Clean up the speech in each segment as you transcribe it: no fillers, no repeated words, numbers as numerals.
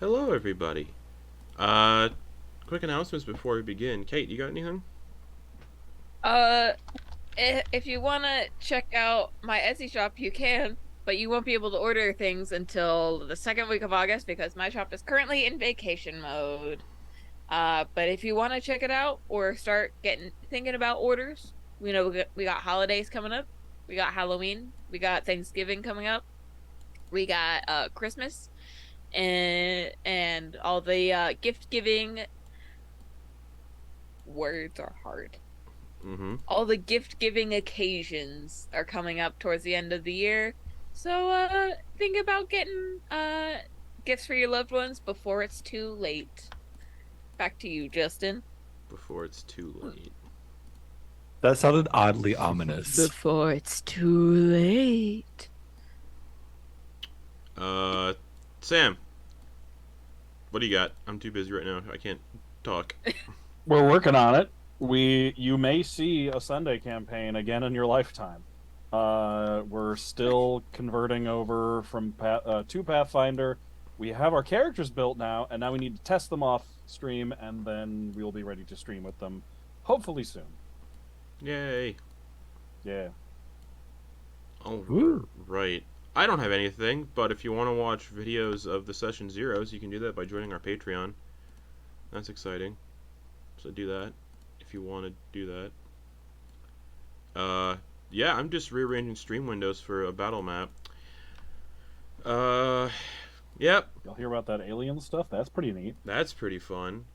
Hello, everybody. Uh, Quick announcements before we begin. Kate, you got anything? Uh, if you want to check out my Etsy shop, you can, but you won't be able to order things until the second week of August because my shop is currently in vacation mode. But if you want to check it out or start getting thinking about orders, we got holidays coming up. We got Halloween, we got Thanksgiving coming up. We got Christmas and all the gift giving words are hard. Mm-hmm. All the gift giving occasions are coming up towards the end of the year. So think about getting gifts for your loved ones before it's too late. Back to you, Justin. Before it's too late. That sounded oddly ominous. Before it's too late. uh, Sam, what do you got? I'm too busy right now. I can't talk. We're working on it. You may see a Sunday campaign again in your lifetime. We're still converting over from to Pathfinder. We have our characters built now, and now we need to test them off stream, and then we'll be ready to stream with them, hopefully soon. Yay. Yeah. All Woo. right. I don't have anything, but if you want to watch videos of the session zeros, you can do that by joining our Patreon. That's exciting. So do that if you want to do that. Yeah, I'm just rearranging stream windows for a battle map. Yep, You'll hear about that alien stuff. That's pretty neat. that's pretty fun.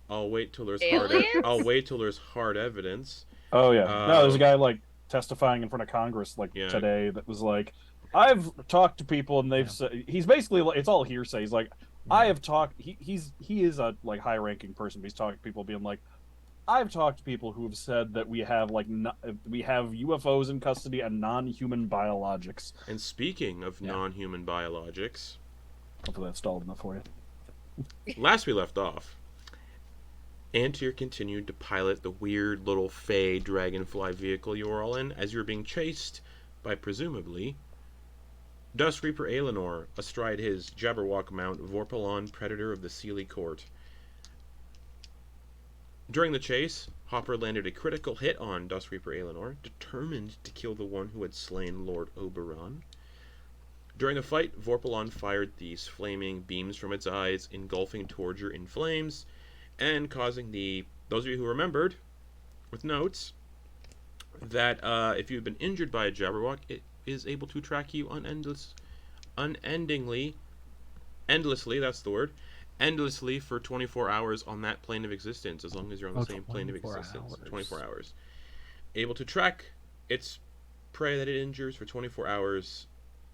I'll wait till there's Aliens? I'll wait till there's hard evidence. Oh yeah. No, there's a Um, guy like testifying in front of Congress like Yeah. today that was like, I've talked to people and they've said he's basically like it's all hearsay. He's like, I have talked. He is a like high ranking person, but he's talking to people being like, I've talked to people who have said that we have like we have UFOs in custody and non-human biologics. And speaking of Yeah. non-human biologics, Hopefully that's stalled enough for you. last we left off, Antyr continued to pilot the weird little fey dragonfly vehicle you were all in as you were being chased by, presumably, Dusk Reaper Aelinor astride his jabberwock mount Vorpalon, Predator of the Sealy Court. During the chase, Hopper landed a critical hit on Dusk Reaper Aelinor, determined to kill the one who had slain Lord Oberon. During the fight, Vorpalon fired these flaming beams from its eyes, engulfing Torger in flames, and causing those of you who remembered, with notes, that if you had been injured by a jabberwock, it is able to track you endlessly, that's the word, endlessly for 24 hours on that plane of existence, as long as you're on the same plane of 24 existence. hours. 24 hours. Able to track its prey that it injures for 24 hours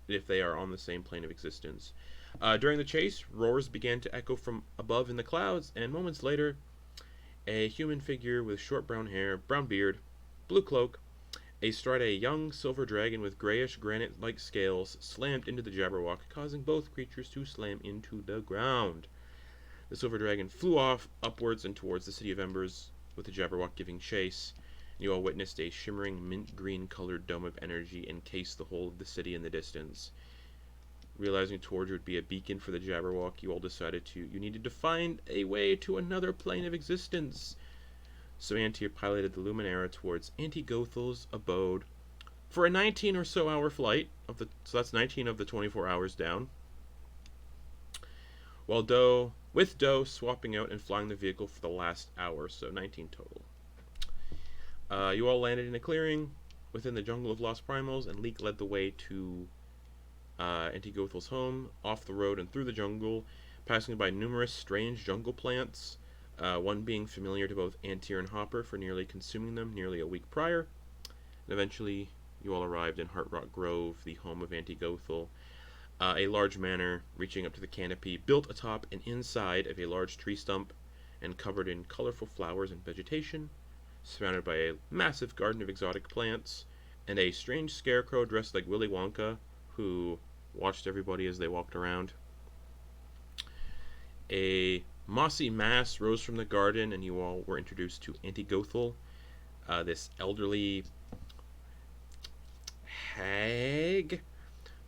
if they are on the same plane of existence. During the chase, roars began to echo from above in the clouds, and moments later, a human figure with short brown hair, brown beard, blue cloak, astride a young silver dragon with grayish granite-like scales, slammed into the jabberwock, causing both creatures to slam into the ground. The silver dragon flew off upwards and towards the City of Embers, with the jabberwock giving chase. You all witnessed a shimmering mint-green colored dome of energy encase the whole of the city in the distance. Realizing Torger would be a beacon for the jabberwock, you all decided you needed to find a way to another plane of existence. So Antyr piloted the Luminara towards Auntie Gothel's abode for a 19 or so hour flight, so that's 19 of the 24 hours down, while with Doe swapping out and flying the vehicle for the last hour, so 19 total. You all landed in a clearing within the jungle of Lost Primals, and Leek led the way to Auntie Gothel's home, off the road and through the jungle, passing by numerous strange jungle plants, one being familiar to both Antyr and Hopper for nearly consuming them nearly a week prior. And eventually, you all arrived in Heartrock Grove, the home of Auntie Gothel, a large manor reaching up to the canopy, built atop and inside of a large tree stump, and covered in colorful flowers and vegetation, surrounded by a massive garden of exotic plants, and a strange scarecrow dressed like Willy Wonka, who watched everybody as they walked around. A mossy mass rose from the garden, and you all were introduced to Auntie Gothel, this elderly hag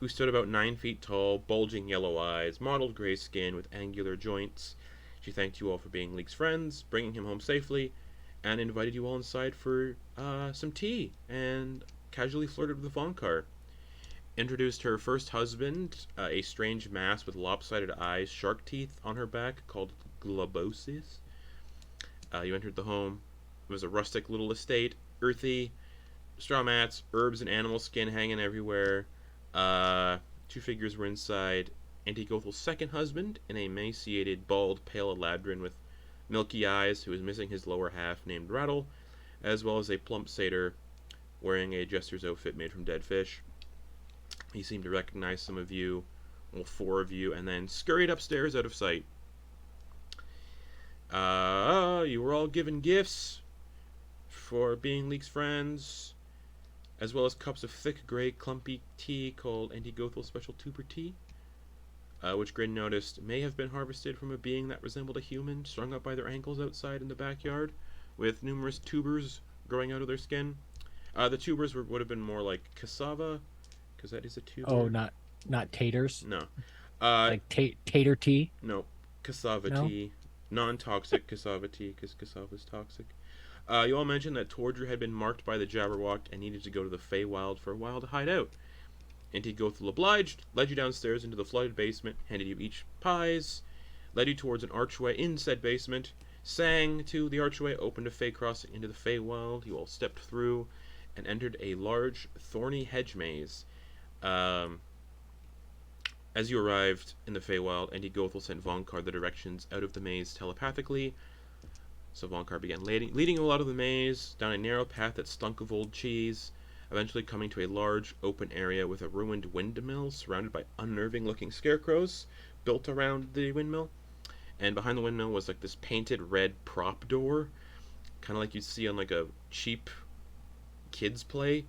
who stood about 9 feet tall, bulging yellow eyes, mottled gray skin with angular joints. She thanked you all for being Leek's friends, bringing him home safely, and invited you all inside for some tea, and casually flirted with Vonkar. Introduced her first husband, a strange mass with lopsided eyes, shark teeth on her back, called Globosis. You entered the home. It was a rustic little estate, earthy, straw mats, herbs and animal skin hanging everywhere. 2 figures were inside. Auntie Gothel's second husband, an emaciated, bald, pale Eladrin with milky eyes, who was missing his lower half, named Rattle, as well as a plump satyr wearing a jester's outfit made from dead fish. He seemed to recognize some of you, well, 4 of you, and then scurried upstairs out of sight. You were all given gifts for being Leek's friends, as well as cups of thick, grey, clumpy tea called Auntie Gothel's Special Tuber Tea, which Grin noticed may have been harvested from a being that resembled a human, strung up by their ankles outside in the backyard, with numerous tubers growing out of their skin. The tubers would have been more like cassava, because that is a tuber. Oh, not taters. No. Like tater tea. No, cassava No? tea. Non-toxic cassava tea, because cassava is toxic. You all mentioned that Torger had been marked by the jabberwock and needed to go to the Feywild for a while to hide out. Auntie Gothel obliged, led you downstairs into the flooded basement, handed you each pies, led you towards an archway in said basement, sang to the archway, opened a Fey crossing into the Feywild. You all stepped through and entered a large, thorny hedge maze. As you arrived in the Feywild, Auntie Gothel sent Vonkar the directions out of the maze telepathically. So Vonkar began leading you out of the maze, down a narrow path that stunk of old cheese, eventually coming to a large, open area with a ruined windmill surrounded by unnerving-looking scarecrows built around the windmill. And behind the windmill was like this painted red prop door, kind of like you'd see on like a cheap kids' play,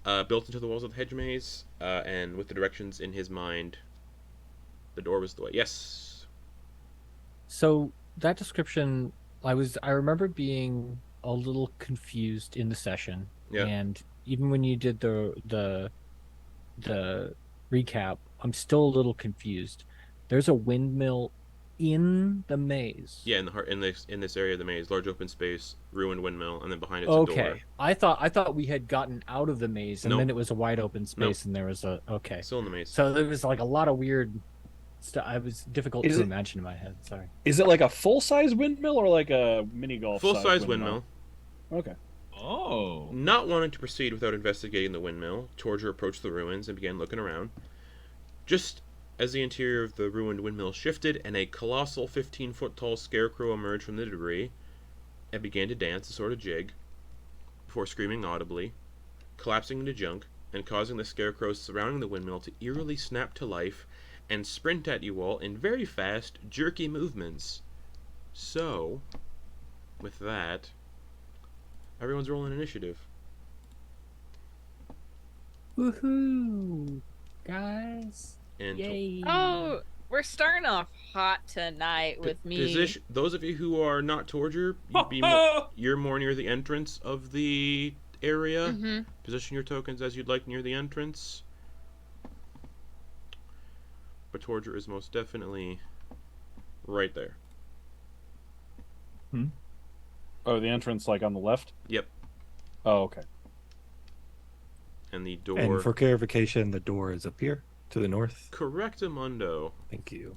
built into the walls of the hedge maze, and with the directions in his mind, the door was the way. Yes. So that description, I remember being a little confused in the session. Yeah. And even when you did the recap, I'm still a little confused. There's a windmill in the maze. Yeah, in this area of the maze, large open space, ruined windmill, and then behind it's a door. Okay. I thought we had gotten out of the maze, and Nope. then it was a wide open space, Nope. and there was okay. Still in the maze. So there was like a lot of weird stuff. It was difficult Is to it- imagine in my head. Sorry. Is it like a full-size windmill or like a mini golf? Full-size windmill. Okay. Oh. Not wanting to proceed without investigating the windmill, Torger approached the ruins and began looking around. Just as the interior of the ruined windmill shifted, and a colossal 15-foot-tall scarecrow emerged from the debris and began to dance a sort of jig, before screaming audibly, collapsing into junk, and causing the scarecrows surrounding the windmill to eerily snap to life and sprint at you all in very fast, jerky movements. So, with that, everyone's rolling initiative. Woohoo, guys! And Yay! Oh, we're starting off hot tonight with me. those of you who are not Torger, you're more near the entrance of the area. Mm-hmm. Position your tokens as you'd like near the entrance. But Torger is most definitely right there. Oh, the entrance like on the left? Yep. Oh, okay. And the door. And for clarification, the door is up here to the north. Correctamundo. Thank you.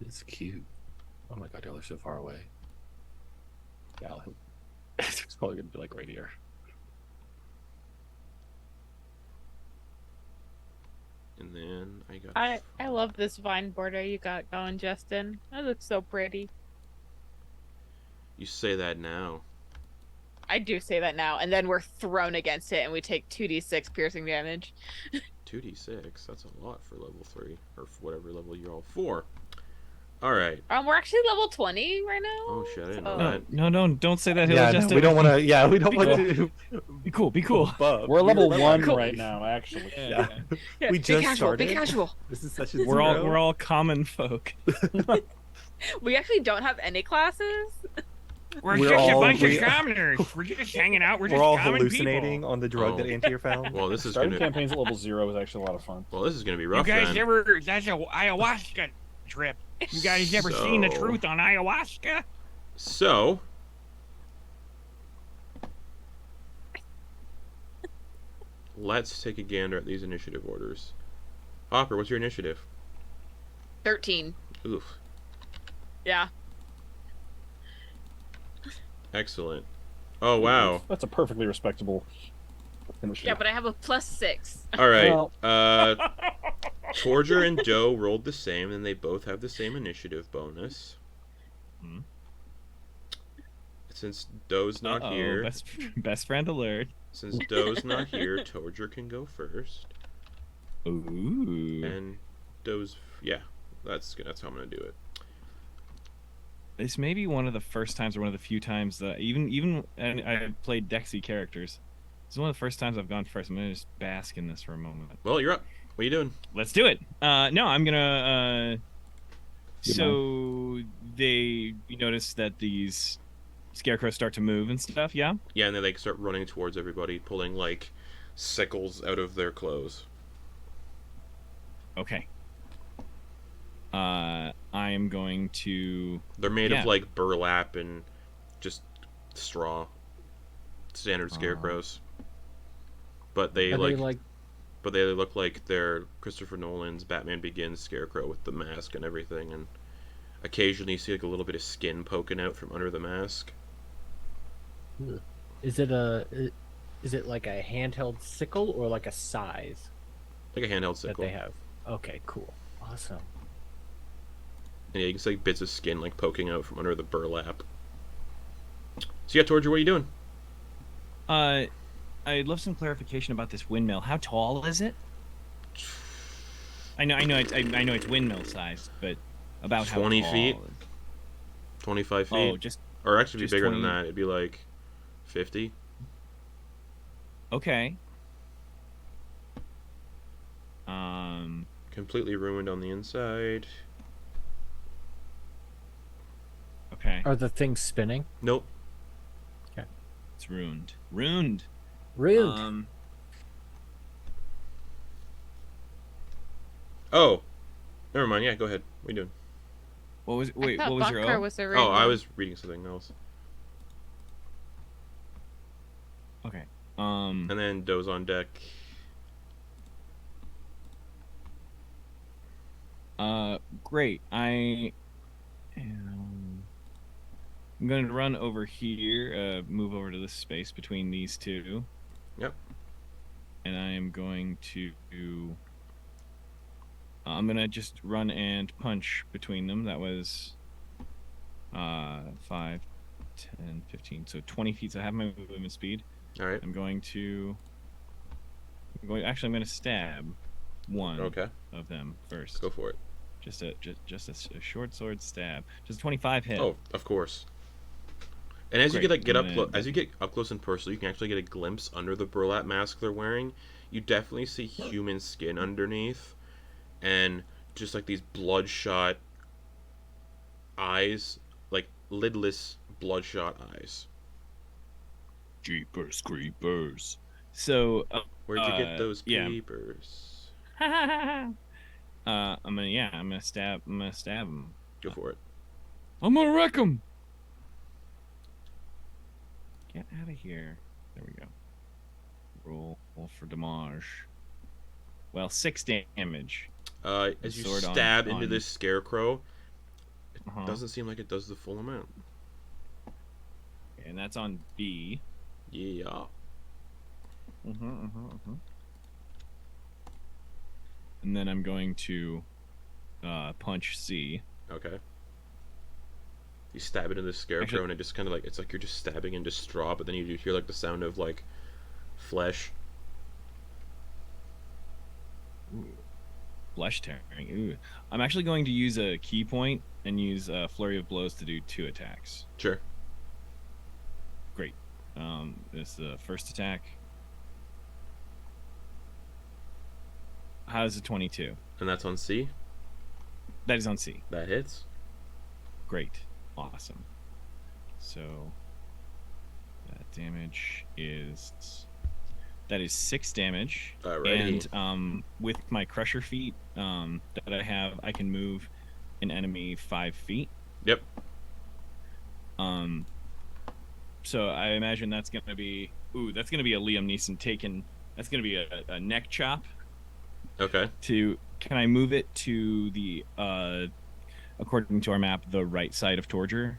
It's cute. Oh my god, y'all are so far away. Yeah, it's probably gonna be like right here. And then I got. I love this vine border you got going, Justin. That looks so pretty. You say that now. I do say that now, and then we're thrown against it, and we take 2d6 piercing damage. 2d6. That's a lot for level 3. Or for whatever level you're all 4. Alright. We're actually level 20 right now. Oh shit, I didn't know So- that. No, don't say that. Yeah, no, Justin. we don't want to. Yeah, we don't want to. Be cool. Be cool. We're level 1 Cool. right now, actually. Yeah. Yeah, We be just casual, started. Be casual. This is session We're all 0. we're all common folk. We actually don't have any classes. We're We're just a all- bunch we- of commoners. We're just hanging out. We're We're just all common hallucinating people. on the drug that Oh. Antyr found. Well, this is Starting gonna. campaigns at level 0 is actually a lot of fun. Well, this is gonna be You rough guys then. ever? That's a ayahuasca trip. You guys ever seen the So- truth on ayahuasca? So. Let's take a gander at these initiative orders. Hopper, what's your initiative? 13. Oof. Yeah. Excellent. Oh wow. That's a perfectly respectable initiative. Yeah, but I have a +6. All right. Well- Torger and Doe rolled the same, and they both have the same initiative bonus. Hmm. Since Doe's not Uh-oh, here, best friend alert. since Doe's not here, Torger can go first, Ooh. and Doe's that's how I'm gonna do it. This may be one of the first times or one of the few times that even and I've played Dexy characters. This is one of the first times I've gone first. I'm gonna just bask in this for a moment. Well, you're up. What are you doing? Let's do it. No, I'm gonna. Good So you notice that these scarecrows start to move and stuff. Yeah. Yeah, and they like start running towards everybody, pulling like sickles out of their clothes. Okay. I am going to. They're made Yeah. of like burlap and just straw. Standard scarecrows. But they Are like they like but they look like they're Christopher Nolan's Batman Begins scarecrow with the mask and everything, and occasionally you see like a little bit of skin poking out from under the mask. is it like a handheld sickle or like a size Like a handheld that sickle. they have? Okay, cool. Awesome. And yeah, you can see like bits of skin like poking out from under the burlap. So yeah, Torger, what are you doing? I'd love some clarification about this windmill. How tall is it? I know it's windmill sized, but about 20 how tall? feet? 25 feet? Oh, just Or actually be just bigger 20. than that. It'd be like 50. okay. Completely ruined on the inside. Okay. Are the things spinning? Nope. It's ruined. Ruined. Rude. Oh. Never mind. Yeah, go ahead. What are you doing? What was I thought what was your Vonkar O? was the Oh, I one. was reading something else. Okay. And then Doe's on deck. Great. I'm going to run over here, move over to this space between these two. Yep. And I am going to I'm going to just run and punch between them. That was 5, 10, 15. So 20 feet. So I have my movement speed. All right. I'm going to stab one Okay. of them first. Go for it. Just a short sword stab. Just a 25 hit. Oh, of course. And as you Great. get up And then- as you get up close and personal, you can actually get a glimpse under the burlap mask they're wearing. You definitely see human skin underneath, and just like these bloodshot eyes, like lidless bloodshot eyes. Jeepers creepers. So Where'd you get those yeah. creepers? I'm gonna stab him. Go for it. I'm gonna wreck him. Get out of here. There we go. Roll for damage. Well, 6 damage. As you Sword stab on- into this scarecrow, it Uh-huh. doesn't seem like it does the full amount. And that's on B. Yeah. And then I'm going to punch C. Okay. You stab it into the scarecrow, Actually- and it just kind of like, it's like you're just stabbing into straw, but then you hear like the sound of like flesh. Flesh tearing. Ooh. I'm actually going to use a key point and use a flurry of blows to do 2 attacks. Sure. Great. This is the first attack. How's a 22? And that's on C. That is on C. That hits. Great. Awesome. So that damage is 6 damage. Alrighty. And with my Crusher feat that I have, I can move an enemy 5 feet. Yep. So I imagine that's gonna be a Liam Neeson taken. That's gonna be a neck chop. Okay. Can I move it to the according to our map, the right side of Torger?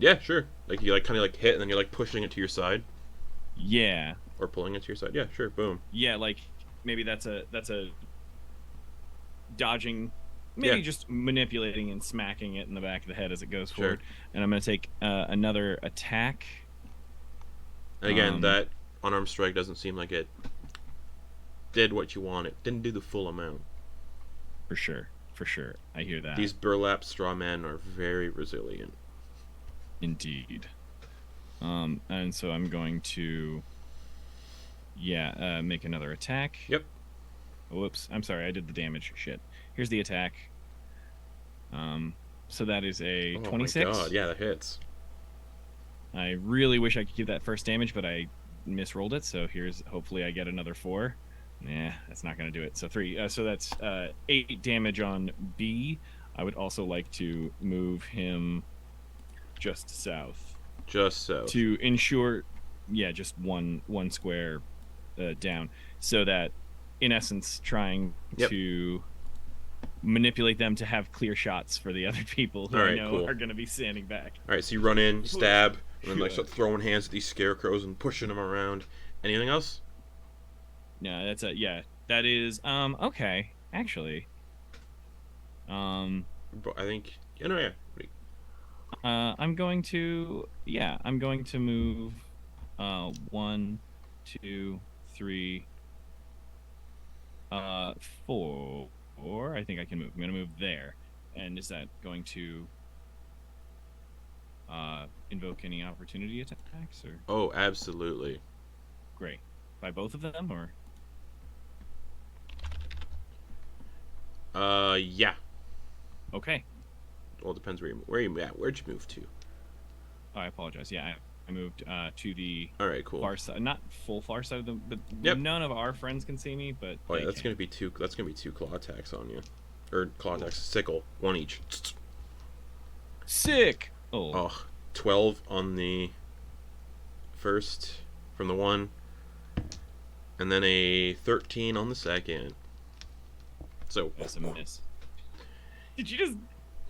Yeah, sure. Like you like kind of like hit, and then you're like pushing it to your side, Yeah. or pulling it to your side. Yeah, sure. Boom. Yeah, like maybe that's a dodging, maybe Yeah. just manipulating and smacking it in the back of the head as it goes Sure. forward. And I'm gonna take another attack. And again, that unarmed strike doesn't seem like it did what you wanted. Didn't do the full amount. For sure. I hear that. These burlap straw men are very resilient. Indeed. And so I'm going to make another attack. Yep. Whoops, I'm sorry, I did the damage. Shit. Here's the attack. So that is a 26. Oh my god, yeah, that hits. I really wish I could give that first damage, but I misrolled it, so hopefully I get another 4. Nah, that's not going to do it. So 3. So that's 8 damage on B. I would also like to move him just south. Just so. To ensure, just one square down. So that, in essence, trying to manipulate them to have clear shots for the other people who I know are going to be standing back. Alright, so you run in, stab, and then like start throwing hands at these scarecrows and pushing them around. Anything else? No, that is okay, actually. I think yeah. I'm going to move 1, 2, 3, 4. I think I can move. I'm gonna move there. And is that going to invoke any opportunity attacks or? Oh, absolutely. Great. By both of them or? Yeah. Okay. Well, it depends where you at. Where'd you move to? Oh, I apologize. Yeah, I moved to the Alright, cool. far side, not full far side of the, but none of our friends can see me. But oh yeah, that's gonna be two claw attacks on you, or claw attacks, sickle, one each. Sick. 12 on the first from the one, and then a 13 on the second. So that's a miss. Did you just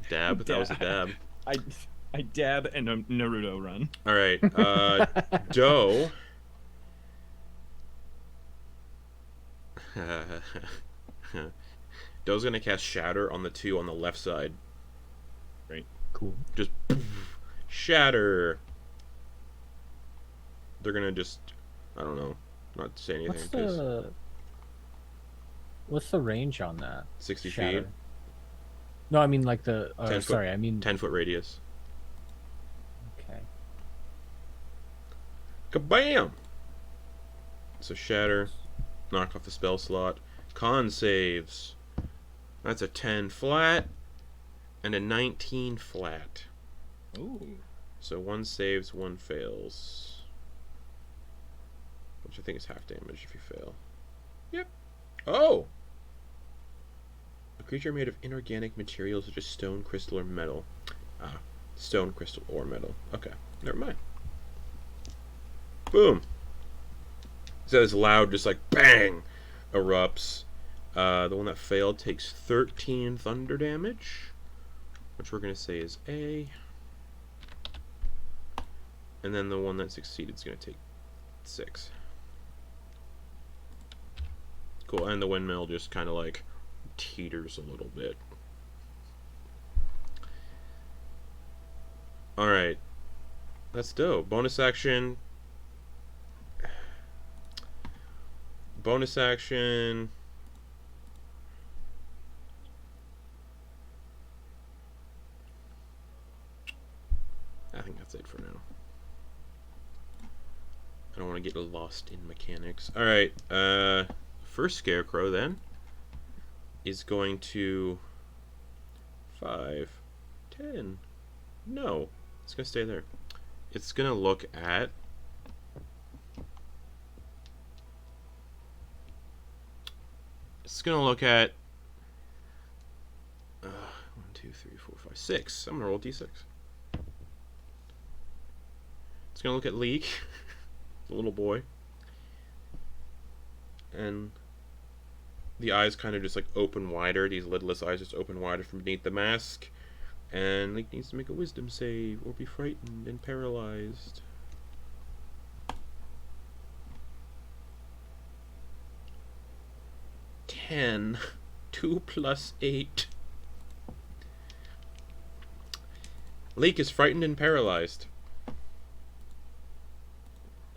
dab? That was a dab. I dab and a Naruto run. All right, Doe. Doe's gonna cast Shatter on the 2 on the left side. Great. Cool. Just shatter. They're gonna just, I don't know, not say anything. What's the range on that? 60 Shatter? feet. No, I mean like the. 10 foot, I mean 10-foot radius. Okay. Kabam! So shatter, knock off the spell slot. Con saves. That's a 10 flat and a 19 flat. Ooh. So 1 saves, 1 fails. Which I think is half damage if you fail. Yep. Oh! A creature made of inorganic materials such as stone, crystal, or metal. Ah, stone, crystal, or metal. Okay, never mind. Boom! So this loud, just like bang, erupts. The one that failed takes 13 thunder damage, which we're going to say is A. And then the one that succeeded is going to take 6. Cool, and the windmill just kind of like teeters a little bit. Alright. That's dope. Bonus action. Bonus action. I think that's it for now. I don't want to get lost in mechanics. Alright, first Scarecrow then is going to 5, 10. No, it's going to stay there. It's gonna look at. It's gonna look at. 1, 2, 3, 4, 5, 6. I'm gonna roll d6. It's gonna look at Leek, the little boy, and the eyes kind of just like open wider. These lidless eyes just open wider from beneath the mask. And Leek needs to make a wisdom save or be frightened and paralyzed. Ten. 2 plus 8. Leek is frightened and paralyzed.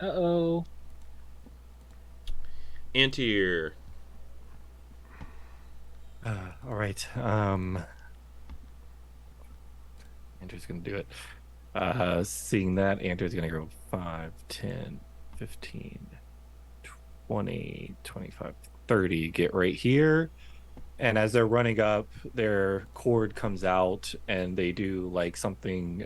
Uh-oh. Antyr. All right. Andrew's gonna do it. Seeing that, Andrew's gonna go 5, 10, 15, 20, 25, 30. Get right here. And as they're running up, their cord comes out and they do like something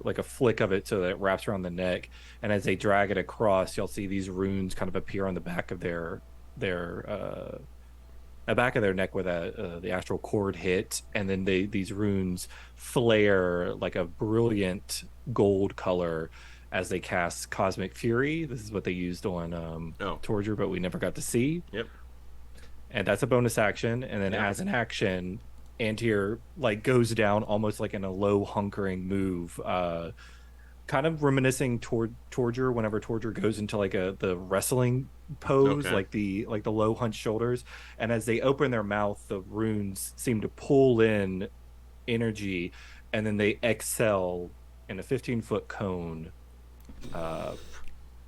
like a flick of it so that it wraps around the neck. And as they drag it across, you'll see these runes kind of appear on the back of their back of their neck where the astral cord hit, and then these runes flare like a brilliant gold color as they cast Cosmic Fury. This is what they used on Torger, but we never got to see. Yep. And that's a bonus action, and then Yep. as an action, Antyr like goes down almost like in a low hunkering move, kind of reminiscing toward Torger whenever Torger goes into like the wrestling pose, Okay. like the low hunched shoulders. And as they open their mouth, the runes seem to pull in energy, and then they exhale in a 15-foot cone,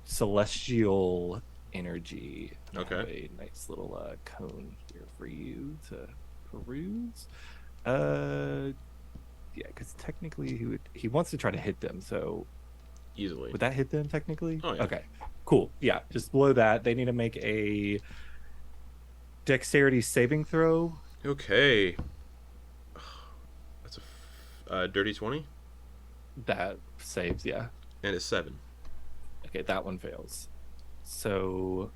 celestial energy. I Okay. have a nice little cone here for you to peruse. Yeah, because technically he wants to try to hit them. So Easily. would that hit them technically? Oh, yeah. Okay, cool. Yeah, just below that, they need to make a dexterity saving throw. Okay. That's a dirty 20, That saves, yeah. and it's 7. Okay, that one fails. So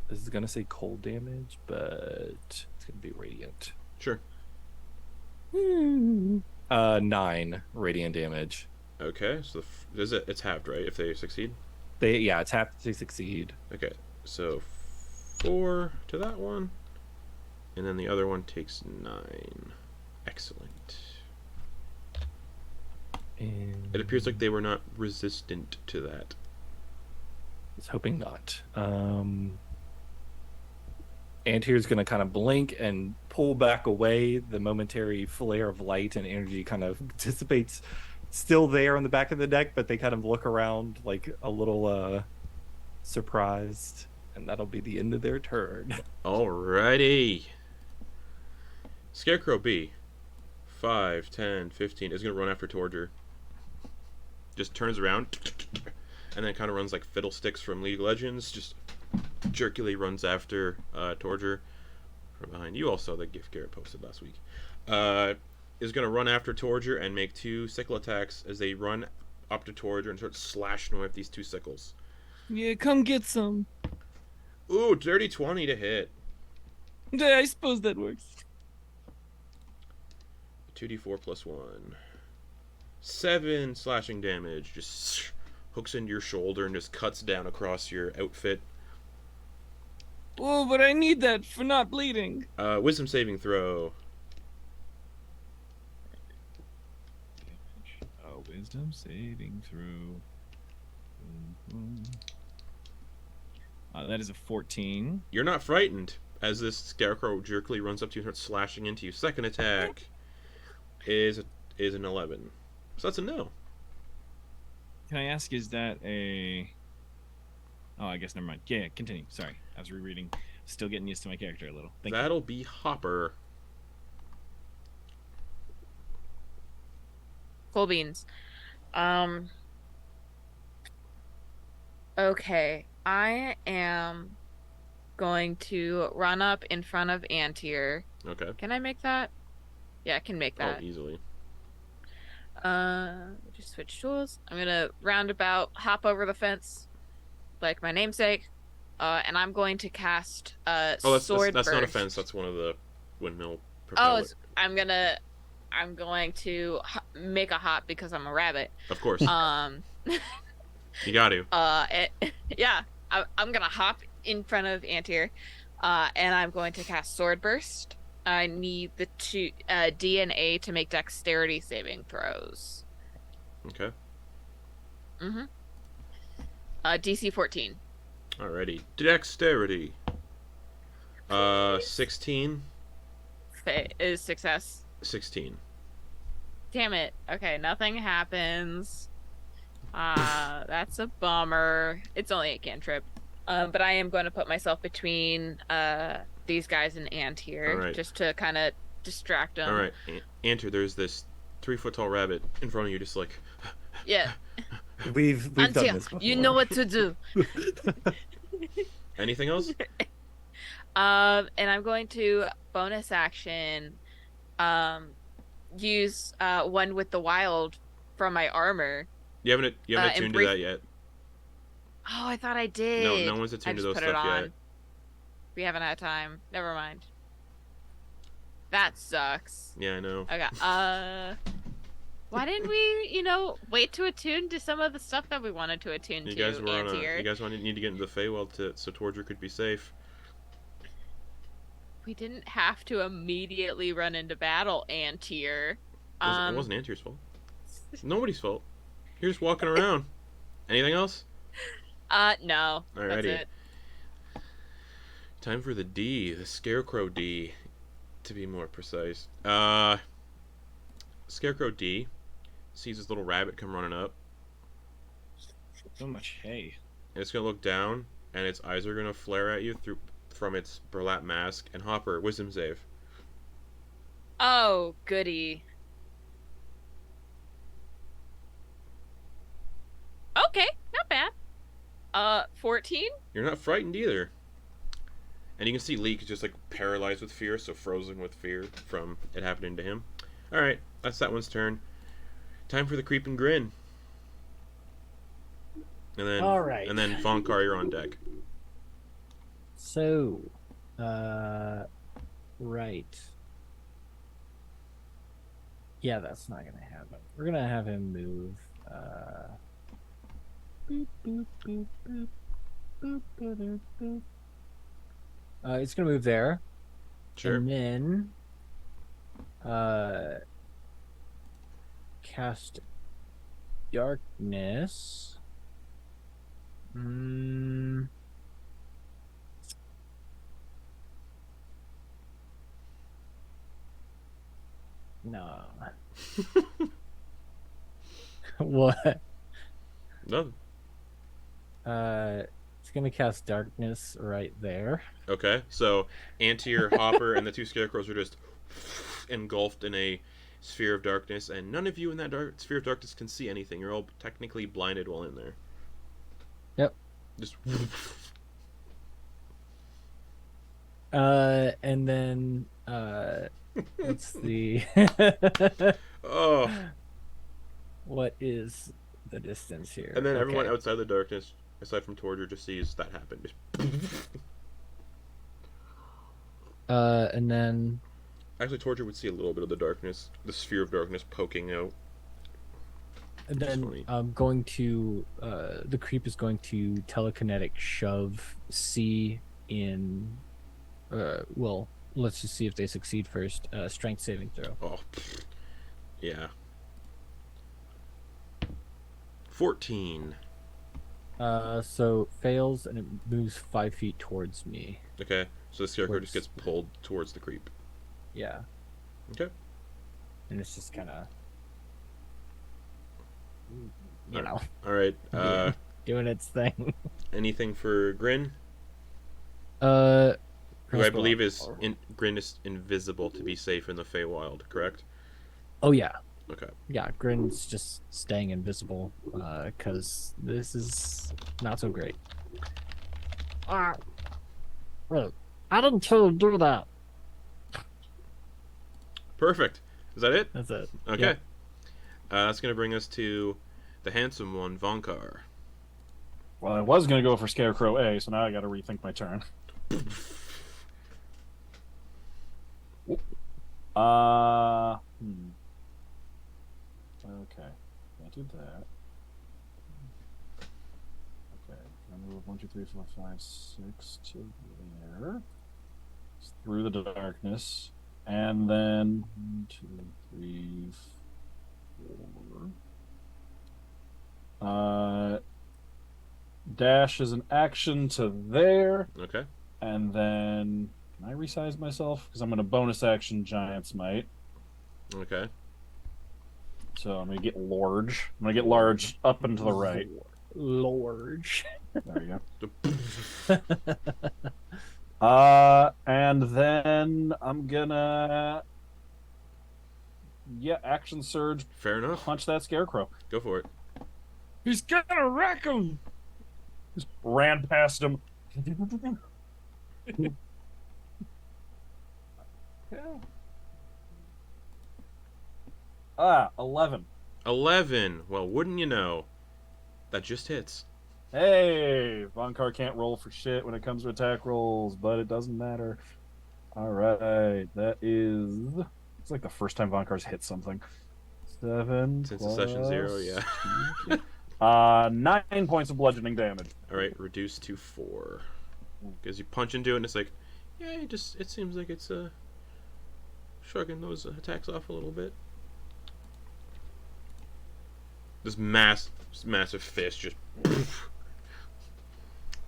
this is gonna say cold damage, but it's gonna be radiant. Sure. 9 radiant damage. Okay, so it's halved, right? If they succeed. It's half to succeed. Okay, so 4 to that one, and then the other one takes 9. Excellent. And It appears like they were not resistant to that. I was hoping not. Antyr's gonna kind of blink and pull back away. The momentary flare of light and energy kind of dissipates. Still there on the back of the deck, but they kind of look around like a little surprised, and that'll be the end of their turn. Alrighty. Scarecrow B. 5, 10, 15 is going to run after Torger. Just turns around and then kind of runs like Fiddlesticks from League of Legends. Just jerkily runs after Torger from behind. You all saw the gift Garrett posted last week. Is going to run after Torger and make 2 sickle attacks as they run up to Torger and start slashing with these 2 sickles. Yeah, come get some. Ooh, dirty 20 to hit. Yeah, I suppose that works. 2d4 plus 1. 7 slashing damage. Just hooks into your shoulder and just cuts down across your outfit. Oh, but I need that for not bleeding. Wisdom saving throw. Wisdom saving throw. That is a 14. You're not frightened as this scarecrow jerkily runs up to you and starts slashing into you. Second attack is an 11. So that's a no. Can I ask, is that a... Oh, I guess never mind. Yeah, continue. Sorry. I was rereading. Still getting used to my character a little. Thank you. That'll be Hopper. Cool beans. Okay. I am going to run up in front of Antyr. Okay. Can I make that? Yeah, I can make that. Oh, easily. Just switch tools. I'm gonna roundabout hop over the fence, like my namesake. And I'm going to cast Oh, sword that's not a burst. fence. That's one of the windmill Oh, propeller. I'm going to make a hop because I'm a rabbit. Of course. You got to. Yeah, I'm gonna hop in front of Antyr, and I'm going to cast sword burst. I need the two D and A to make dexterity saving throws. Okay. DC 14. Alrighty. Dexterity. 16. Is success. 16. Damn it. Okay, nothing happens. That's a bummer. It's only a cantrip. But I am going to put myself between these guys and Antyr Alright. just to kind of distract them. Alright. Antyr, there's this 3-foot tall rabbit in front of you, just like. Yeah. We've done Antyr, this before. you know what to do. Anything else? And I'm going to bonus action use one with the wild from my armor. You haven't attuned to that yet. Oh, I thought I did. No one's I attuned to just those put it stuff on. yet. We haven't had time. Never mind. That sucks. Yeah, I know. Okay. Why didn't we, wait to attune to some of the stuff that we wanted to attune You to, guys were Antyr? you guys need to get into the Feywild so Torger could be safe. We didn't have to immediately run into battle, Antyr. It wasn't Antyr's fault. Nobody's fault. You're just walking around. Anything else? No. Alrighty. That's it. Time for the D, the Scarecrow D, to be more precise. Scarecrow D sees this little rabbit come running up, So much hay. and it's gonna look down, and its eyes are gonna flare at you from its burlap mask. And Hopper, wisdom save. Oh, goody. Okay, not bad. 14? You're not frightened either. And you can see Leek is just like paralyzed with fear, so frozen with fear from it happening to him. Alright, that's that one's turn. Time for the creep and grin. And then All right. And then Vonkar, you're on deck. So, right. Yeah, that's not gonna happen. We're gonna have him move. Boop, boop, boop, boop, boop, boop, boop. It's gonna move there. Sure. And then cast darkness. No. What? No. It's gonna cast darkness right there. Okay, so Antyr, Hopper, and the two scarecrows are just engulfed in a sphere of darkness, and none of you in that sphere of darkness can see anything. You're all technically blinded while in there. Yep. Just. And then what's the Oh. what is the distance here? And then everyone Okay. outside the darkness, aside from Torger, just sees that happen. Just. And then Actually, Torger would see a little bit of the darkness, the sphere of darkness poking out. And Which is then funny. I'm going to the creep is going to telekinetic shove C in well, let's just see if they succeed first. Strength saving throw. Oh, yeah. 14. So fails and it moves 5 feet towards me. Okay, so the scarecrow just Towards- gets pulled towards the creep. Yeah. Okay. And it's just kind of you Alright. know, All right. Yeah. doing its thing. Anything for Grin? Who I Crossbow. believe is Grin is invisible to be safe in the Feywild, correct? Oh yeah. Okay. Yeah, Grin's just staying invisible because this is not so great. Wait, I didn't tell you to do that. Perfect. Is that it? That's it. Okay. Yep. That's gonna bring us to the handsome one, Vonkar. Well, I was going to go for Scarecrow A, so now I got to rethink my turn. Okay, can't do that. Okay, I move 1, 2, 3, 4, 5, 6 to there. It's through the darkness, and then 1, 2, 3, 4. Dash is an action to there, Okay. and then can I resize myself? Because I'm going to bonus action Giant Smite. Okay. So I'm going to get large. I'm going to get large up and to the right. Large. There you go. And then I'm gonna action surge, Fair enough. punch that Scarecrow. Go for it. He's gonna wreck him. Just ran past him. Yeah. 11. 11. Well, wouldn't you know? That just hits. Hey, Vonkar can't roll for shit when it comes to attack rolls, but it doesn't matter. All right, that is. It's like the first time Vonkar's hit something. 7 Since plus the session 0, yeah. 9 points of bludgeoning damage. All right, reduced to 4. Because you punch into it, and it's like, yeah, it seems like it's shrugging those attacks off a little bit. This massive fist just.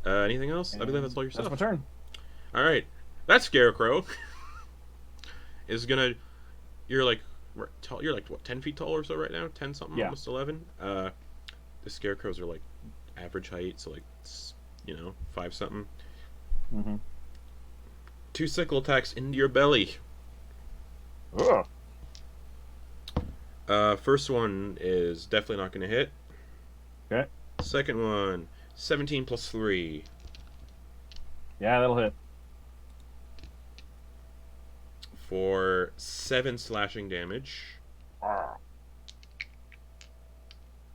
Anything else? I believe that's all yourself. That's my turn. All right, that Scarecrow is gonna. You're like tall. You're like what, 10 feet tall or so right now? 10 something, Yeah. almost 11. The Scarecrows are like average height, so like 5 something. Mm-hmm. 2 sickle attacks into your belly. Ugh. First one is definitely not going to hit. Okay. Second one, 17 plus 3. Yeah, that'll hit. For 7 slashing damage.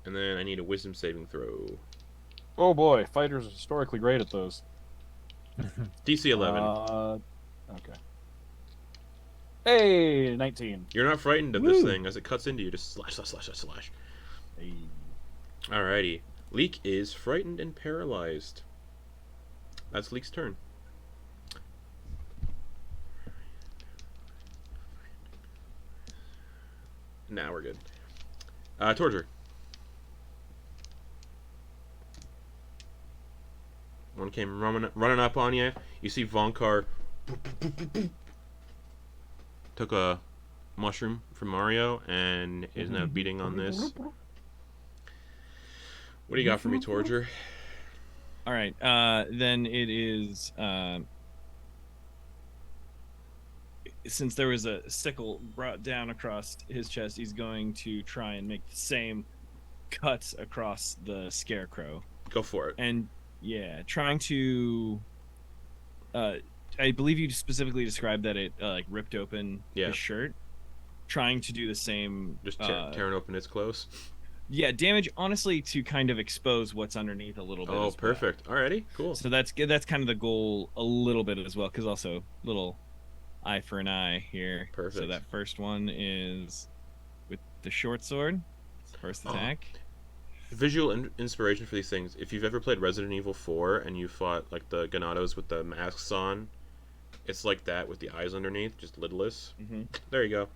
And then I need a wisdom saving throw. Oh boy, fighters are historically great at those. DC 11. Okay. Hey, 19. You're not frightened of this thing. As it cuts into you, just slash. Hey. Alrighty. Leek is frightened and paralyzed. That's Leek's turn. Now we're good. Torger. One came running up on you. You see Vonkar took a mushroom from Mario and is now beating on this. What do you got for me, Torger? All right. Then it is. Since there was a sickle brought down across his chest, he's going to try and make the same cuts across the Scarecrow. Go for it. And yeah, trying to. I believe you specifically described that it like ripped open his shirt. Trying to do the same. Just tearing open its clothes. Yeah, damage honestly to kind of expose what's underneath a little bit. Oh, as well. perfect. Alrighty, cool. So that's kind of the goal a little bit as well, because also little eye for an eye here. Perfect. So that first one is with the short sword. First attack. Visual inspiration for these things. If you've ever played Resident Evil 4 and you fought like the Ganados with the masks on, it's like that with the eyes underneath, just lidless. Mm-hmm. There you go.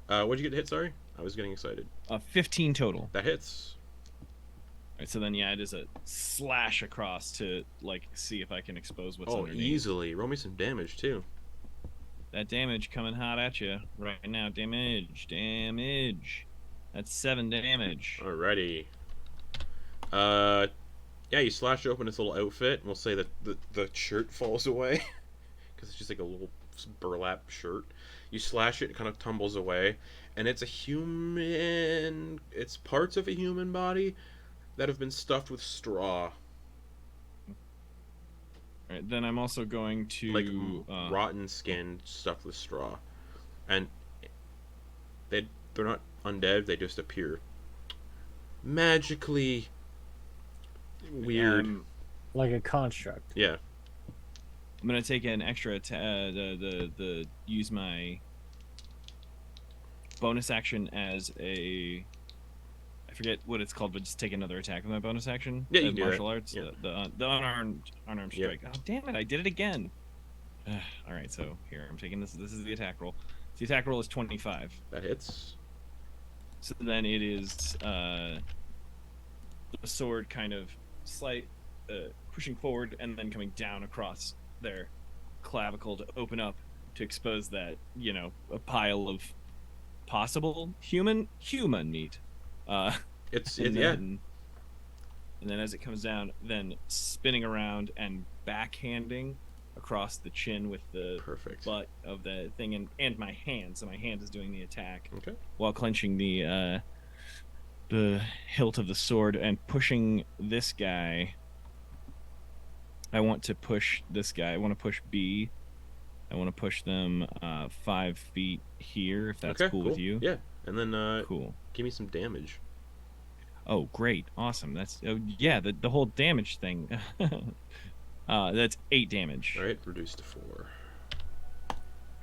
What'd you get hit? Sorry, I was getting excited. 15 total. That hits. All right, so then it is a slash across to like see if I can expose what's underneath. Easily. Roll me some damage too. That damage coming hot at you right now. Damage. That's 7 damage. Alrighty. Yeah, you slash open its little outfit, and we'll say that the shirt falls away because it's just like a little burlap shirt. You slash it kind of tumbles away, and it's it's parts of a human body that have been stuffed with straw. Alright, then I'm also going to like rotten skin stuffed with straw, and they're not undead, they just appear magically weird. Like a construct. Yeah. I'm gonna take an extra use my bonus action as a, I forget what it's called, but just take another attack with my bonus action. Yeah, you can do martial that. arts, Yeah. the unarmed Yeah. strike. Oh damn it! I did it again. All right, so here I'm taking this. This is the attack roll. The attack roll is 25. That hits. So then it is the sword kind of pushing forward and then coming down across their clavicle to open up to expose that, a pile of possible human meat. And then as it comes down, then spinning around and backhanding across the chin with the Perfect. butt of the thing and my hand. So my hand is doing the attack. Okay. While clenching the hilt of the sword and pushing this guy. I want to push this guy. I want to push B. I want to push them 5 feet here, if that's cool with you. Yeah. And then Cool. give me some damage. Oh, great. Awesome. That's the whole damage thing. That's 8 damage. Alright, reduced to 4.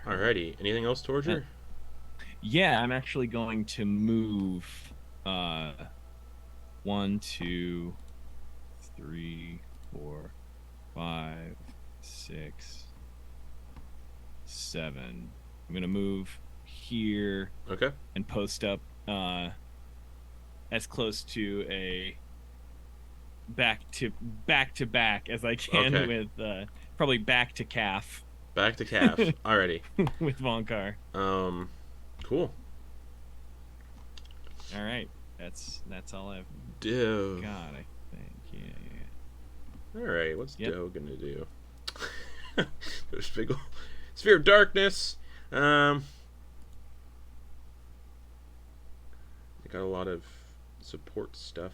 Alrighty. Anything else, Torger? Yeah, I'm actually going to move 1, 2, 3, 4, 5, 6, 7. I'm gonna move here Okay. and post up as close to a back to back as I can Okay. with probably back to calf Back to calf. Alrighty. with Vonkar. Cool. All right, that's all I've Doe. got. I think. Yeah. Alright, what's Yep. Doe gonna do? There's big ol' Sphere of Darkness. They got a lot of support stuff.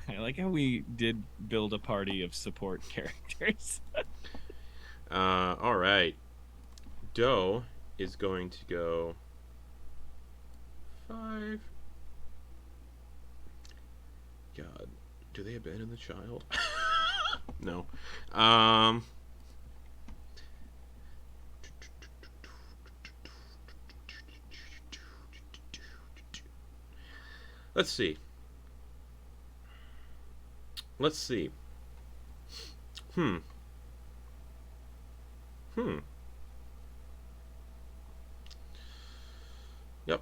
I like how we did build a party of support characters. Alright. Doe is going to go 5. God, do they abandon the child? No. Let's see. Yep.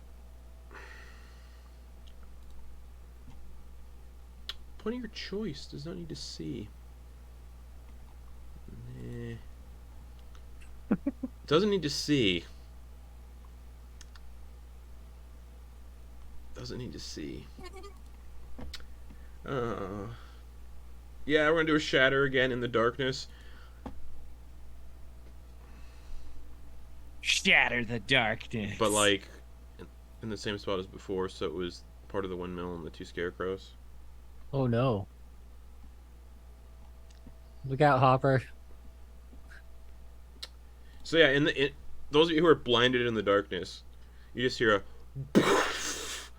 Point of your choice. Does not need to see. Doesn't need to see. Doesn't need to see. Yeah, we're gonna do a shatter again in the darkness. Shatter the darkness. But like in the same spot as before, so it was part of the windmill and the 2 scarecrows. Oh no. Look out, Hopper. So yeah, those of you who are blinded in the darkness, you just hear a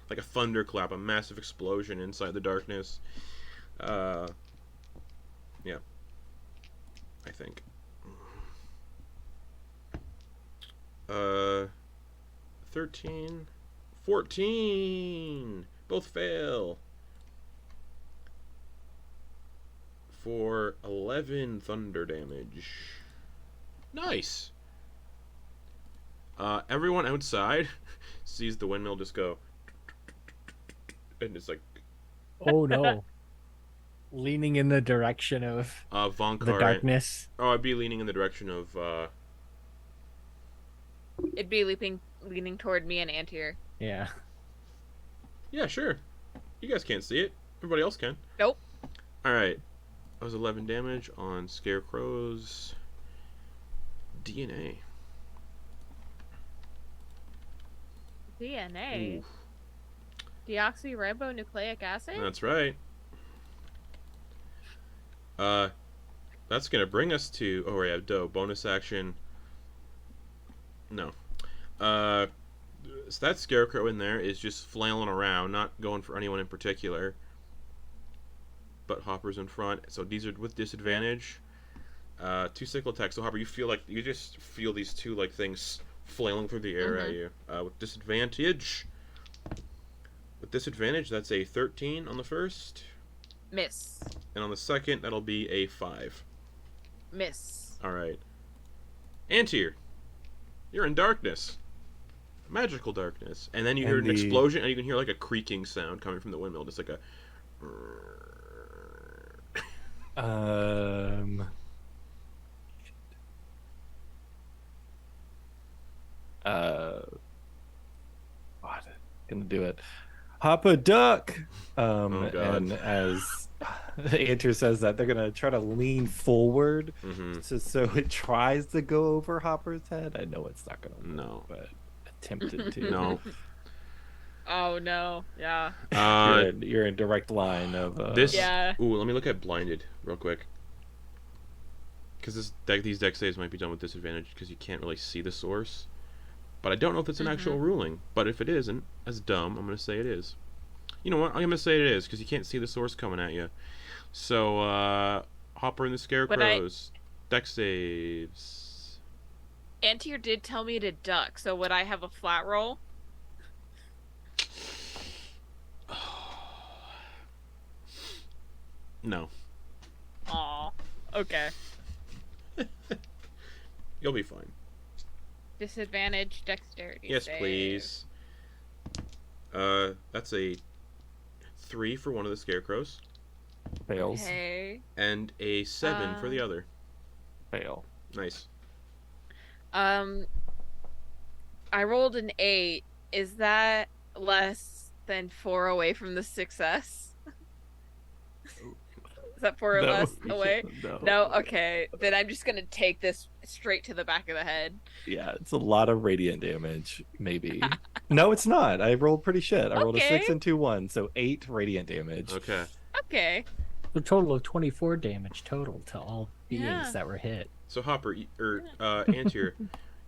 like a thunderclap, a massive explosion inside the darkness. Yeah. I think. 13, 14, both fail. For 11 thunder damage. Nice. Everyone outside sees the windmill just go, and it's like Oh no. Leaning in the direction of Vonkar. the darkness. Oh, I'd be leaning in the direction of It'd be leaning toward me and Antyr. Yeah. Yeah, sure. You guys can't see it. Everybody else can. Nope. Alright. That was 11 damage on Scarecrow's DNA. DNA? Oof. Deoxyribonucleic acid? That's right. That's gonna bring us to... Oh, yeah, Doe. Bonus action. No. So that scarecrow in there is just flailing around, not going for anyone in particular. But Hopper's in front, so these are with disadvantage. 2 sickle attacks. So Hopper, you just feel these two like things flailing through the air at you. With disadvantage. With disadvantage, that's a 13 on the first. Miss. And on the second, that'll be a 5. Miss. Alright. Antyr, you're in darkness. Magical darkness. And then you hear an explosion, and you can hear like a creaking sound coming from the windmill. Just like a... What? Gonna do it. Hop a duck. Oh, God. And as Antyr says that, they're gonna try to lean forward, so it tries to go over Hopper's head. I know it's not gonna work, No. but attempted to. No. Oh no! Yeah. You're in direct line of This. Yeah. Ooh, let me look at blinded real quick. Because these deck saves might be done with disadvantage because you can't really see the source. But I don't know if it's an actual ruling. But if it isn't, as dumb, I'm going to say it is. You know what? I'm going to say it is because you can't see the source coming at you. So, Hopper and the Scarecrows. Deck saves. Antyr did tell me to duck, so would I have a flat roll? No. Aw. Okay. You'll be fine. Disadvantage dexterity. Yes, save. please. That's a 3 for one of the Scarecrows. fails. Okay. And a 7 for the other. Fail. Nice. I rolled an 8. Is that less than 4 away from the success? Is that 4 or No. less away? No. No? Okay. Then I'm just gonna take this straight to the back of the head. Yeah, it's a lot of radiant damage, maybe. No, it's not. I rolled pretty shit. I rolled a 6 Okay. and 2 1, so 8 radiant damage. Okay. Okay. A total of 24 damage total to all beings Yeah. that were hit. So Hopper, Antyr,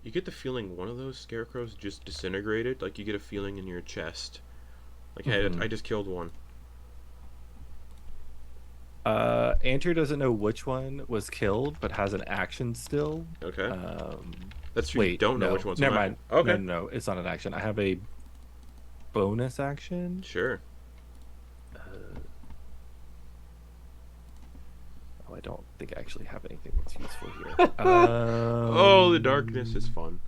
you get the feeling one of those Scarecrows just disintegrated. Like you get a feeling in your chest. Like, hey, I just killed one. Antyr doesn't know which one was killed, but has an action still. Okay. That's true. Wait, You don't know no. which one's Never mine. mind. Okay. No, it's not an action. I have a bonus action. Sure. Oh, I don't think I actually have anything that's useful here. Oh, the darkness is fun.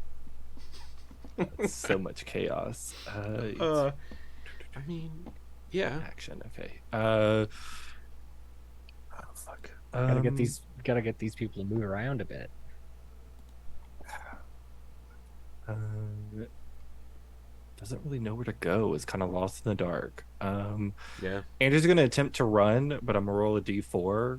So much chaos. I mean, yeah. Action. Okay. Oh fuck. Gotta get these people to move around a bit. Doesn't really know where to go. Is kind of lost in the dark. Yeah. Andrew's gonna attempt to run, but I'm gonna roll a d4.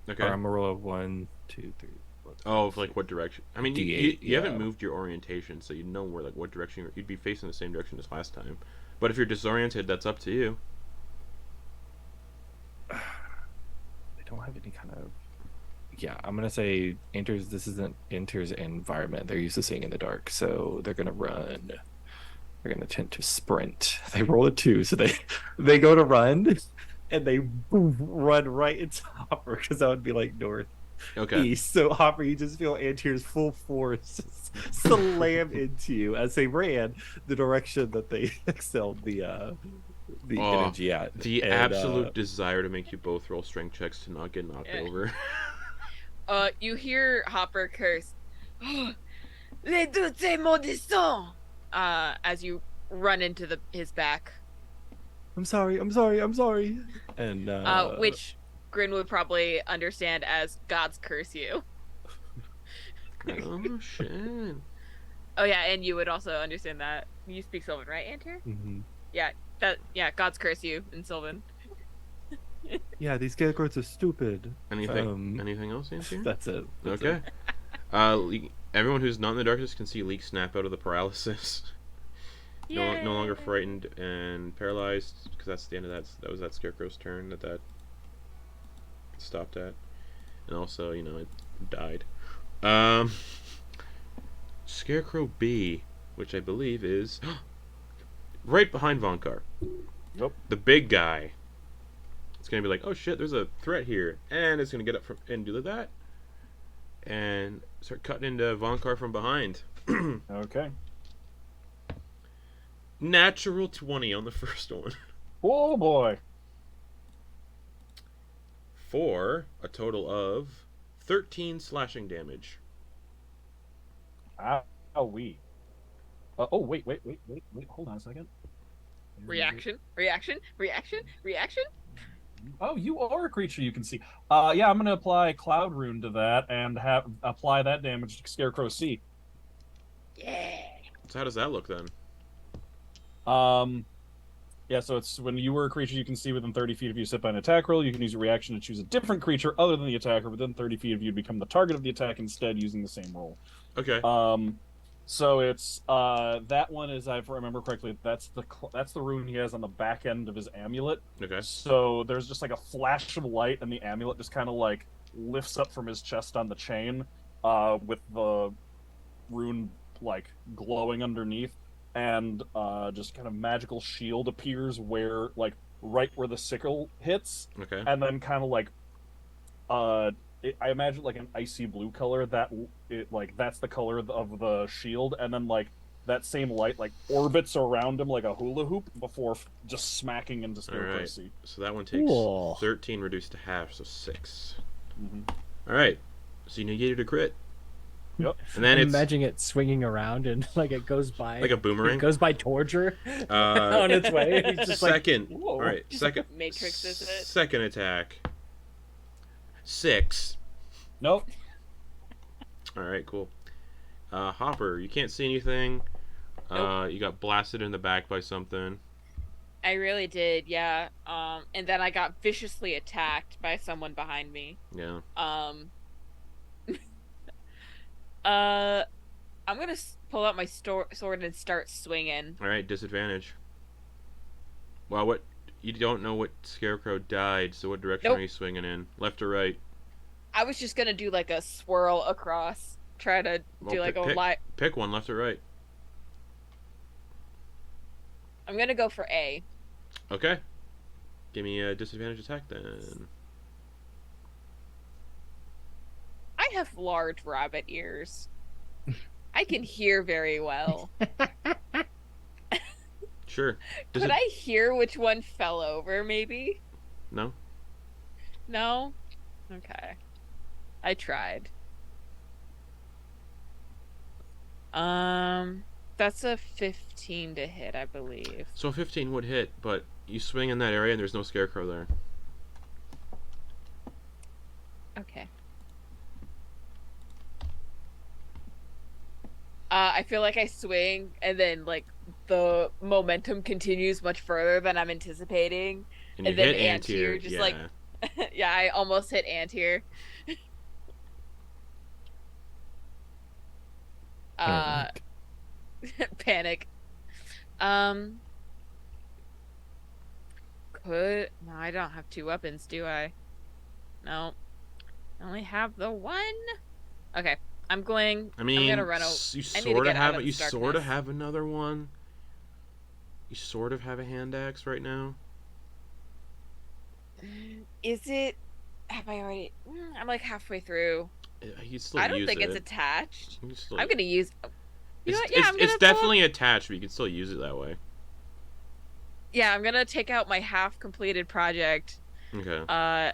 Okay. Or I'm gonna roll a 1, 2, 3. 4, Oh, of like what direction? I mean, you D8, haven't yeah. moved your orientation, so you know where like what direction you'd be facing the same direction as last time. But if you're disoriented, that's up to you. They don't have any kind of. Yeah, I'm gonna say enters. This isn't enters environment. They're used to seeing in the dark, so they're gonna run. They're gonna tend to sprint. They roll a 2, so they go to run, and they run right into Hopper because that would be like north. Okay. East. So Hopper, you just feel Antyr's full force just slam into you as they ran the direction that they excelled the energy at. The And, absolute desire to make you both roll strength checks to not get knocked Yeah. over. You hear Hopper curse, "Les doutes maudissants!" As you run into his back. I'm sorry. And Which Grin would probably understand as "Gods curse you." Oh shit. Oh yeah, and you would also understand that. You speak Sylvan, right, Antyr? Mhm. Yeah, Gods curse you in Sylvan. Yeah, these scarecrows are stupid. Anything else, Antyr? That's it. That's Okay. it. Everyone who's not in the darkness can see Leek snap out of the paralysis. No longer frightened and paralyzed, because that's the end of that. That was that Scarecrow's turn that stopped at, and also it died. Scarecrow B, which I believe is right behind Vonkar. Yep. The big guy. It's gonna be like, oh shit, there's a threat here, and it's gonna get up from and do that, and start cutting into Vonkar from behind. Okay. Natural 20 on the first one. Oh boy. For a total of 13 slashing damage. Wait. Wait. Hold on a second. Reaction. Oh, you are a creature you can see. Yeah, I'm gonna apply Cloud Rune to that and apply that damage to Scarecrow C. Yeah. So how does that look then? Yeah, so it's when you were a creature you can see within 30 feet of you, sit by an attack roll, you can use a reaction to choose a different creature other than the attacker within 30 feet of you to become the target of the attack instead using the same roll. Okay. So it's that one is, if I remember correctly, that's the rune he has on the back end of his amulet. Okay. So there's just like a flash of light, and the amulet just kind of like lifts up from his chest on the chain, with the rune like glowing underneath, and just kind of magical shield appears where right where the sickle hits, Okay. and then kind of like I imagine like an icy blue color that's the color of the shield, and then like that same light like orbits around him like a hula hoop before just smacking into Scarecrow Alright. C. So that one takes Cool. 13 reduced to half, so 6. Mm-hmm. Alright. So you negated a crit. Yep. And then I'm it's imagining it swinging around and like it goes by. like a boomerang. It goes by Torger Uh, on its way. He's just like, second. Whoa. Alright. Second. Matrix, is it? Second attack. 6. Nope. Alright, cool. Hopper, you can't see anything. Nope. You got blasted in the back by something. I really did, yeah. And then I got viciously attacked by someone behind me. Yeah. I'm gonna pull out my sword and start swinging. Alright, disadvantage. Well, what? You don't know what Scarecrow died, so what direction Nope. are you swinging in? Left or right? I was just gonna do like a swirl across, try to do like a light. Pick one, left or right. I'm gonna go for A. Okay. Give me a disadvantage attack then. I have large rabbit ears. I can hear very well. Sure. Could I hear which one fell over, maybe? No? No? Okay. I tried. That's a 15 to hit, I believe. So 15 would hit, but you swing in that area and there's no Scarecrow there. Okay. I feel like I swing, and then like the momentum continues much further than I'm anticipating, And you and then hit Antyr Antyr, just yeah. like, yeah, I almost hit Antyr. Panic. No, I don't have 2 weapons, do I? No. I only have the 1. Okay. I'm I mean, gonna run you I need to sort of get out have of it. You this sort of darkness. have another one. You sort of have a hand axe right now. Is it? Have I already? I'm like halfway through. You still I don't use think it. it's attached. You can still- I'm gonna use. You know It's, what? Yeah, it's, I'm gonna it's pull up- definitely attached, but you can still use it that way. Yeah, I'm gonna take out my half-completed project. Okay.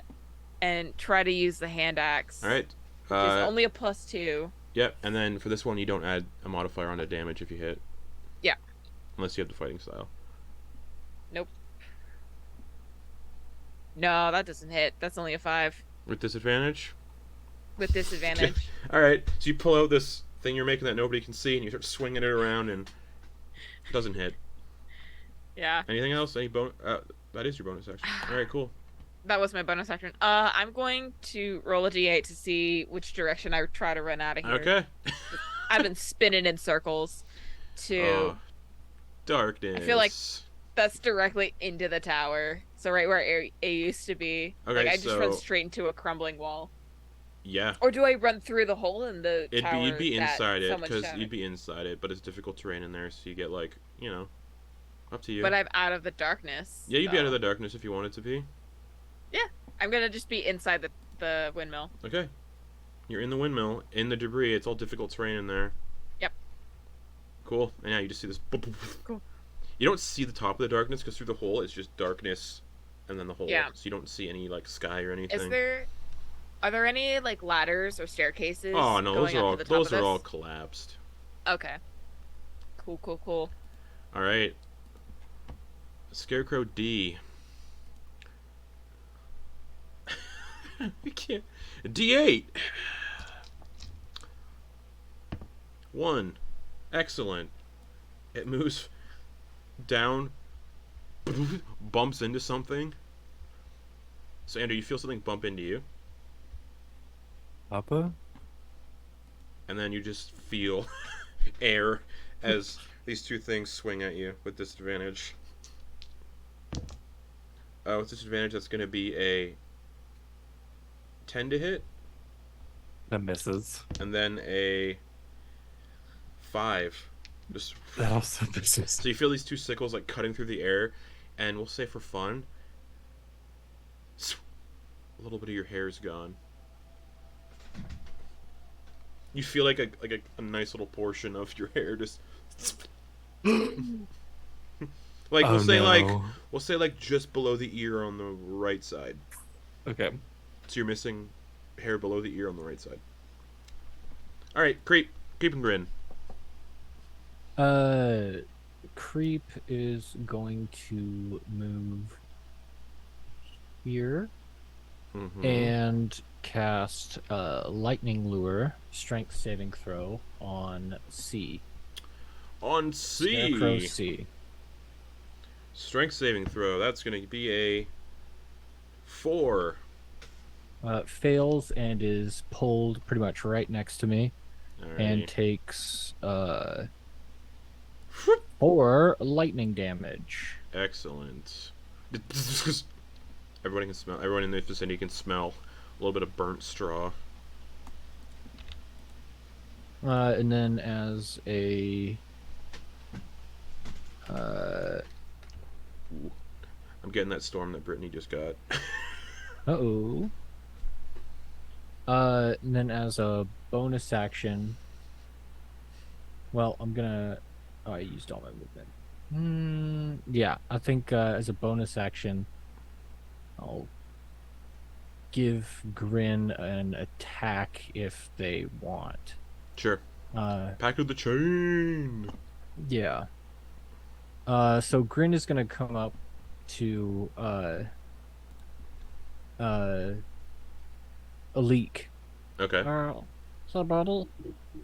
And try to use the hand axe. All right. Which is only a +2. Yep. And then for this one, you don't add a modifier onto damage if you hit. Yeah. Unless you have the fighting style. Nope. No, that doesn't hit. That's only a 5 With disadvantage. with disadvantage. All right. So you pull out this thing you're making that nobody can see, and you start swinging it around, and it doesn't hit. Yeah. Anything else? Any bonus? That is your bonus action. All right. Cool. That was my bonus action. I'm going to roll a d8 to see which direction I try to run out of here. Okay. I've been spinning in circles. Oh, darkness. I feel like that's directly into the tower. So right where A used to be. Okay, Like I just run so- straight into a crumbling wall. Yeah. Or do I run through the hole in the tower? You'd be that inside it someone because showed? you'd be inside it, but it's difficult terrain in there, so you get like Up to you. But I'm out of the darkness. Yeah, you'd be out of so- the darkness if you wanted to be. I'm gonna just be inside the windmill. Okay. You're in the windmill, in the debris. It's all difficult terrain in there. Yep. Cool. And now you just see this. Cool. You don't see the top of the darkness because through the hole it's just darkness, and then the hole. Yeah. So you don't see any like sky or anything. Are there any like ladders or staircases? Oh no, those going are up all to the top of this? collapsed. Okay. Cool. All right. Scarecrow D. We can't. D8. 1. Excellent. It moves down, bumps into something. So Andrew, you feel something bump into you, Papa? and then you just feel air as these two things swing at you with disadvantage. With disadvantage, that's going to be a 10 to hit, That misses. and then a 5. Just That also misses. so you feel these two sickles like cutting through the air, and we'll say for fun, a little bit of your hair is gone. You feel like a nice little portion of your hair just like Oh, we'll say like just below the ear on the right side. Okay. So you're missing hair below the ear on the right side. All right, creep and grin. Creep is going to move here Mm-hmm. and cast lightning lure, strength saving throw on C. On Scarecrow C, C. strength saving throw. That's gonna be a 4. Fails and is pulled pretty much right next to me, and Alrighty. takes 4 lightning damage. Excellent. Everybody can smell. Everyone in the vicinity can smell a little bit of burnt straw. And then as a I'm getting that storm that Brittany just got. and then as a bonus action, well, I'm gonna. Oh, I used all my movement. Yeah, I think as a bonus action, I'll give Grin an attack if they want. Sure. Pack of the chain. Yeah. So Grin is gonna come up to a Leek. Okay. Brother?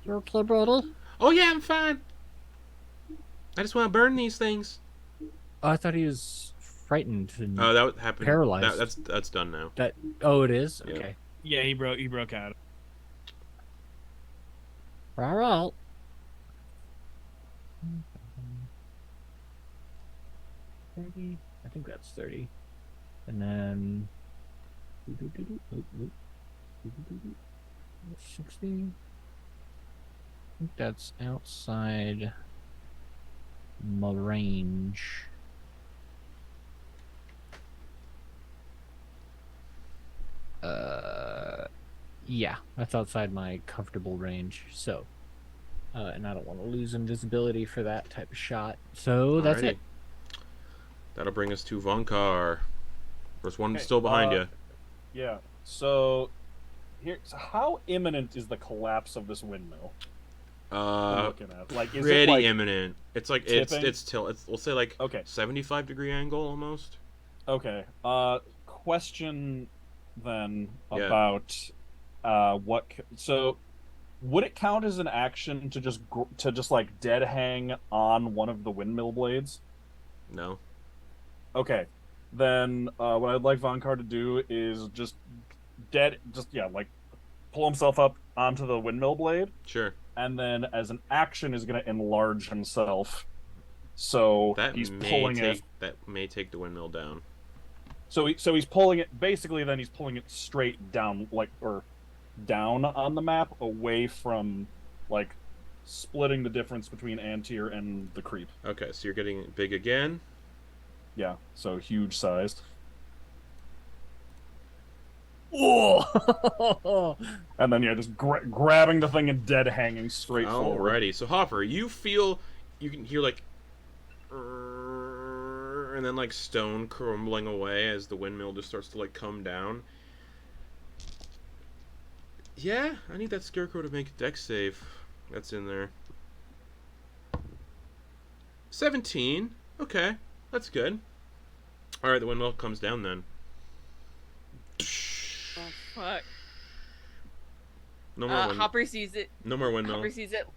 You're okay, brother? Oh yeah, I'm fine. I just want to burn these things. Oh, I thought he was frightened and Oh, that happened. Paralyzed. That's done now. that. Oh, it is. Yeah. Okay. Yeah, he broke out. All right. 30. I think that's 30. And then 60. I think that's outside my range. Yeah, that's outside my comfortable range. So, and I don't want to lose invisibility for that type of shot. So that's Alrighty. it. That'll bring us to Vonkar. There's one Okay, still behind you. Yeah. So, so how imminent is the collapse of this windmill? I'm looking at like is Pretty it like imminent. It's like tipping? it's we'll say like okay 75-degree angle almost. okay. Question then Yeah. about so would it count as an action to just like dead hang on one of the windmill blades? No. Okay, then what I'd like Vonkar to do is just like pull himself up onto the windmill blade, Sure. and then as an action is going to enlarge himself. So That he's may pulling take it. that may take the windmill down. So he's pulling it basically. Then he's pulling it straight down, or down on the map, away from like splitting the difference between Antyr and the creep. Okay, so you're getting big again. Yeah, so huge sized. Oh, And then, yeah, just grabbing the thing and dead hanging straight forward. Alrighty, so Hopper, you can hear like, and then like stone crumbling away as the windmill just starts to like come down. Yeah, I need that scarecrow to make a dex save. That's in there. 17. Okay, that's good. Alright, the windmill comes down then. Oh, fuck. No more windmill. Hopper sees it. No more windmill. Hopper sees it.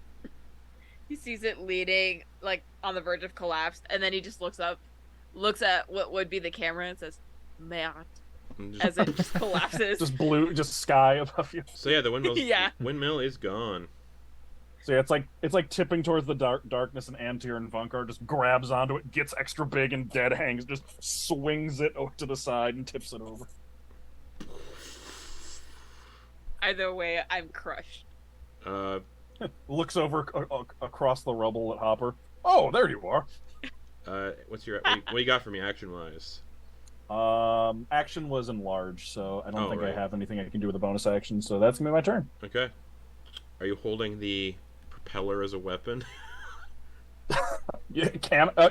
He sees it leaning, like, on the verge of collapse, and then he just looks up, looks at what would be the camera, and says, "Merde," as it just collapses. Just sky above you. So yeah, the Yeah. windmill is gone. So yeah, it's like tipping towards the darkness, and Antyr and Vonkar just grabs onto it, gets extra big and dead hangs, just swings it to the side and tips it over. Either way, I'm crushed. Looks over across the rubble at Hopper. Oh, there you are. What you got for me action wise? Action was enlarged, so I don't think right. I have anything I can do with a bonus action, so that's gonna be my turn. Okay. Are you holding the propeller as a weapon? Yeah,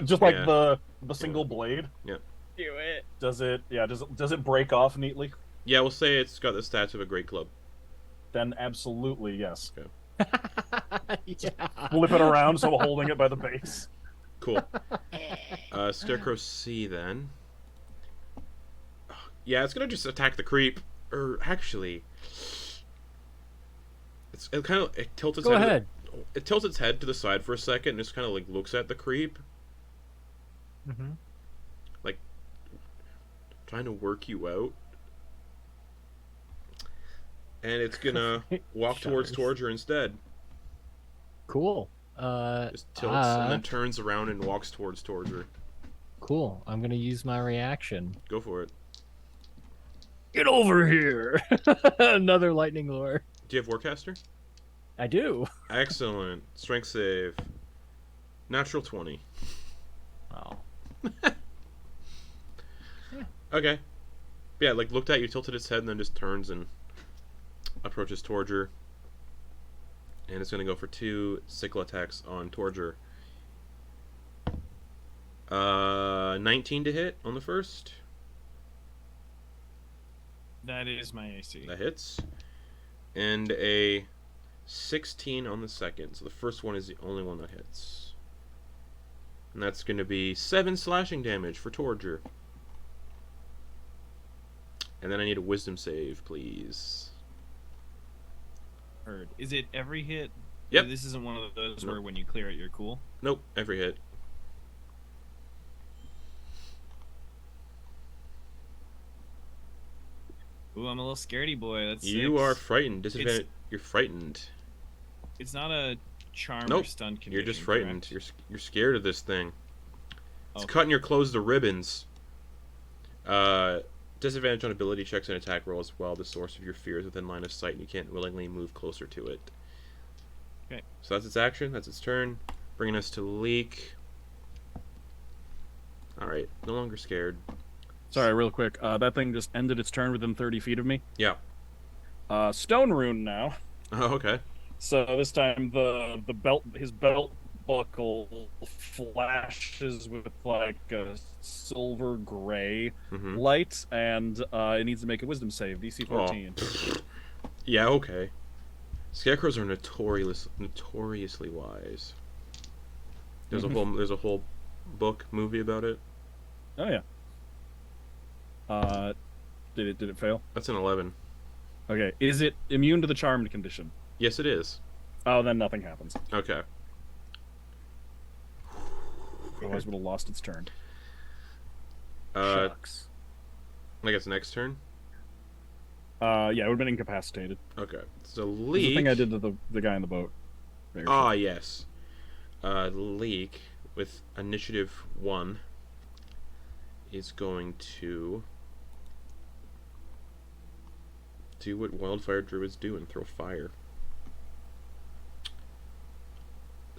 just like the single blade. Yeah. Do it. Does it break off neatly? Yeah, we'll say it's got the stats of a great club. Then absolutely yes. Okay. yeah. Flip it around so I'm holding it by the base. Cool. Scarecrow C then. Yeah, it's gonna just attack the creep. Or actually, it tilts its Go head. ahead. It tilts its head to the side for a second and just kind of like looks at the creep, Mm-hmm. like trying to work you out. And it's gonna walk towards Torger instead. Cool. Just tilts and then turns around and walks towards Torger. Cool. I'm gonna use my reaction. Go for it. Get over here! Another lightning lure. Do you have Warcaster? I do. Excellent. Strength save. Natural 20. Oh. Okay. Yeah, like looked at you, tilted its head, and then just turns and approaches Torger. And it's going to go for 2 sickle attacks on Torger. 19 to hit on the first. That is my AC. That hits. And a 16 on the second. So the first one is the only one that hits. And that's going to be 7 slashing damage for Torger. And then I need a wisdom save, please. Heard. Is it every hit? Yep. This isn't one of those Nope. where when you clear it, you're cool. Nope, every hit. Ooh, I'm a little scaredy boy. That's You 6. are frightened. Disadvantage. You're frightened. It's not a charm or Nope. stun condition. You're just frightened. correct? You're scared of this thing. It's Okay. cutting your clothes to ribbons. Disadvantage on ability checks and attack rolls while the source of your fear is within line of sight and you can't willingly move closer to it. Okay. So that's its action. That's its turn. Bringing us to Leek. Alright. No longer scared. Sorry, real quick. That thing just ended its turn within 30 feet of me. Yeah. Stone rune now. Oh, okay. So this time his belt buckle flashes with like a silver gray Mm-hmm. light, and it needs to make a wisdom save. DC 14. Yeah, okay. Scarecrows are notoriously wise. There's a whole book movie about it. Oh yeah. Did it fail? That's an 11. Okay. Is it immune to the charmed condition? Yes, it is. Oh, then nothing happens. Okay. Otherwise, would have lost its turn. Shucks. I guess next turn. Yeah, it would have been incapacitated. Okay. So It's Leek. the thing I did to the guy in the boat. Very Ah, yes. Leek with initiative 1 is going to do what wildfire druids do and throw fire.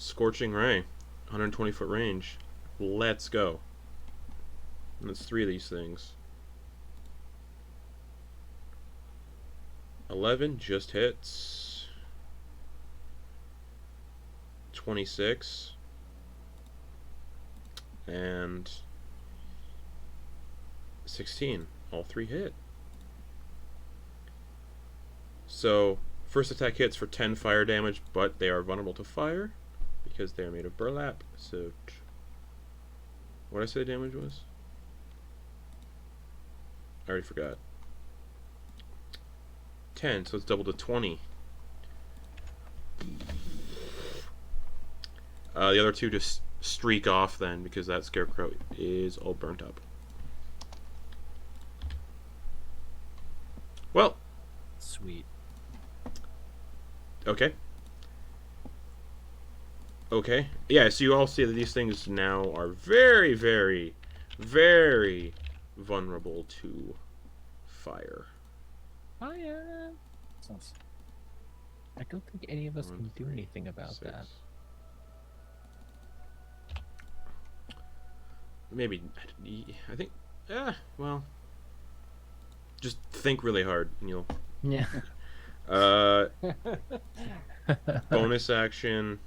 Scorching Ray, 120-foot range. Let's go. And that's 3 of these things. 11 just hits. 26. And 16. All 3 hit. So, first attack hits for 10 fire damage, but they are vulnerable to fire because they are made of burlap. So, what did I say the damage was? I already forgot. 10, so it's double to 20. The other 2 just streak off then because that scarecrow is all burnt up. Well, Sweet. okay. Okay. Yeah, so you all see that these things now are very, very, very vulnerable to fire. Fire. Sounds I don't think any of us 1, can do 3, anything about 6. that. Maybe, I think, well, just think really hard and you'll, Yeah. bonus action,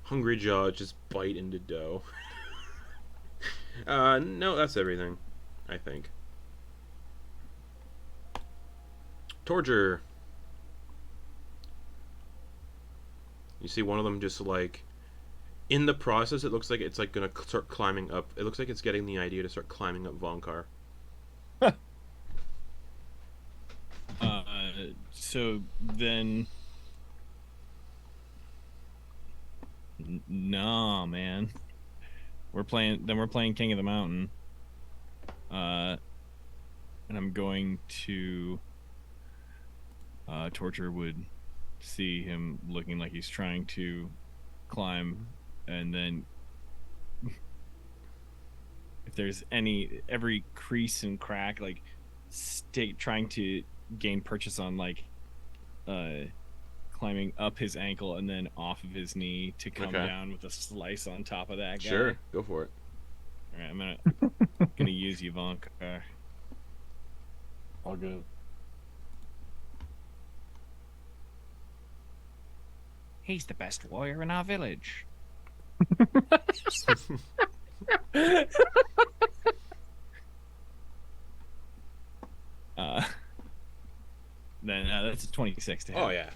Hungry Jaw, just bite into dough. No, that's everything, I think. Torger. You see one of them just like, in the process, it looks like it's like gonna start climbing up. It looks like it's getting the idea to start climbing up Vonkar. So then, nah, man. We're playing King of the Mountain. And I'm going to Torture would see him looking like he's trying to climb, and then if there's every crease and crack, like trying to gain purchase on like climbing up his ankle and then off of his knee to come down with a slice on top of that guy. Sure, go for it. All right, I'm gonna use you, Vonkar. all good. He's the best warrior in our village. Then that's a 26 to hit. Oh yeah.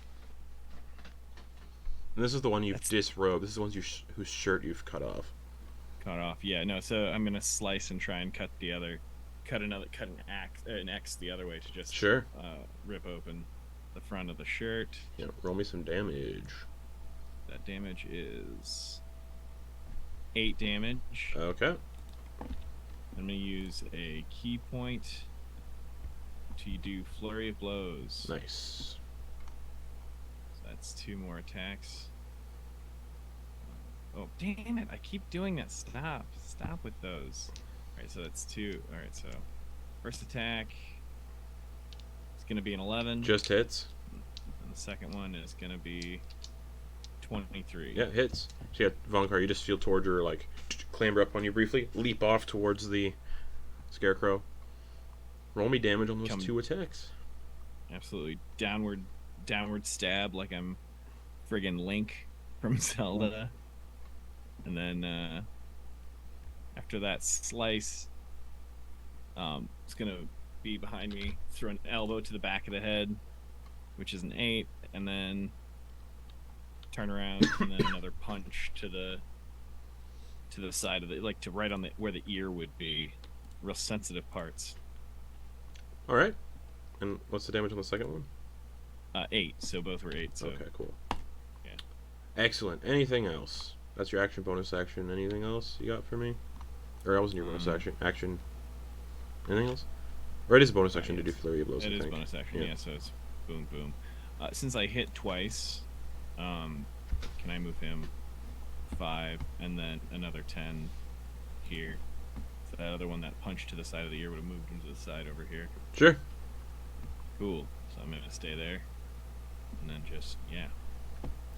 And this is the one you've disrobed. This is the one whose shirt you've cut off. Cut off. Yeah, no. So I'm gonna slice and try and cut an X the other way to just Sure. Rip open the front of the shirt. Yeah, roll me some damage. That damage is 8 damage. Okay. I'm gonna use a key point to do flurry of blows. Nice. So that's 2 more attacks. Oh damn it! I keep doing that. Stop with those. All right, so that's 2. All right, so first attack is gonna be an 11. Just hits. And the second one is gonna be 23. Yeah, hits. So yeah, Vonkar, you just feel Torger like clamber up on you briefly, leap off towards the scarecrow. Roll me damage on those 2 attacks. Absolutely downward stab like I'm friggin' Link from Zelda. And then after that slice, it's gonna be behind me, throw an elbow to the back of the head, which is an 8, and then turn around and then another punch to the side of it, like to right on where the ear would be, real sensitive parts. All right. And what's the damage on the second one? 8. So both were 8. So Okay, cool. Yeah. Excellent. Anything else? That's your action, bonus action. Anything else you got for me? Or that wasn't your bonus action. Anything else? Or it is a bonus action to do flurry of blows. It I is think. bonus action, yeah. So it's boom, boom. Since I hit twice, can I move him 5 and then another 10 here? So that other one, that punch to the side of the ear, would have moved him to the side over here. Sure. Cool. So I'm gonna stay there, and then just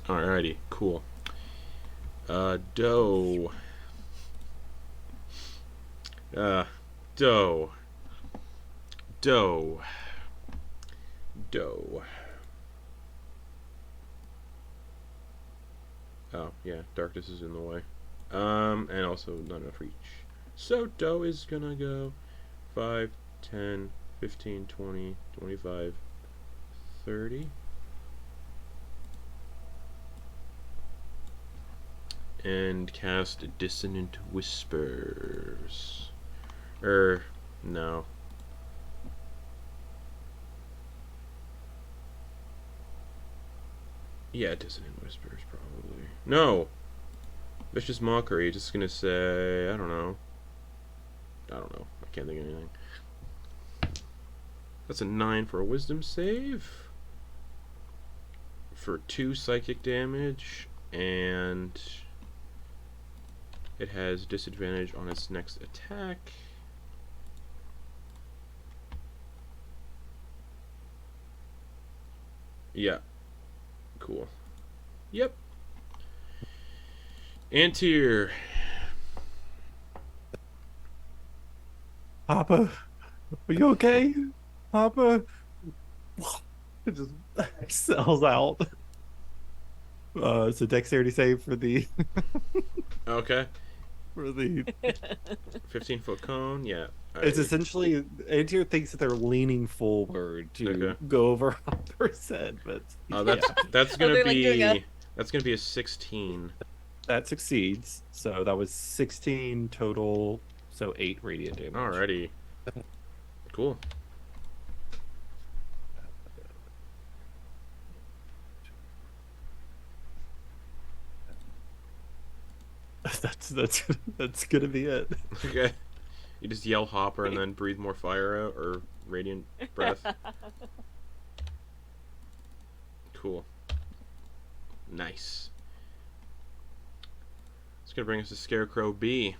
Alrighty, cool. Doe. Doe. Doe. Doe. Oh, yeah, darkness is in the way. And also not enough reach. So Doe is gonna go 5, 10, 15, 20, 25, 30. And cast Dissonant Whispers. No. Yeah, Dissonant Whispers, probably. No! Vicious Mockery, just gonna say, I don't know. I can't think of anything. That's a 9 for a Wisdom save. For 2 psychic damage, and it has disadvantage on its next attack. Yeah. Cool. Yep. Antyr. Papa, are you okay? Papa? It just sells out. It's a dexterity save for the Okay. for the 15-foot cone. Yeah. It's essentially Antyr thinks that they're leaning forward to Okay. go over 100%, but that's gonna they're, like, doing a- that's gonna be a 16. that succeeds. So that was 16 total, so 8 radiant damage. Alrighty. Cool. That's gonna be it. Okay. You just yell Hopper and then breathe more fire out, or radiant breath. Cool. Nice. It's gonna bring us to Scarecrow B.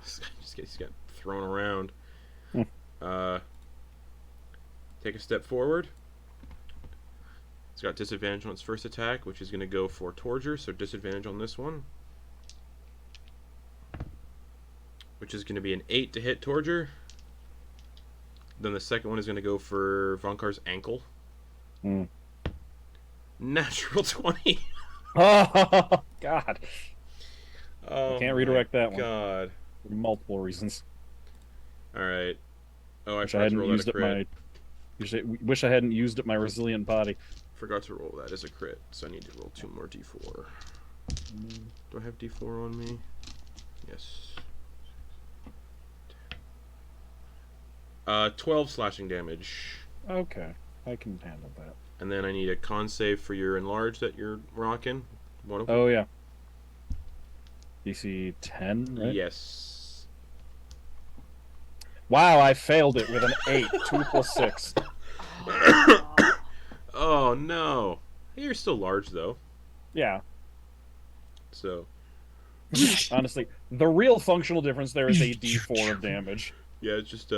This guy just got thrown around. Take a step forward. It's got disadvantage on its first attack, which is gonna go for Torger, so disadvantage on this one. Which is going to be an 8 to hit Torger. Then the second one is going to go for Vonkar's ankle. Natural 20. Oh, God. Oh, Can't redirect that one. God. For multiple reasons. Alright. Oh, I Wish I forgot to hadn't roll that used a up crit. wish I hadn't used up my resilient body. Forgot to roll that as a crit, so I need to roll 2 more d4. Do I have d4 on me? Yes. 12 slashing damage. Okay, I can handle that. And then I need a con save for your enlarge that you're rocking. One of them. Oh, yeah. DC 10, right? Yes. Wow, I failed it with an 8. 2 plus 6. Oh no. You're still large though. Yeah. So Honestly, the real functional difference there is a D4 of damage. yeah, it's just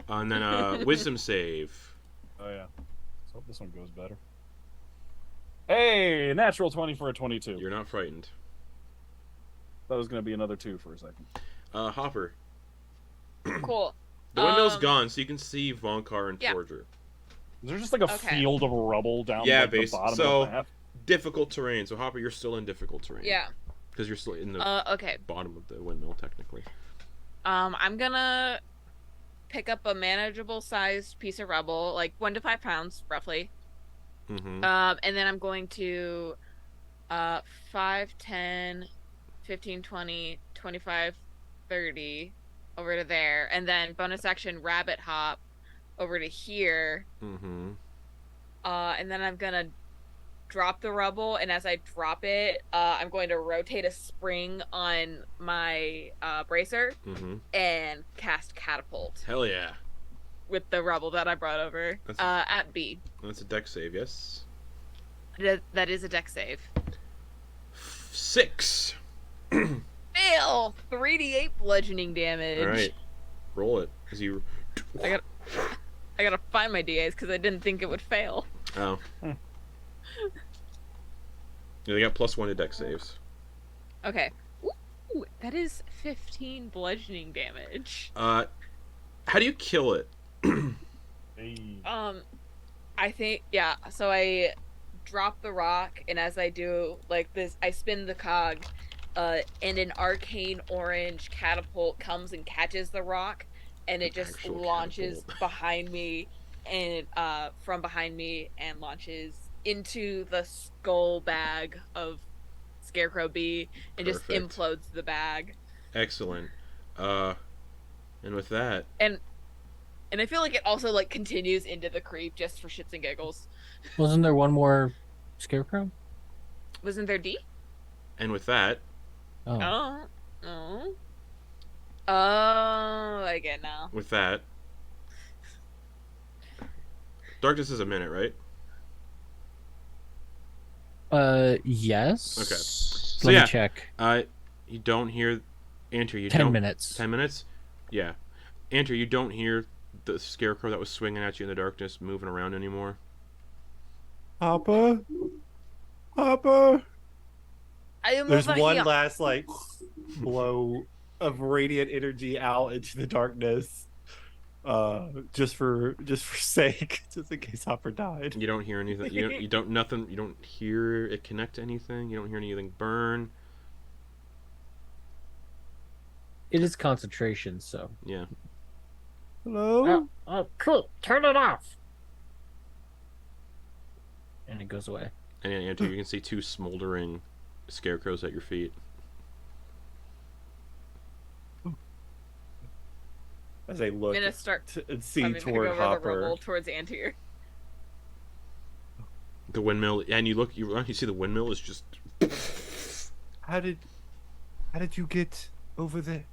and then wisdom save. Oh, yeah. Let's hope this one goes better. Hey, natural 20 for a 22. You're not frightened. That was going to be another 2 for a second. Hopper. Cool. The windmill's gone, so you can see Vonkar and Yeah. Torger. Is there just like a Okay. field of rubble down Yeah, like, the bottom so of the map? difficult terrain. So Hopper, you're still in difficult terrain. Yeah. Because you're still in the Okay. bottom of the windmill, technically. I'm gonna pick up a manageable sized piece of rubble, like 1 to 5 pounds, roughly. Mm-hmm. And then I'm going to 5, 10, 15, 20, 25, 30 over to there, and then bonus action rabbit hop over to here. Mm-hmm. And then I'm gonna drop the rubble, and as I drop it, I'm going to rotate a spring on my bracer Mm-hmm. and cast catapult Hell yeah. with the rubble that I brought over at B. That's a dex save, yes. That is a dex save. 6. Fail! 3d8 bludgeoning damage. Alright. Roll it. As you... I got I gotta find my DAs because I didn't think it would fail. Oh. Hmm. Yeah, they got +1 to deck saves. Okay. Ooh, that is 15 bludgeoning damage. How do you kill it? Hey. I think, yeah, so I drop the rock, and as I do, like this, I spin the cog, and an arcane orange catapult comes and catches the rock, and it An just actual launches catapult. behind me, and from behind me, and launches into the skull bag of Scarecrow B, and just Perfect. implodes the bag. Excellent. And with that, And I feel like it also like continues into the creep just for shits and giggles. Wasn't there one more scarecrow? Wasn't there D? and with that, Oh, Oh. Oh. Oh, I get now. with that, darkness is a minute, right? yes. Okay. So Let yeah, me check. You don't hear, Antyr. You 10 don't. minutes. 10 minutes. Yeah, Antyr, you don't hear the scarecrow that was swinging at you in the darkness moving around anymore. Papa? Papa? I am There's over one here. last like blow of radiant energy out into the darkness. Just for sake, just in case Hopper died. You don't hear anything. You don't nothing. You don't hear it connect to anything. You don't hear anything burn. It is concentration, so. Yeah. Hello? Cool. Turn it off. And it goes away. And Antyr, you can see 2 smoldering scarecrows at your feet. As I look I'm gonna start and see I'm gonna go toward over the Hopper. rubble towards Antyr. The windmill, and you see the windmill is just. How did you get over there?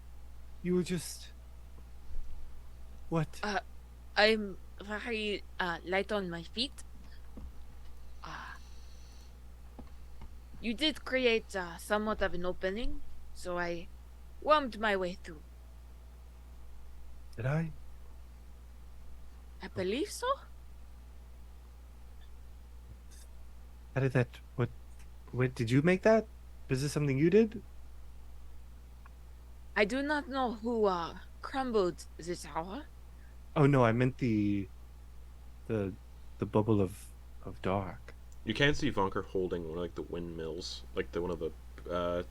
You were just what? I'm very light on my feet. You did create somewhat of an opening, so I wormed my way through. Did I? I believe so. How did that? What did you make that? Was this something you did? I do not know who crumbled the tower. Oh no, I meant the bubble of dark. You can see Vonkar holding one of like the windmills, like one of the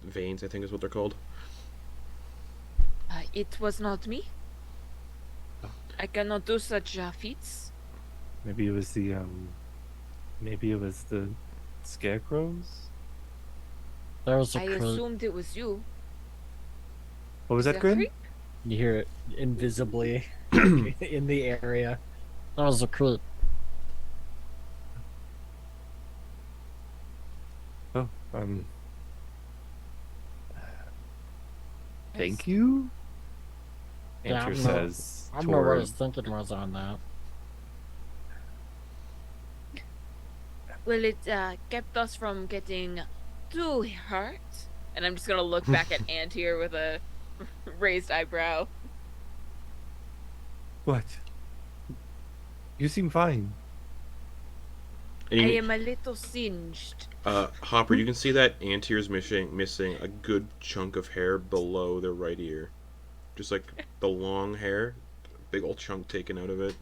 veins, I think is what they're called. It was not me. I cannot do such feats. Maybe it was the scarecrows. There was a I creep. assumed it was you. What was The that, Grin? creep? You hear it invisibly in the area. That was a creep. Oh, thank you. Yeah, Antyr no. says I don't know what toward his thinking was on that. Well, it kept us from getting too hurt. And I'm just gonna look back at Antyr with a raised eyebrow. what? You seem fine. And I you, am a little singed. Hopper, you can see that Antyr's missing a good chunk of hair below their right ear, just like the long hair, big old chunk taken out of it.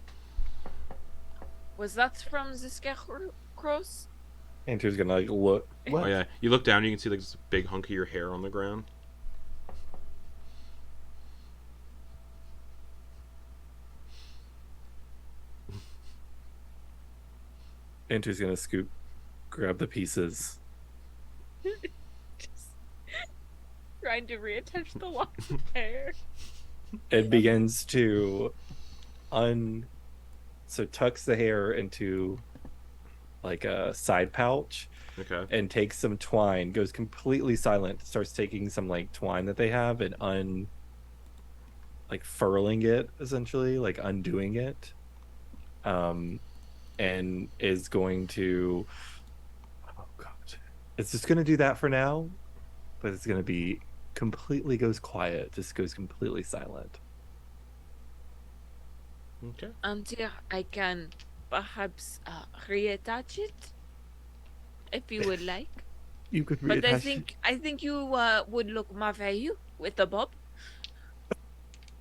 Was that from the scarecrows? Antyr's gonna like look. What? Oh yeah, you look down, you can see like this big hunk of your hair on the ground. Antyr's gonna grab the pieces. Just trying to reattach the locks of hair. It begins to tucks the hair into like a side pouch Okay. and takes some twine, goes completely silent, starts taking some like twine that they have and like furling it, essentially like undoing it, and is going to, oh god, it's just going to do that for now, but it's going to be completely goes quiet, just goes completely silent. Okay. Antyr, I can perhaps reattach it if you would like. You could But I think you would look more value with a bob,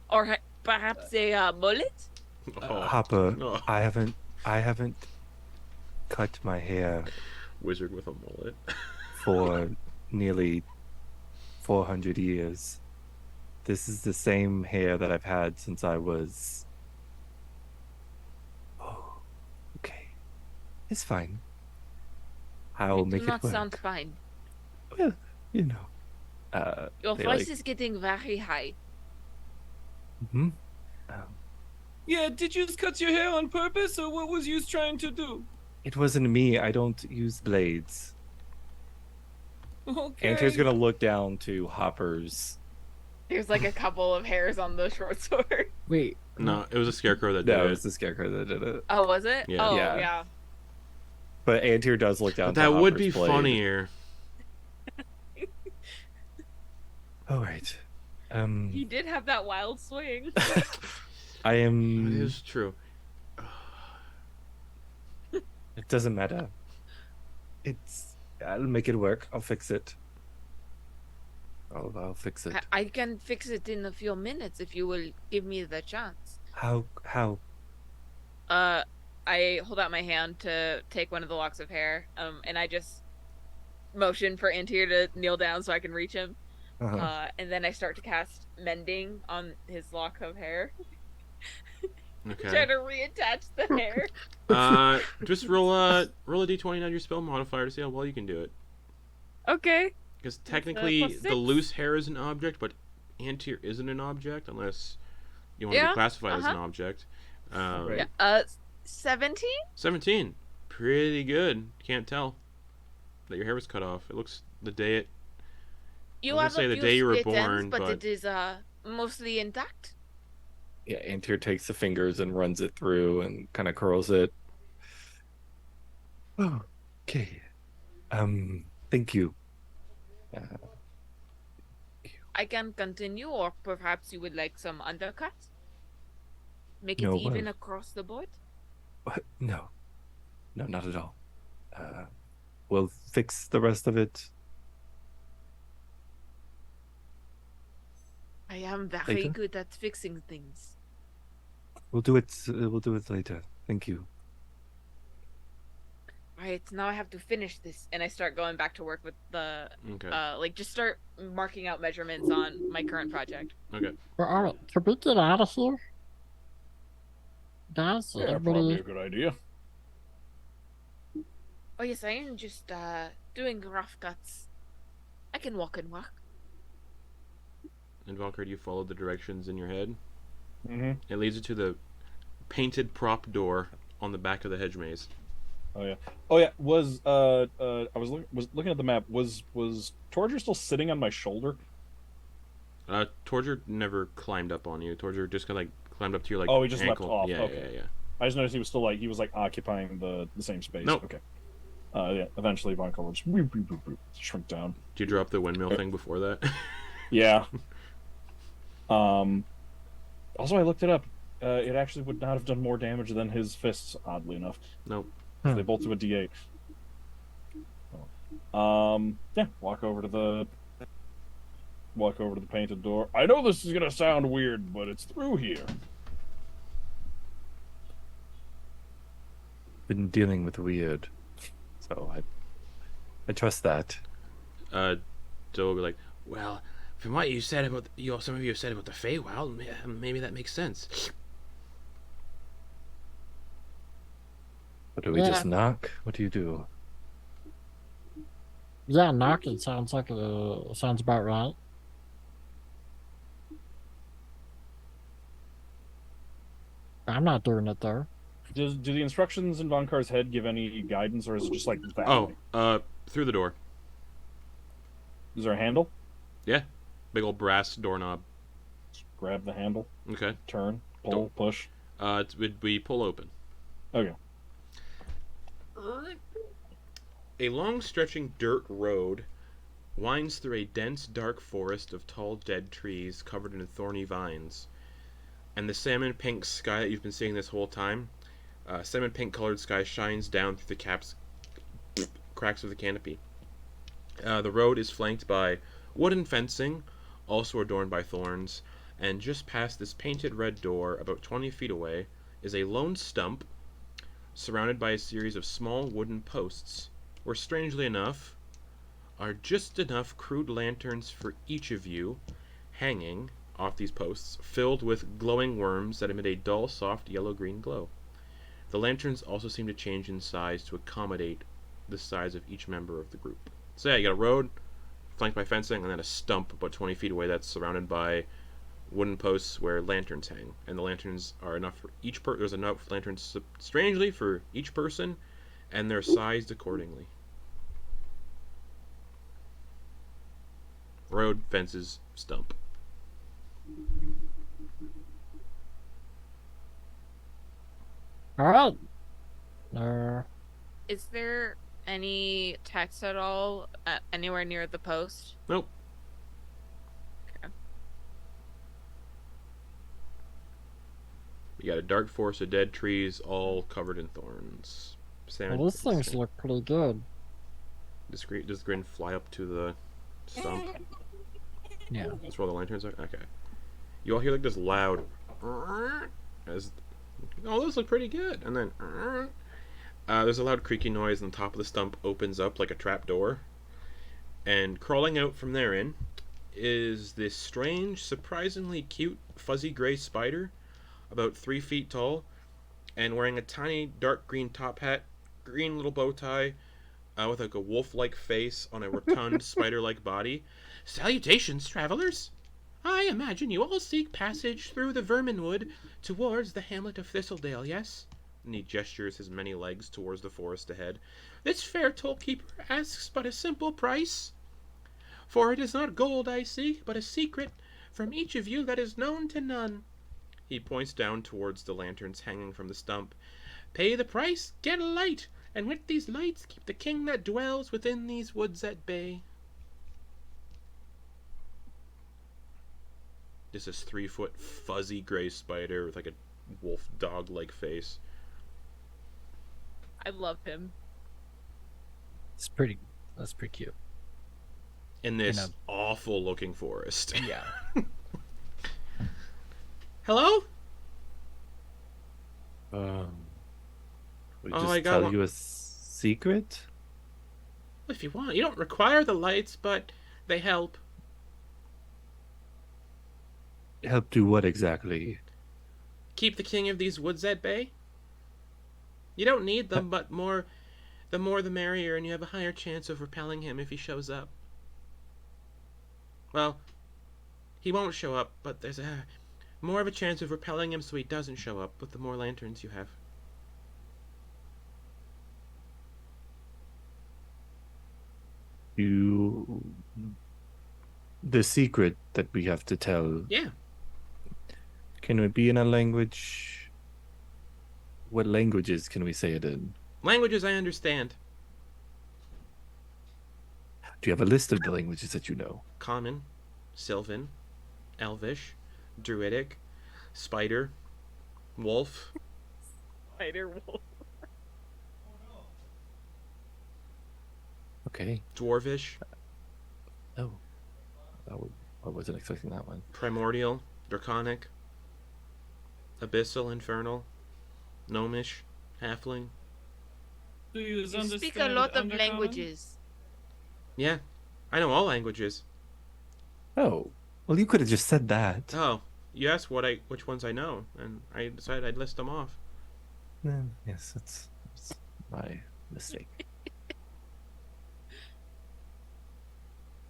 or perhaps a mullet. Oh, Hopper, no. I haven't cut my hair Wizard with a mullet. for nearly 400 years. This is the same hair that I've had since I was. Oh, okay. It's fine. I'll You make do it not work. sound fine. Well, you know. Your they voice like- is getting very high. Hmm? Yeah, did you cut your hair on purpose, or what was you trying to do? It wasn't me. I don't use blades. Okay. Antyr's gonna look down to Hopper's. There's like a couple of hairs on the short sword. Wait. No, it was a scarecrow that did No, it. it's the scarecrow that did it. Oh, was it? Yeah. Oh, Yeah. yeah. But Antyr does look down But to that would Hopper's be blade. funnier. All right. He did have that wild swing. I It am. is true. It doesn't matter. I'll make it work. I'll fix it. I'll fix it. I can fix it in a few minutes if you will give me the chance. How? I hold out my hand to take one of the locks of hair, and I just motion for Antyr to kneel down so I can reach him. Uh-huh. And then I start to cast mending on his lock of hair. Try Okay. to reattach the hair. Just roll a d20 on your spell modifier to see how well you can do it. Okay. Because technically, +6. the loose hair is an object, but Antyr isn't an object unless you want to Yeah, be classified as an uh-huh. object. Right. Yeah. 17? 17. Pretty good. Can't tell that your hair was cut off. It looks the day it. You gonna have say a the few day you were split ends, born, but but- it is mostly intact. Yeah, Antyr takes the fingers and runs it through and kind of curls it. Oh, okay. Thank you. I can continue, or perhaps you would like some undercut? Make it No, even well- across the board? No, not at all. We'll fix the rest of it. I am very Later? good at fixing things. We'll do it. We'll do it later. Thank you. Right, now I have to finish this, and I start going back to work with the Okay. just start marking out measurements on my current project. Okay. Alright, can we get out of here? Guys, Yeah, probably a everybody. good idea. Oh yes, I am just doing rough cuts. I can walk and work. And Vonkar, you follow the directions in your head. Mm-hmm. It leads you to the painted prop door on the back of the hedge maze. Oh yeah. Was I was looking at the map. Was Torger still sitting on my shoulder? Torger never climbed up on you. Torger just kind of like climbed up to your like. Oh, he just ankle. leapt off. Yeah, Okay. yeah. I just noticed he was still he was occupying the same space. Nope. Okay. Yeah. Eventually, Vonkar will just boop, boop, boop, boop, shrink down. Did you drop the windmill thing before that? Yeah. Also, I looked it up. It actually would not have done more damage than his fists, oddly enough. Nope. They both do a D8. Yeah. Walk over to the painted door. I know this is gonna sound weird, but it's through here. Been dealing with weird, so I trust that. Joe will be like, well, from what you said about some of you said about the Feywild, maybe that makes sense. But do we just knock? What do you do? Yeah, knocking sounds like sounds about right. I'm not doing it there. Do the instructions in Vonkar's head give any guidance, or is it just like that? Oh, through the door. Is there a handle? Yeah, big old brass doorknob. Just grab the handle, Okay. turn, pull, Don't- push. We pull open. Okay. A long stretching dirt road winds through a dense dark forest of tall dead trees covered in thorny vines. and the salmon pink sky that you've been seeing this whole time, salmon pink colored sky shines down through the cracks of the canopy. The road is flanked by wooden fencing, also adorned by thorns, and just past this painted red door, about 20 feet away, is a lone stump surrounded by a series of small wooden posts, where strangely enough are just enough crude lanterns for each of you hanging off these posts, filled with glowing worms that emit a dull, soft yellow-green glow. The lanterns also seem to change in size to accommodate the size of each member of the group. So yeah, you got a road flanked by fencing, and then a stump about 20 feet away that's surrounded by wooden posts where lanterns hang. And the lanterns are enough for each person. There's enough lanterns, strangely, for each person, and they're sized accordingly. Road, fences, stump. All right. Is there any text at all anywhere near the post? Nope. Okay. You got a dark forest of dead trees, all covered in thorns. Salmon, Well, those things look pretty good. Does Grin fly up to the stump? Yeah. That's where all the lanterns are? Okay. You all hear like this loud as those look pretty good. And then there's a loud creaking noise and the top of the stump opens up like a trap door. And crawling out from therein is this strange, surprisingly cute, fuzzy gray spider, about 3 feet tall, and wearing a tiny dark green top hat, green little bow tie, with like a wolf-like face on a rotund spider-like body. Salutations, travelers! I imagine you all seek passage through the Verminwood towards the hamlet of Thistledale, yes? And he gestures his many legs towards the forest ahead. This fair tollkeeper asks but a simple price. For it is not gold I seek, but a secret from each of you that is known to none. He points down towards the lanterns hanging from the stump. Pay the price, get a light, and with these lights keep the king that dwells within these woods at bay. This is 3-foot fuzzy gray spider with like a wolf dog like face. I love him. That's pretty cute. In this awful looking forest. Yeah. Hello? We Oh, just I got tell one- you a secret? If you want. You don't require the lights, but they help. Help do what exactly? Keep the king of these woods at bay. You don't need them, but the more the merrier, and you have a higher chance of repelling him if he shows up. Well, he won't show up, but there's more of a chance of repelling him so he doesn't show up with the more lanterns you have. The secret that we have to tell. Yeah. Can it be in a language? What languages can we say it in? Languages I understand. Do you have a list of the languages that you know? Common, Sylvan, Elvish, Druidic, Spider, Wolf. Spider wolf. Okay. Dwarvish, Oh. I wasn't expecting that one. Primordial, Draconic, Abyssal, Infernal, Gnomish, Halfling. Do you You speak a understand lot of Undercommon? languages. Yeah, I know all languages. Oh. Well, you could have just said that. Oh, you asked which ones I know, and I decided I'd list them off. Yes, that's my mistake.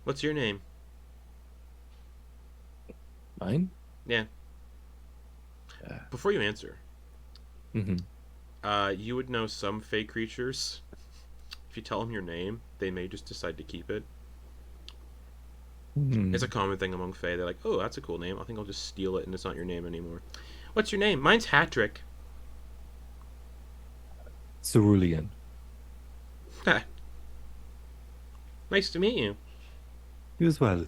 What's your name? Mine? Yeah. Before you answer, Mm-hmm. you would know some fey creatures. If you tell them your name, they may just decide to keep it. It's a common thing among fey. They're like, oh, that's a cool name. I think I'll just steal it and it's not your name anymore. What's your name? Mine's Hatrick. Cerulean. Nice to meet you. You as well.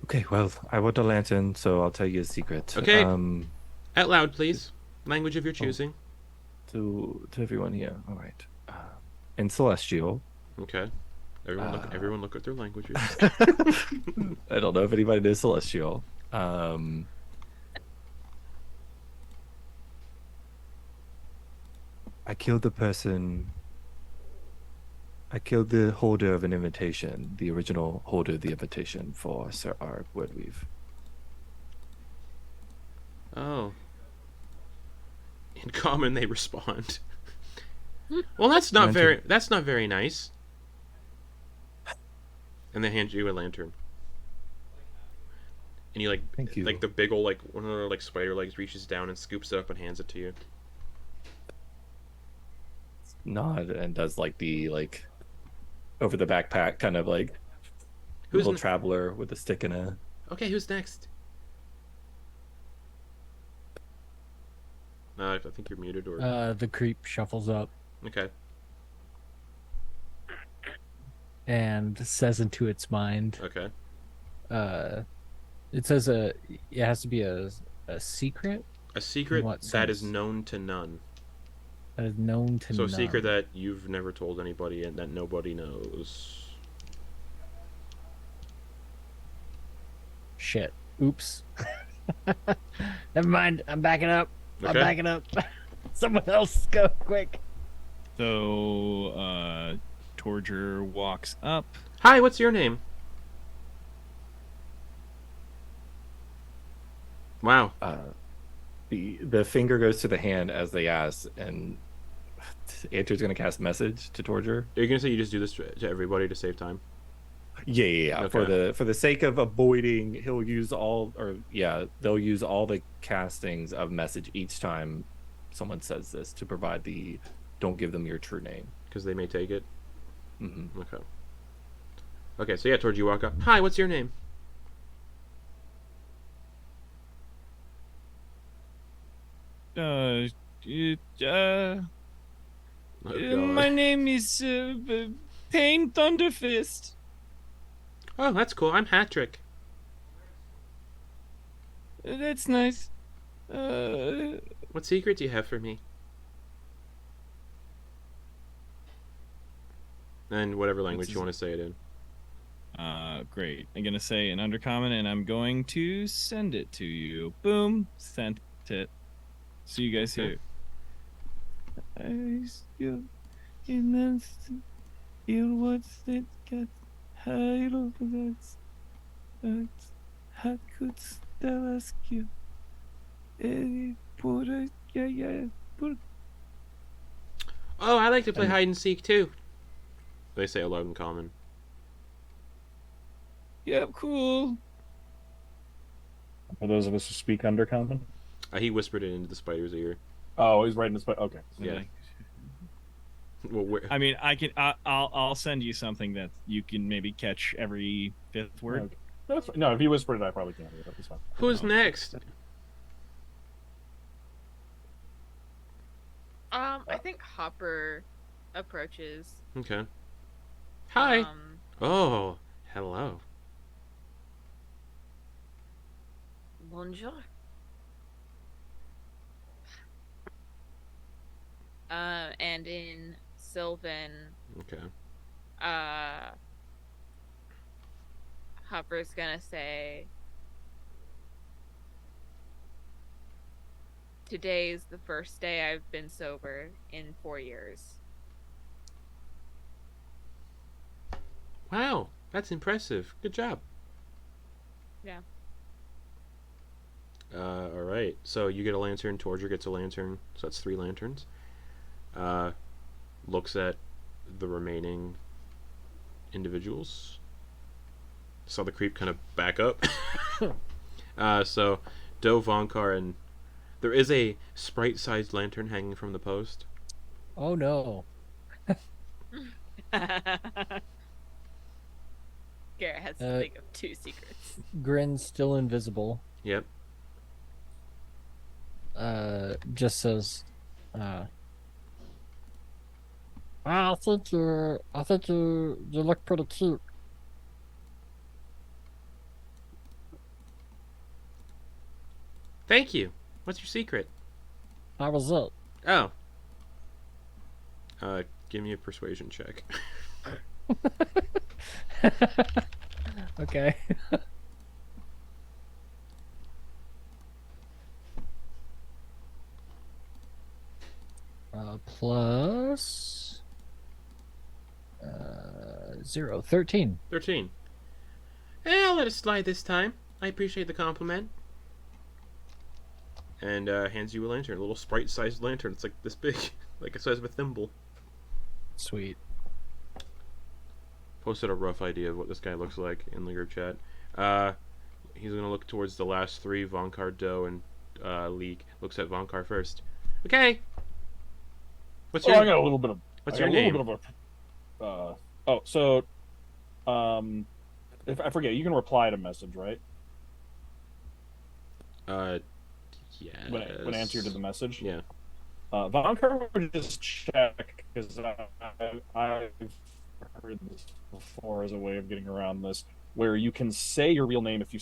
Okay, well, I want a lantern, so I'll tell you a secret. Okay. Out loud, please. Language of your Oh. choosing. To everyone here. All right. In Celestial. Okay. Everyone look at their languages. I don't know if anybody knows Celestial. I killed the person. I killed the holder of an invitation, the original holder of the invitation for Sir Arg Woodweave. Oh. In common, they respond. Well, that's not very nice. And they hand you a lantern. And you Thank you. like the big old one of their spider legs reaches down and scoops it up and hands it to you. Nod and does the over the backpack kind of Who's little traveler with a stick and a. Okay, who's next? I think you're muted or. The creep shuffles up Okay. and says into its mind, Okay. it says it has to be a secret A secret what that is sense? known to none. that is known to So a none. secret that you've never told anybody and that nobody knows. Shit. Oops. Never mind. I'm backing up. I'm Okay. backing up. Someone else go quick. So, Torger walks up. Hi, what's your name? Wow. The finger goes to the hand as they ask, and Antyr's gonna cast message to Torger. Are you gonna say you just do this to everybody to save time? Yeah. Okay. For the sake of avoiding, they'll use all the castings of message each time someone says this to provide the don't give them your true name. Because they may take it. Mm-hmm. Okay. Okay, so yeah, towards you walk up. Hi, what's your name? Uh, Oh, God. my name is Pain Thunderfist. Oh, that's cool. I'm Hatrick. That's nice. What secret do you have for me? And whatever language you want to say it in. Great. I'm gonna say an undercommon, and I'm going to send it to you. Boom, sent it. See you guys Okay. here. I still immense feel what's it got high of that how could still ask you Oh, I like to play hide and seek too. They say aloud in common. Yep, cool. For those of us who speak Undercommon. He whispered it into the spider's ear. Oh, he's right in the spot. Okay. Yeah. Well, I mean, I'll send you something that you can maybe catch every fifth word. Okay. That's fine. No, if he whispered it, I probably can't hear it. That's fine. who's next? I think Hopper approaches. Okay. Hi. Um, Oh, hello. Bonjour. And in Sylvan, Okay. Hopper's gonna say, "Today's the first day I've been sober in 4 years." Wow, that's impressive. Good job. Yeah. All right. So you get a lantern. Torger gets a lantern. So that's 3 lanterns. Looks at the remaining individuals. Saw the creep kind of back up. So Do, Vonkar, and there is a sprite-sized lantern hanging from the post. Oh no. Garrett has to think of 2 secrets. Grin's still invisible. Yep. Just says, I think you look pretty cute. Thank you. What's your secret? How was it? Oh. Give me a persuasion check. Okay. Plus 0, 13. 13. I'll let it slide this time. I appreciate the compliment. And hands you a lantern, a little sprite-sized lantern. It's like this big, like the size of a thimble. Sweet. Posted a rough idea of what this guy looks like in the group chat. He's gonna look towards the last three, Vonkar, Doe, and Leek. Looks at Vonkar first. Okay. What's your? I got a little bit of. What's I your got a name? little bit of a. If I forget, you can reply to message, right? Yes. When Antyr did the message. Yeah. Vonkar would just check because I've heard this before as a way of getting around this, where you can say your real name if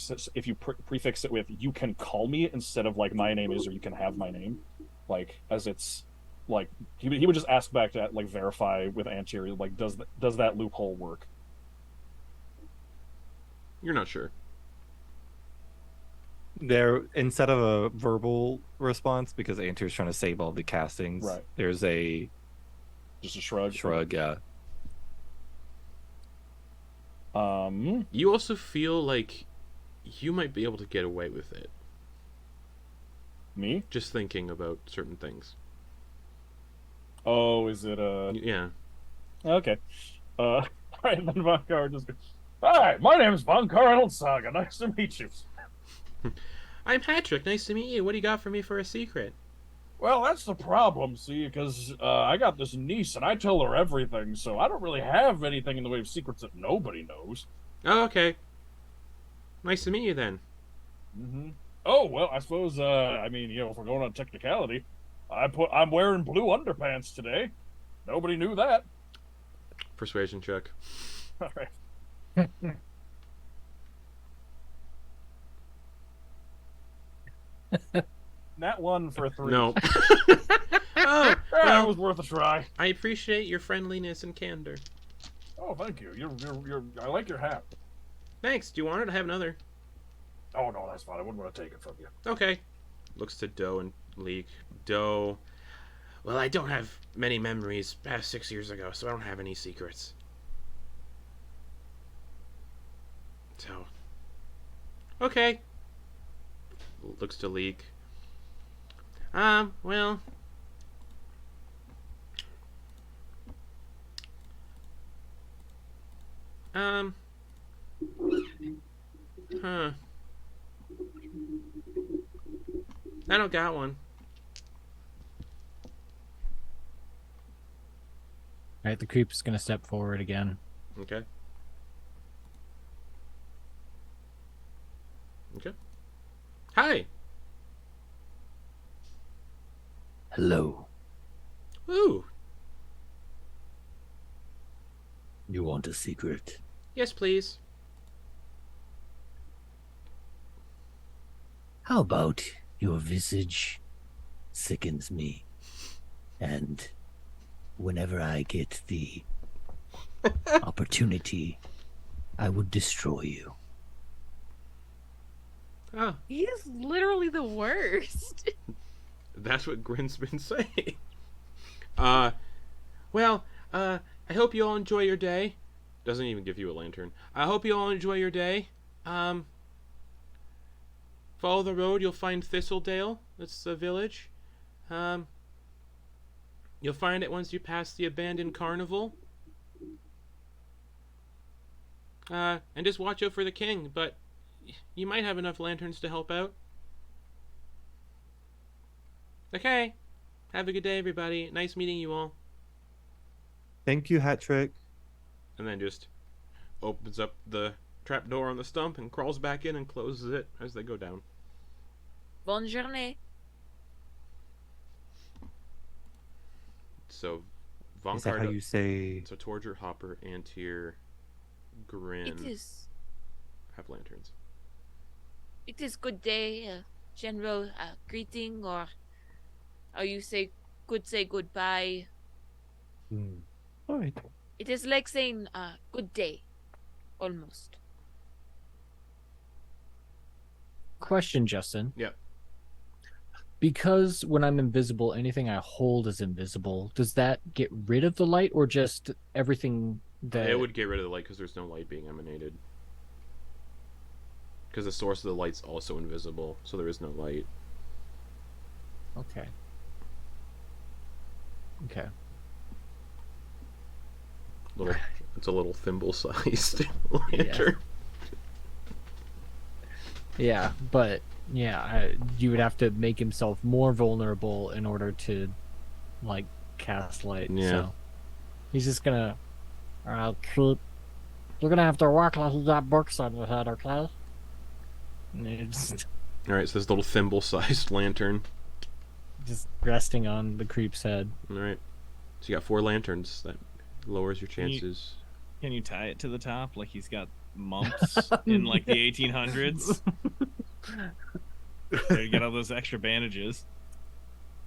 you prefix it with "you can call me" instead of like "my name is" or "you can have my name," like as it's like he would just ask back to like verify with Antyr like does that loophole work? You're not sure. There, instead of a verbal response, because Antyr's trying to save all the castings, Right. There's a Just a shrug. shrug. Yeah. You also feel like you might be able to get away with it. Me? Just thinking about certain things. Oh, is it Yeah. Okay. All right, then Vonkar just goes, "Hi, my name's Vonkar Eldsaga. Nice to meet you." I'm Patrick. Nice to meet you. What do you got for me for a secret? Well, that's the problem, see, because I got this niece and I tell her everything, so I don't really have anything in the way of secrets that nobody knows. Oh, okay. Nice to meet you then. Mm-hmm. Oh, well, I suppose, I mean, if we're going on technicality, I'm wearing blue underpants today. Nobody knew that. Persuasion check. All right. Nat 1 for a 3. No. Oh, That well, was worth a try. I appreciate your friendliness and candor. Oh, thank you. I like your hat. Thanks. Do you want it? I have another. Oh, no, that's fine. I wouldn't want to take it from you. Okay. Looks to Doe and Leek. Doe. Well, I don't have many memories past 6 years ago, so I don't have any secrets. So. Okay. Looks to Leek. Well. Huh. I don't got one. Alright, the creep's gonna step forward again. Okay. Okay. Hi. Hello. Ooh. You want a secret? Yes, please. How about your visage sickens me, and whenever I get the opportunity, I would destroy you. Oh, He is literally the worst. that's what Grin's been saying. Well, I hope you all enjoy your day. Doesn't even give you a lantern. I hope you all enjoy your day. Follow the road, you'll find Thistledale. That's the village. You'll find it once you pass the abandoned carnival. And just watch out for the king, but you might have enough lanterns to help out. Okay. Have a good day, everybody. Nice meeting you all. Thank you, Hat Trick. And then just opens up the trapdoor on the stump and crawls back in and closes it as they go down. Bonne journée. So, Is that how Vonkar, you say? so Torger, Hopper, Antyr, Grin It is have lanterns. good day. general greeting, or how you say goodbye. All right. It is like saying good day, almost. Question, Justin. Yep. Because when I'm invisible, anything I hold is invisible. Does that get rid of the light, or just everything that It would get rid of the light because there's no light being emanated. Because the source of the light's also invisible, so there is no light. Okay. Okay. It's a little thimble-sized lantern. Yeah, but yeah, you would have to make himself more vulnerable in order to, like, cast light. Yeah. So he's just gonna. Keep. You're gonna have to walk like you got books on your head, okay? And it's All right, so this little thimble-sized lantern. just resting on the creep's head. All right, so you got 4 lanterns. That lowers your chances. Can you tie it to the top like he's got mumps in like the 1800s? You get all those extra bandages.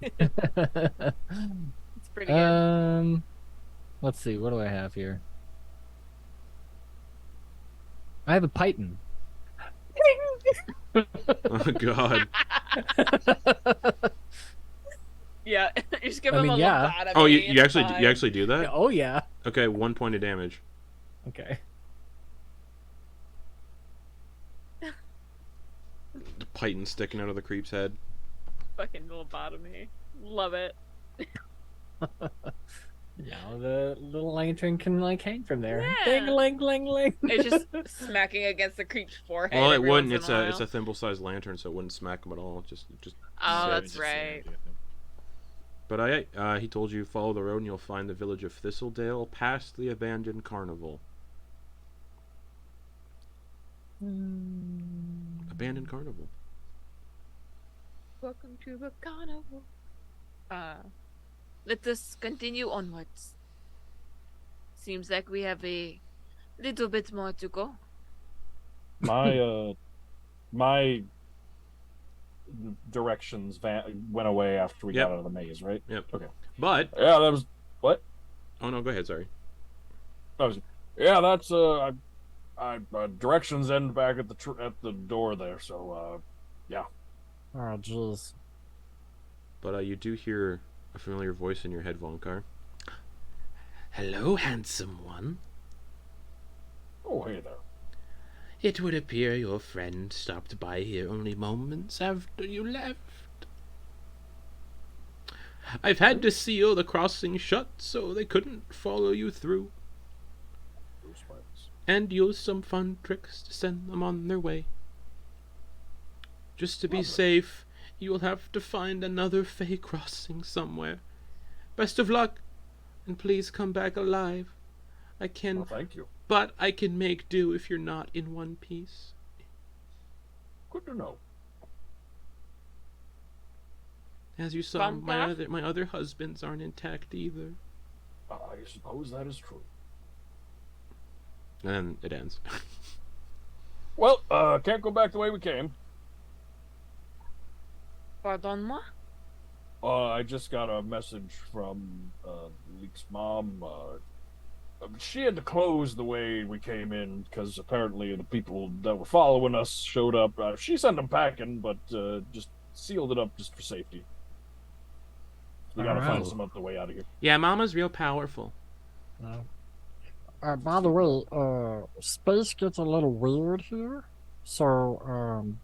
It's pretty good. Let's see. What do I have here? I have a python. Oh God! Yeah, you just give I him mean, a yeah. lobotomy. Oh, you it's actually fine. do that? Oh yeah. Okay, 1 point of damage. Okay. The python sticking out of the creep's head. Fucking lobotomy. Love it. Now the little lantern can like hang from there. Yeah. Ding, ling, ling, ling. It's just smacking against the creep's forehead. Well, it every wouldn't. once in It's a while. thimble-sized lantern, so it wouldn't smack him at all. Just. Oh, sit. that's right. But he told you follow the road and you'll find the village of Thistledale past the abandoned carnival. Abandoned carnival. Welcome to the carnival. Let us continue onwards. Seems like we have a little bit more to go. My directions went away after we Yep. got out of the maze, right? Yep. Okay. But Yeah, that was what? oh no, go ahead. Sorry. Yeah, that's directions end back at the door there. So yeah. Oh jeez. But you do hear a familiar voice in your head, Vonkar. Hello, handsome one. Oh, hey there. It would appear your friend stopped by here only moments after you left. I've had to seal the crossing shut so they couldn't follow you through, Those friends. and use some fun tricks to send them on their way. Just to be Lovely. safe, you will have to find another Fey crossing somewhere. Best of luck, and please come back alive. I can, Well, thank you. but I can make do if you're not in one piece. Good to know. As you saw, Vonkar? my other husbands aren't intact either. I suppose that is true. And then it ends. Well, can't go back the way we came. Pardon-moi? I just got a message from Leek's mom. She had to close the way we came in because apparently the people that were following us showed up. She sent them packing, but just sealed it up just for safety. We gotta find Alright. some other way out of here. Yeah, Mama's real powerful. By the way, space gets a little weird here. So,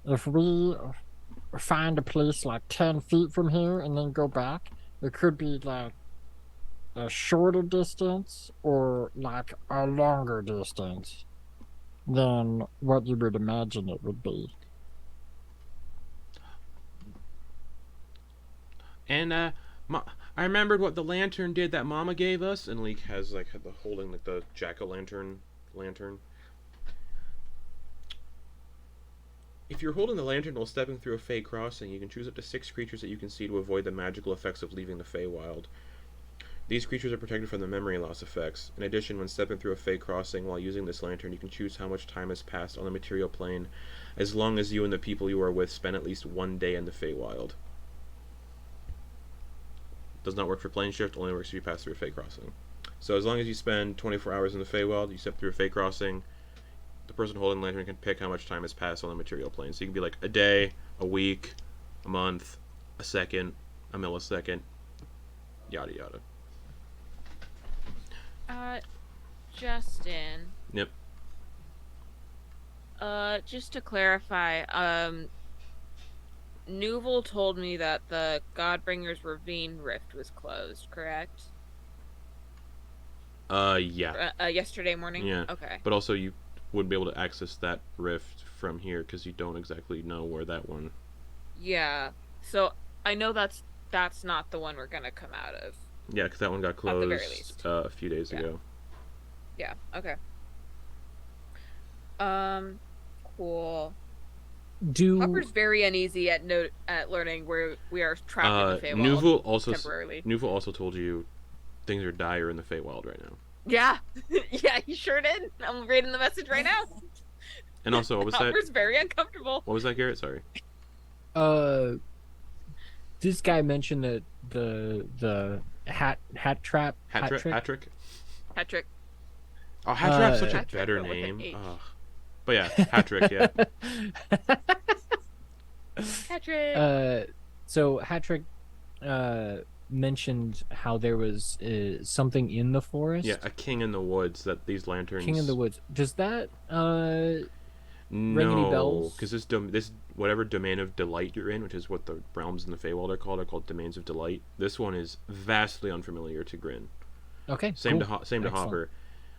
if we find a place like 10 feet from here and then go back, it could be like a shorter distance or like a longer distance than what you would imagine it would be. And I remembered what the lantern did that Mama gave us. And Leek has like the holding like the jack-o'-lantern lantern. If you're holding the lantern while stepping through a Fey crossing, you can choose up to 6 creatures that you can see to avoid the magical effects of leaving the Feywild. These creatures are protected from the memory loss effects. In addition, when stepping through a Fey crossing while using this lantern, you can choose how much time has passed on the material plane, as long as you and the people you are with spend at least 1 day in the Feywild. Does not work for plane shift, only works if you pass through a Fey crossing. So as long as you spend 24 hours in the Feywild, you step through a Fey crossing, the person holding the lantern can pick how much time has passed on the material plane. So you can be like a day, a week, a month, a second, a millisecond, yada yada. Justin. Yep. Just to clarify, Nuval told me that the Godbringer's Ravine Rift was closed, correct? Yeah. Yesterday morning? Yeah. Okay. But also you wouldn't be able to access that rift from here because you don't exactly know where that one... Yeah. So, I know that's not the one we're gonna come out of. Yeah, because that one got At the very closed least. a few days ago. Yeah, okay. Cool. Hopper's very uneasy at learning where we are trapped in the Feywild temporarily. Nuval also told you things are dire in the Feywild right now. Yeah. Yeah, he sure did. I'm reading the message right now. And also, what was that? Hopper's very uncomfortable. What was that, Garrett? Sorry. This guy mentioned that the hat trap. Hat trick? Patrick. Oh, hat trap's such a Hat trick, better but with an name. H. Ugh. But yeah, hat trick, yeah. Patrick. So Hatrick mentioned how there was something in the forest. Yeah, a king in the woods that these lanterns... King in the woods. Does that ring any No, bells? because this whatever domain of delight you're in, which is what the realms in the Feywild are called domains of delight. This one is vastly unfamiliar to Grin. Okay. Same cool. to Excellent. Hopper.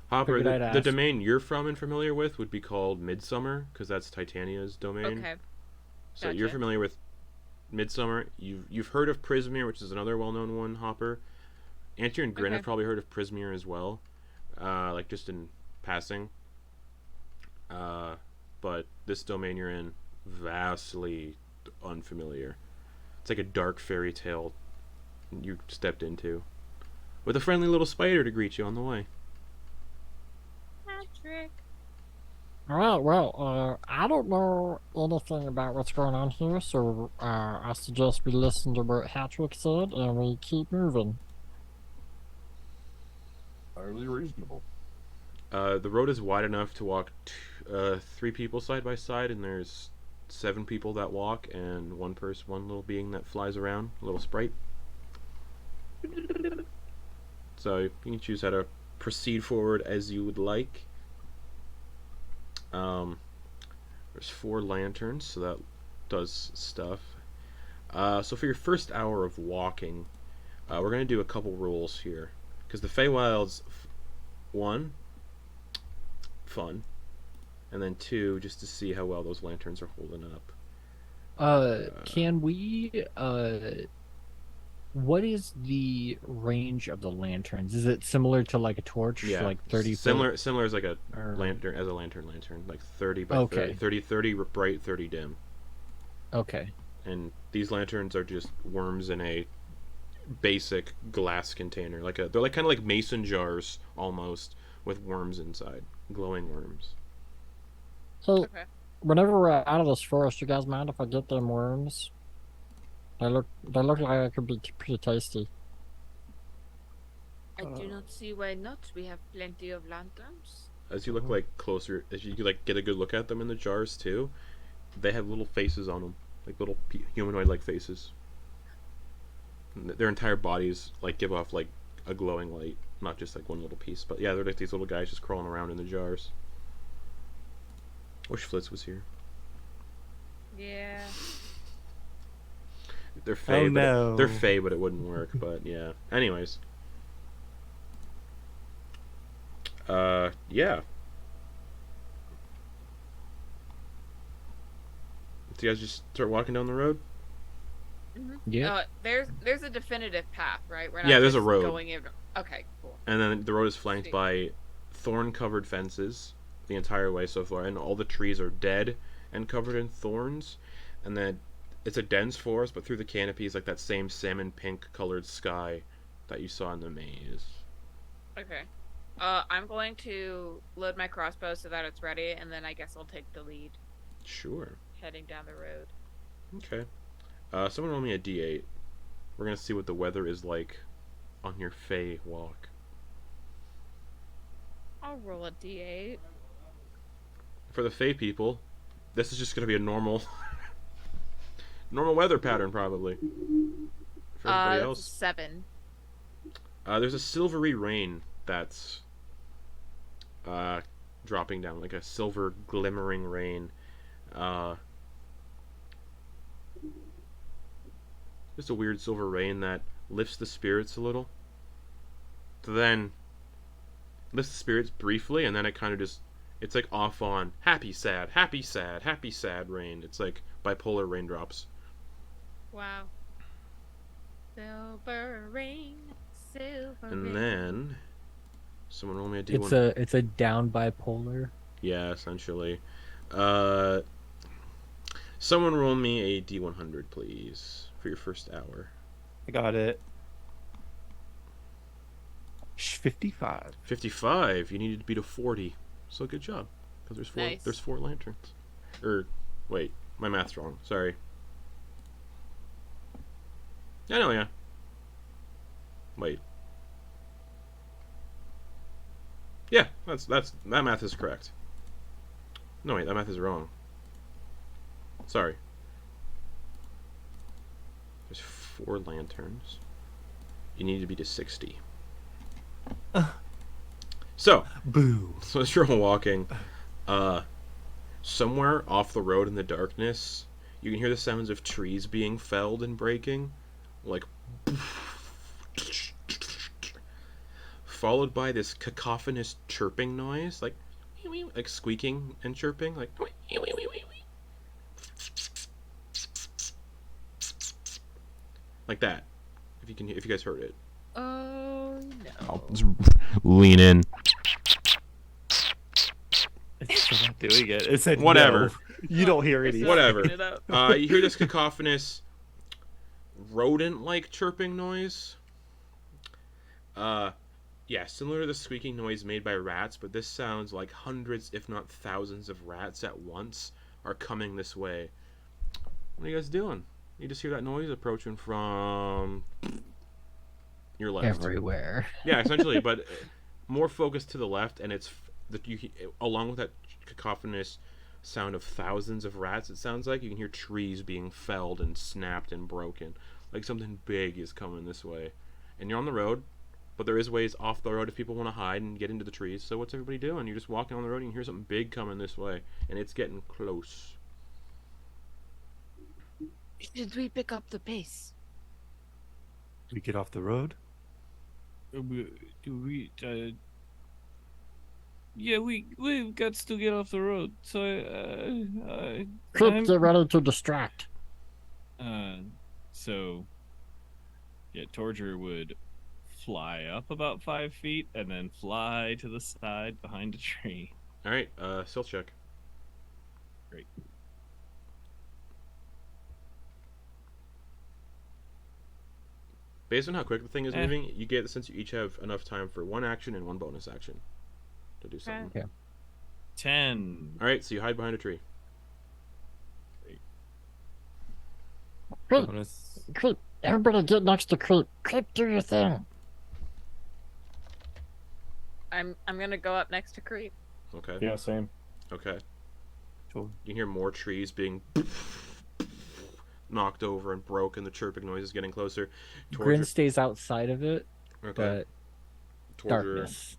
Hopper, Figured I'd the ask. domain you're from and familiar with would be called Midsummer, because that's Titania's domain. Okay. So you're Gotcha. familiar with Midsummer. You've heard of Prismere, which is another well-known one, Hopper. Antyr and Grin Okay. have probably heard of Prismere as well, like just in passing. But this domain you're in, vastly unfamiliar. It's like a dark fairy tale you stepped into, with a friendly little spider to greet you on the way. Patrick. Well, I don't know anything about what's going on here, so I suggest we listen to what Hatrick said and we keep moving. Entirely reasonable. The road is wide enough to walk 3 people side by side, and there's 7 people that walk, and one little being that flies around, a little sprite. So you can choose how to proceed forward as you would like. There's 4 lanterns, so that does stuff. So for your first hour of walking, we're gonna do a couple rules here, because the Feywild's 1, fun, and then 2, just to see how well those lanterns are holding up. Can we what is the range of the lanterns? Is it similar to like a torch? Yeah, Like 30 similar as like a or... lantern, like 30 by Okay. 30 bright, 30 dim. Okay. And these lanterns are just worms in a basic glass container, they're like kind of like mason jars almost, with worms inside, glowing worms. So, Okay. whenever we're out of this forest, you guys mind if I get them worms? They look like they could be pretty tasty. I do not see why not. We have plenty of lanterns. As you look like closer, as you like get a good look at them in the jars too, they have little faces on them, like little humanoid-like faces. And their entire bodies like give off like a glowing light, not just like one little piece. But yeah, they're like these little guys just crawling around in the jars. Wish Flitz was here. Yeah. They're fey, no. they're fey, but it wouldn't work. But yeah. Anyways. Yeah. So you guys just start walking down the road? Mm-hmm. Yeah. There's a definitive path, right? We're not Yeah, there's a just road. Going in... Okay, cool. And then the road is flanked Sweet. by thorn-covered fences the entire way so far, and all the trees are dead and covered in thorns. And then it's a dense forest, but through the canopies, like that same salmon pink colored sky that you saw in the maze. Okay. I'm going to load my crossbow so that it's ready, and then I guess I'll take the lead Sure. heading down the road. Okay. Someone roll me a d8. We're gonna see what the weather is like on your Fey walk. I'll roll a d8. For the Fey people, this is just gonna be a normal, normal weather pattern probably. For everybody That's else, 7. there's a silvery rain that's dropping down, like a silver glimmering rain. Just a weird silver rain that lifts the spirits a little. Then lifts the spirits briefly, and then it kind of just, it's like off on happy, sad, happy, sad, happy, sad rain. It's like bipolar raindrops. Wow. Silver rain, silver rain. And then someone roll me a D1. It's a down bipolar. Yeah, essentially. Someone roll me a D100, please, for your first hour. I got it. 55. 55. You needed to beat a 40. So good job. Because Nice. there's 4 lanterns. Wait, my math's wrong. Sorry. I know, yeah. Wait. Yeah, that math is correct. No, wait, that math is wrong. Sorry. There's 4 lanterns. You need to be to 60. So Boo. as you're walking, somewhere off the road in the darkness, you can hear the sounds of trees being felled and breaking, like, followed by this cacophonous chirping noise, like squeaking and chirping, like that. If you guys heard it. Oh no. I'll just lean in. It's still not doing it. It said Whatever. no. You don't hear any. Whatever. Picking it up. You hear this cacophonous rodent-like chirping noise. Yeah, similar to the squeaking noise made by rats, but this sounds like hundreds, if not thousands, of rats at once are coming this way. What are you guys doing? You just hear that noise approaching from your left. Everywhere. Yeah, essentially, but more focused to the left, and it's along with that cacophonous sound of thousands of rats. It sounds like you can hear trees being felled and snapped and broken, like something big is coming this way. And you're on the road, but there is ways off the road if people want to hide and get into the trees. So what's everybody doing? You're just walking on the road and you hear something big coming this way, and it's getting close. Should we pick up the pace? We get off the road. Yeah, we've got to get off the road. So Keep ready to distract. So yeah, Torger would fly up about 5 feet and then fly to the side behind a tree. All right, stealth check. Great. Based on how quick the thing is moving, you get the sense you each have enough time for 1 action and 1 bonus action to do something. Okay. 10. All right, so you hide behind a tree. Creep, Bonus. creep. Everybody get next to creep. Creep, do your thing. I'm gonna go up next to Creep. Okay. Yeah, same. Okay. Sure. You can hear more trees being knocked over and broken. The chirping noise is getting closer. Grin stays outside of it, Okay. but darkness.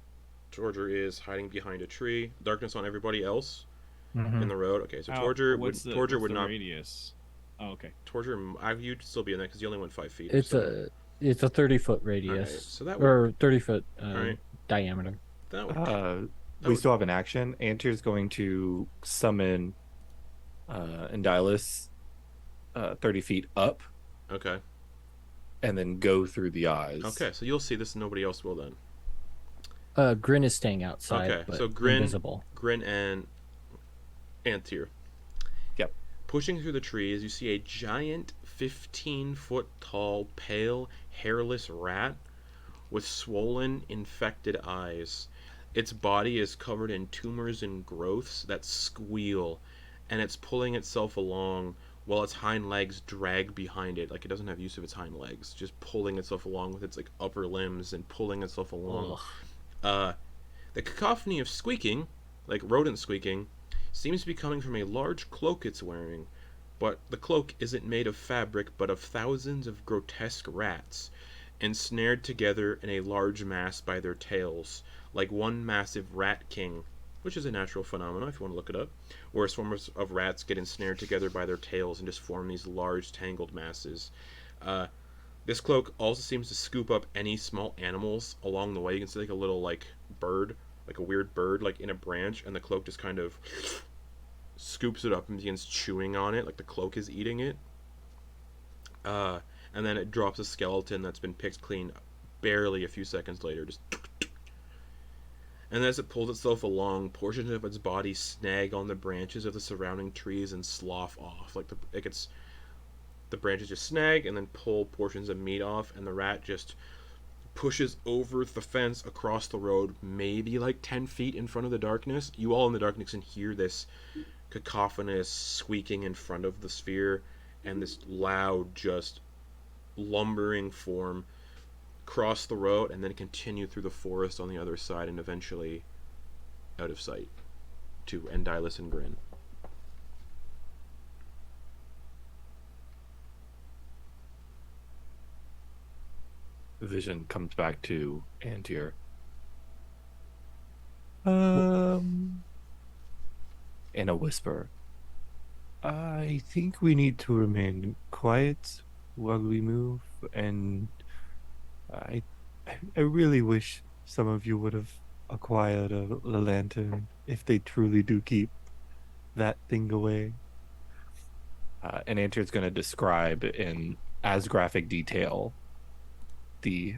Torger is hiding behind a tree. Darkness on everybody else Mhm. in the road. Okay, so How- Torger what's would the not. radius? Oh, okay. Torger, you'd still be in there because you only went 5 feet. It's so. a 30-foot Alright, radius, so that would, or 30-foot Alright. diameter. that would We would- still have an action. Antyr's going to summon Indylus 30 feet up okay. and then go through the eyes. Okay, so you'll see this and nobody else will then. Grin is staying outside, Okay, but so Grin- invisible. Grin and Antyr. Yep. Pushing through the trees, you see a giant 15-foot tall, pale, hairless rat with swollen, infected eyes. Its body is covered in tumors and growths that squeal, and it's pulling itself along while its hind legs drag behind it. Like, it doesn't have use of its hind legs, just pulling itself along with its like upper limbs and pulling itself along. The cacophony of squeaking, like rodent squeaking, seems to be coming from a large cloak it's wearing, but the cloak isn't made of fabric but of thousands of grotesque rats, ensnared together in a large mass by their tails, like one massive rat king, which is a natural phenomenon if you want to look it up, where swarms of rats get ensnared together by their tails and just form these large tangled masses. This cloak also seems to scoop up any small animals along the way. You can see like a little like bird, like a weird bird, like in a branch, and the cloak just kind of scoops it up and begins chewing on it, like the cloak is eating it. And then it drops a skeleton that's been picked clean barely a few seconds later. Just, and as it pulls itself along, portions of its body snag on the branches of the surrounding trees and slough off. Like the branches just snag and then pull portions of meat off, and the rat just pushes over the fence across the road, maybe like 10 feet in front of the darkness. You all in the darkness can hear this cacophonous squeaking in front of the sphere, and this loud, just lumbering form cross the road and then continue through the forest on the other side and eventually out of sight to Endylus and Grin. The vision comes back to Antyr. In a whisper. I think we need to remain quiet while we move, and I really wish some of you would have acquired a lantern if they truly do keep that thing away. And Antyr's going to describe in as graphic detail the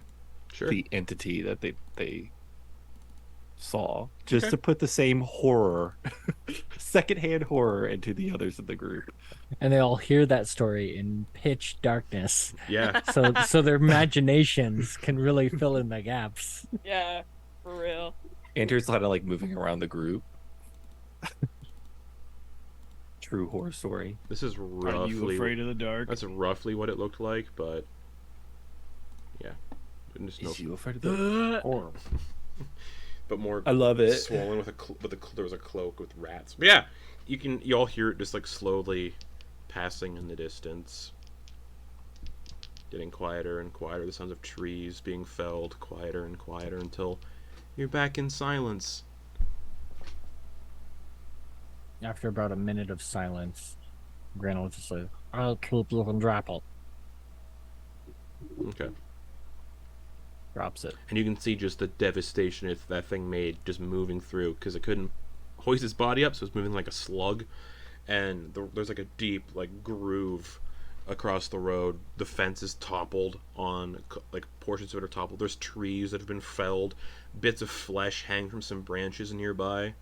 entity that they saw, just to put the same horror, secondhand horror, into the others of the group. And they all hear that story in pitch darkness. Yeah. So their imaginations can really fill in the gaps. Yeah, for real. Antyr's kind of like moving around the group. True horror story. This is roughly. Are you afraid of the dark? That's roughly what it looked like, but yeah. Just Is you afraid of the Horrible. but more. I love it. Swollen with there was a cloak with rats. But yeah, you all hear it just like slowly passing in the distance, getting quieter and quieter. The sounds of trees being felled, quieter and quieter until you're back in silence. After about a minute of silence, Gran will just say, "I'll keep you from dropping." Okay. Drops it. And you can see just the devastation that thing made just moving through, because it couldn't hoist its body up, so it's moving like a slug. And there's like a deep like groove across the road. The fence is toppled on, like portions of it are toppled. There's trees that have been felled. Bits of flesh hang from some branches nearby.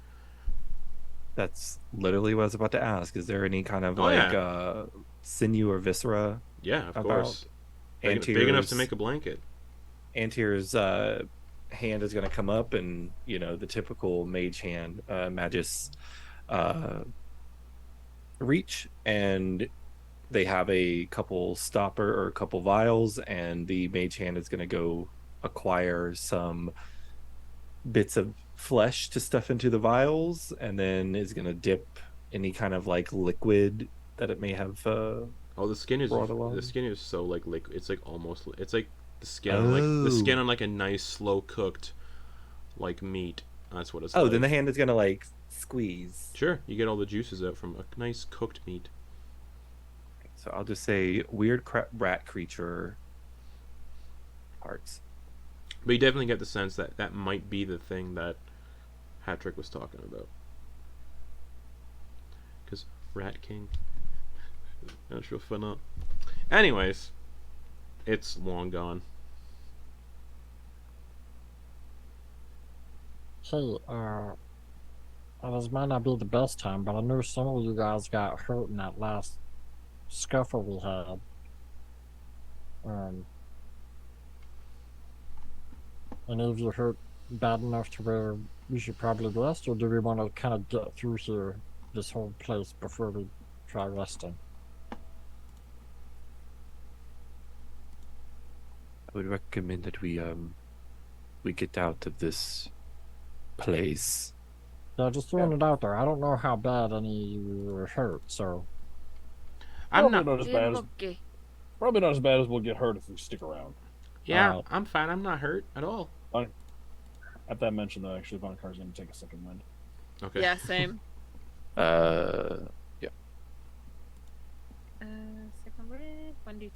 That's literally what I was about to ask. Is there any kind of sinew or viscera? Yeah, of about course. Big enough to make a blanket. Antyr's hand is going to come up, and the typical mage hand, Magus reach, and they have a couple stopper or a couple vials, and the mage hand is going to go acquire some bits of flesh to stuff into the vials, and then is going to dip any kind of like liquid that it may have. The skin is so like liquid. It's like almost. It's like the skin, like the skin on like a nice slow cooked, like meat. That's what it's. Oh, like. Then the hand is gonna like squeeze. Sure, you get all the juices out from a nice cooked meat. So I'll just say weird rat creature parts. But you definitely get the sense that that might be the thing that Hatrick was talking about. Because Rat King. That's real fun up. Anyways, it's long gone. Hey, this might not be the best time, but I know some of you guys got hurt in that last scuffle we had. Any of you hurt bad enough to where we should probably rest, or do we want to kind of get through here, this whole place, before we try resting? I would recommend that we get out of this place. Yeah, just throwing it out there. I don't know how bad any of you were hurt, so I'm Probably not. not as bad as Okay. probably not as bad as we'll get hurt if we stick around. Yeah, I'm fine. I'm not hurt at all. At that mention, though, actually, Vonkar's going to take a second wind. Okay. Yeah, same. Yeah. Second word, 1d10.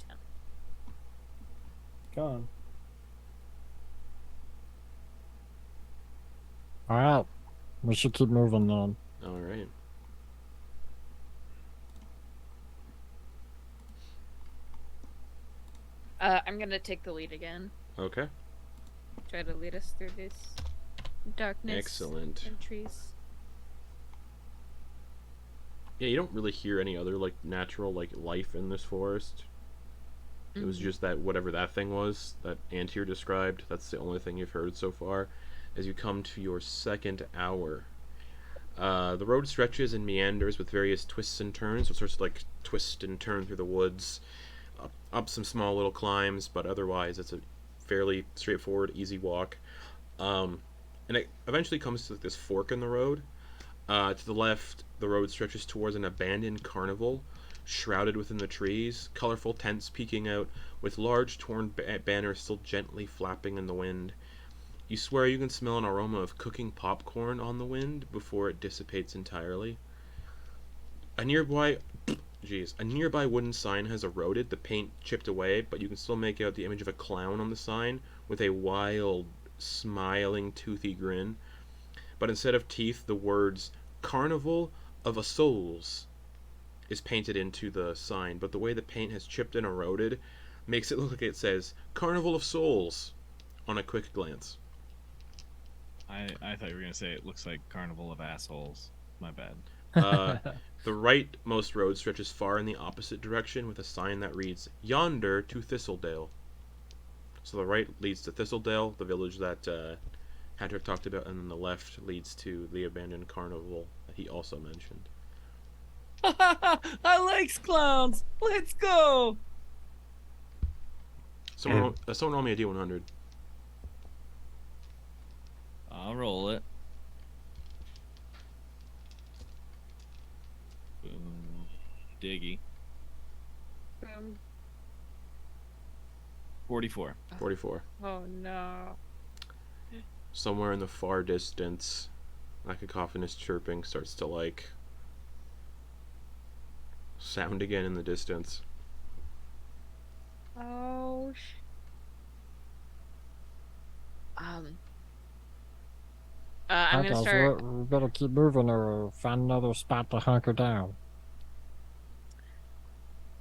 Come on. all right. We should keep moving then. All right. I'm gonna take the lead again. Okay. Try to lead us through this darkness Excellent. and trees. Yeah, you don't really hear any other like natural like life in this forest. It was just that whatever that thing was that Antyr described. That's the only thing you've heard so far. As you come to your second hour, the road stretches and meanders with various twists and turns. So it starts to like twist and turn through the woods, up some small little climbs, but otherwise it's a fairly straightforward, easy walk. And it eventually comes to this fork in the road. To the left, the road stretches towards an abandoned carnival, shrouded within the trees, colorful tents peeking out, with large torn banners still gently flapping in the wind. You swear you can smell an aroma of cooking popcorn on the wind before it dissipates entirely. A nearby wooden sign has eroded, the paint chipped away, but you can still make out the image of a clown on the sign with a wild, smiling, toothy grin. But instead of teeth, the words "Carnival of a Souls" is painted into the sign, but the way the paint has chipped and eroded makes it look like it says "Carnival of Souls" on a quick glance. I thought you were gonna say it looks like Carnival of Assholes. My bad. The rightmost road stretches far in the opposite direction with a sign that reads "Yonder to Thistledale." So the right leads to Thistledale, the village that Patrick talked about, and then the left leads to the abandoned carnival that he also mentioned. I likes clowns. Let's go. Someone roll me a D100. I'll roll it. Boom. Diggy. 44. 44. Oh no. Somewhere in the far distance, a cacophonous chirping starts to like sound again in the distance. Oh. I'm gonna start. We better keep moving or find another spot to hunker down.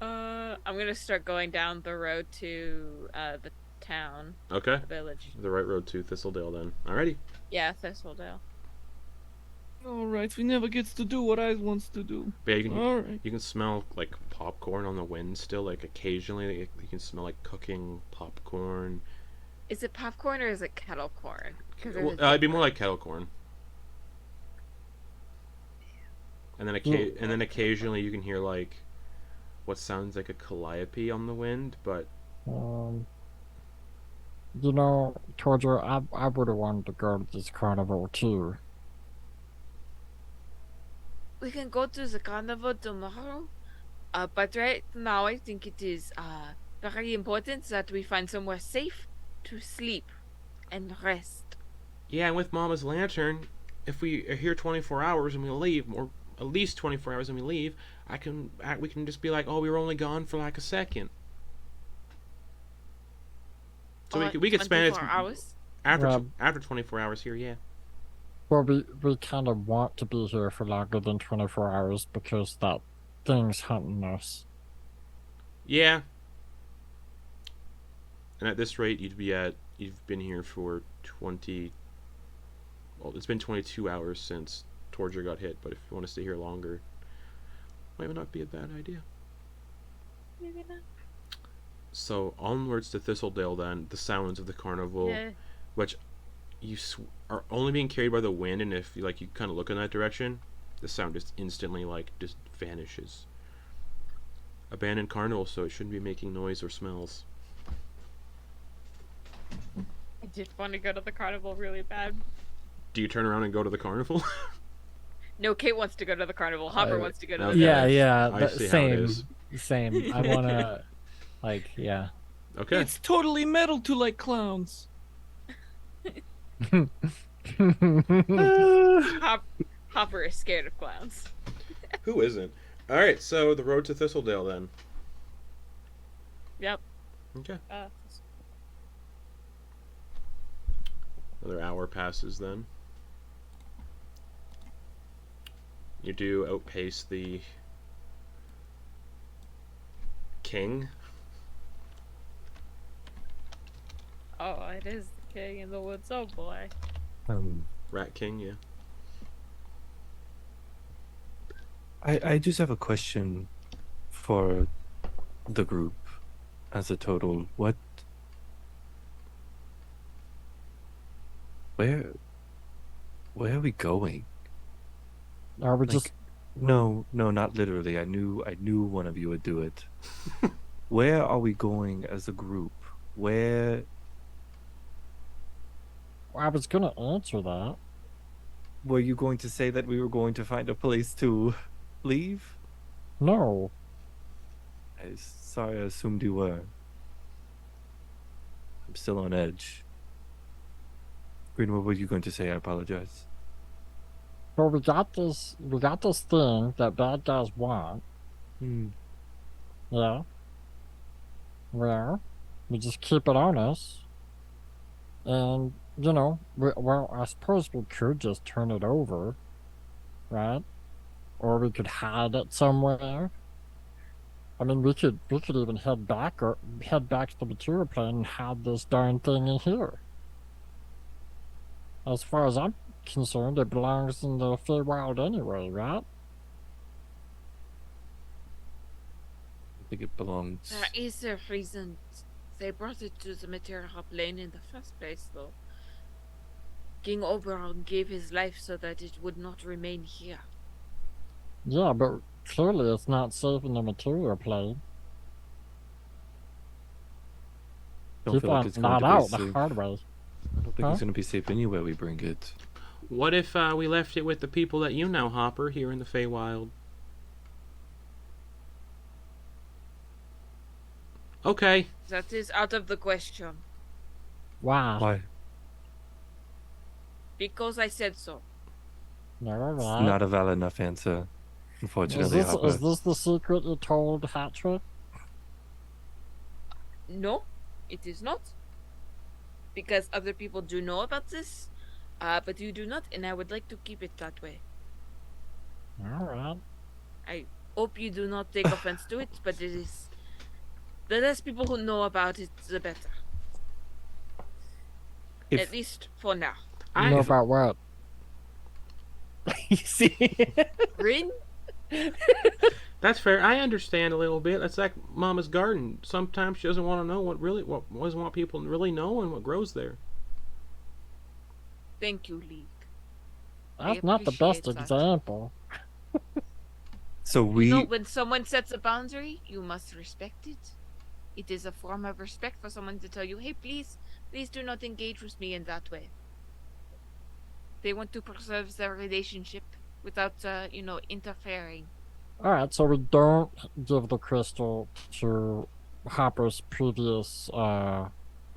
I'm gonna start going down the road to the town, Okay. the village. The right road to Thistledale then. Alrighty. Yeah, Thistledale. Alright, we never gets to do what I wants to do. But yeah, Alright. you can smell like popcorn on the wind still. Like occasionally you can smell like cooking popcorn. Is it popcorn or is it kettle corn? Well, it'd be more like kettle corn. And then occasionally you can hear like what sounds like a calliope on the wind, but You know, Torger, I would have wanted to go to this carnival too. We can go to the carnival tomorrow. But right now I think it is very important that we find somewhere safe to sleep and rest. yeah, and with Mama's lantern, if we are here 24 hours and we leave, or at least 24 hours and we leave, we can just be like, oh, we were only gone for like a second. So we could spend it 24 hours. after 24 hours here, yeah. Well, we kind of want to be here for longer than 24 hours because that thing's hunting us. Yeah. And at this rate, you've been here for 20. Well, it's been 22 hours since Torger got hit, but if you want to stay here longer, might not be a bad idea. Maybe not. So onwards to Thistledale then, the sounds of the carnival Yeah. which are only being carried by the wind, and if you kind of look in that direction, the sound just instantly just vanishes. Abandoned carnival, so it shouldn't be making noise or smells. I did want to go to the carnival really bad. Do you turn around and go to the carnival? No, Kate wants to go to the carnival. Hopper wants to go to the okay. Yeah, I see how it is. Same. I wanna, yeah. Okay. It's totally metal to like clowns. Hopper is scared of clowns. Who isn't? All right, so the road to Thistledale then. Yep. Okay. Another hour passes then. You do outpace the king. Oh, it is the king in the woods. Oh boy. Rat King, yeah. I just have a question for the group as a total. Where are we going? Are we just? No, not literally. I knew one of you would do it. Where are we going as a group? Where? I was gonna answer that. Were you going to say that we were going to find a place to leave? No. Sorry, I assumed you were. I'm still on edge. Green, what were you going to say? I apologize. But we got this thing that bad guys want. Yeah. Well, we just keep it on us. And, I suppose we could just turn it over, right? Or we could hide it somewhere. I mean, we could even head back to the material plane and hide this darn thing in here. As far as I'm concerned, it belongs in the Feywild anyway, right? I think it belongs. There is a reason they brought it to the material plane in the first place, though. King Oberon gave his life so that it would not remain here. Yeah, but clearly it's not safe in the material plane. Don't feel like it's going not to be out the safe. hard way. I don't think it's going to be safe anywhere we bring it. What if we left it with the people that you know, Hopper, here in the Feywild? Okay. That is out of the question. Wow. Why? Because I said so. Never It's mind. not a valid enough answer, unfortunately, Hopper. Is this the secret you told Hattrick? No, it is not. Because other people do know about this, but you do not, and I would like to keep it that way. Alright. I hope you do not take offense to it, but it is... The less people who know about it, the better. At least for now. You know about what? You see? Grin? That's fair. I understand a little bit. That's like Mama's garden. Sometimes she doesn't want to know what doesn't want people really knowing what grows there. Thank you, Leek. That's not the best appreciate that. example. So we. When someone sets a boundary, you must respect it. It is a form of respect for someone to tell you, hey, please do not engage with me in that way. They want to preserve their relationship without, interfering. Alright, so we don't give the crystal to Hopper's previous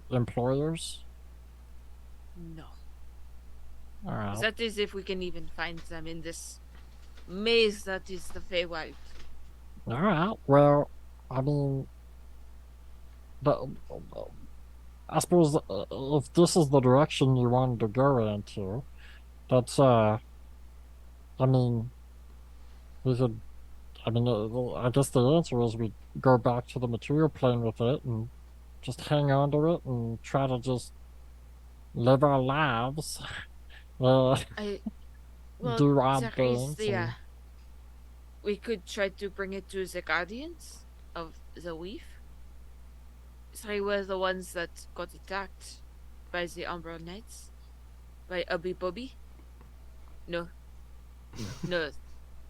employers? No. Alright. That is if we can even find them in this maze that is the Feywild. Alright, well, I mean... I suppose if this is the direction you wanted to go into, that's, I mean, we could... I guess the answer is we go back to the material plane with it and just hang on to it and try to just live our lives. Do odd there things. is we could try to bring it to the Guardians of the Weave. They were the ones that got attacked by the Umbral Knights, by Ubby Bobby. No, no,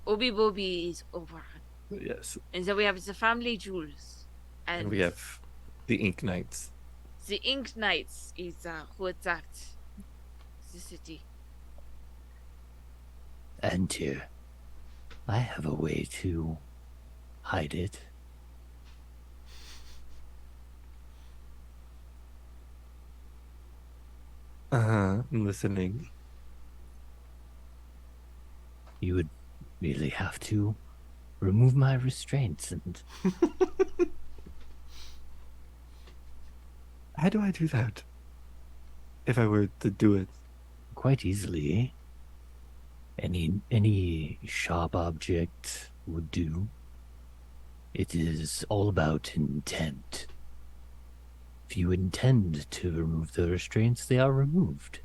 Ubby Bobby is over, Yes. and then we have the family jewels, And we have the Ink Knights. the Ink Knights is who attacked the city. Antyr, I have a way to hide it. I'm listening. You would really have to remove my restraints and How do I do that? If I were to do it. quite easily. Any sharp object would do. It is all about intent. If you intend to remove the restraints, they are removed.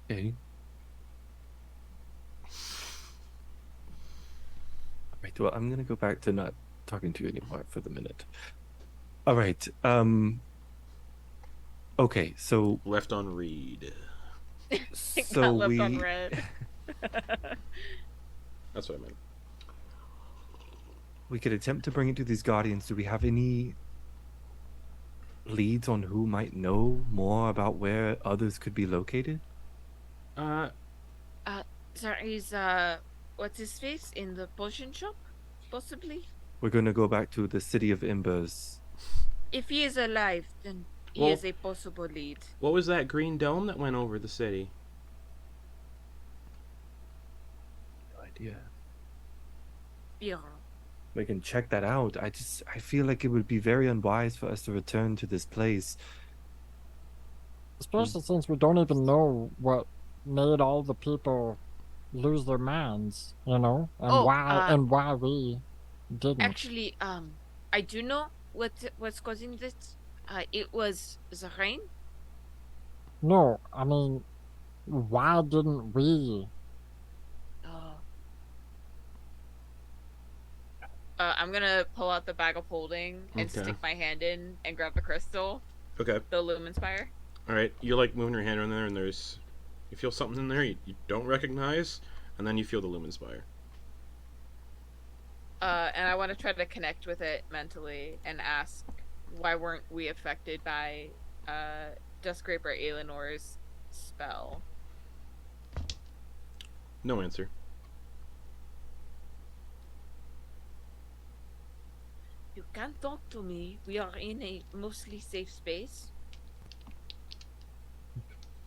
Okay. Right, well, I'm gonna go back to not talking to you anymore for the minute. All right. Okay, so Left on read. so Got left we on red. That's what I meant. we could attempt to bring it to these guardians. Do we have any leads on who might know more about where others could be located? There is what's his face in the potion shop, possibly. We're gonna go back to the city of Embers. If he is alive, then he Well- is a possible lead. What was that green dome that went over the city? No idea. Yeah. We can check that out. I feel like it would be very unwise for us to return to this place. Especially since we don't even know what made all the people lose their minds, and Oh, why we didn't. Actually, I do know what's causing this. It was the rain. No, I mean, why didn't we? I'm gonna pull out the bag of holding and Okay. stick my hand in and grab the crystal, Okay. the Lumen Spire. All right. You're like moving your hand around there, and you feel something in there you don't recognize, and then you feel the Lumen Spire. And I want to try to connect with it mentally and ask, why weren't we affected by Duskraper Aelenor's spell? No answer. You can't talk to me. We are in a mostly safe space.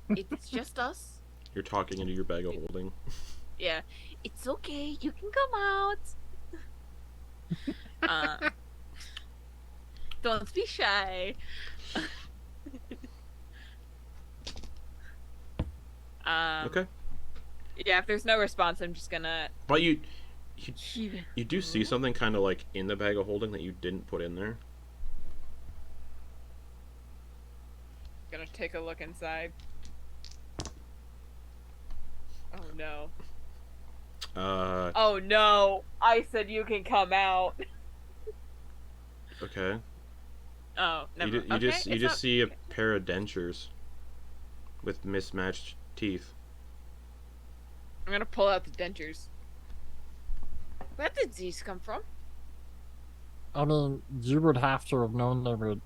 It's just us. You're talking into your bag of holding. Yeah. It's okay. You can come out. Don't be shy. Okay. Yeah, if there's no response, I'm just gonna... But you do see something kind of like in the bag of holding that you didn't put in there. Gonna take a look inside. Oh no. Oh no! I said you can come out. Okay. Oh, never. You just see a pair of dentures with mismatched teeth. I'm gonna pull out the dentures. Where did these come from? I mean, you would have to have known they were,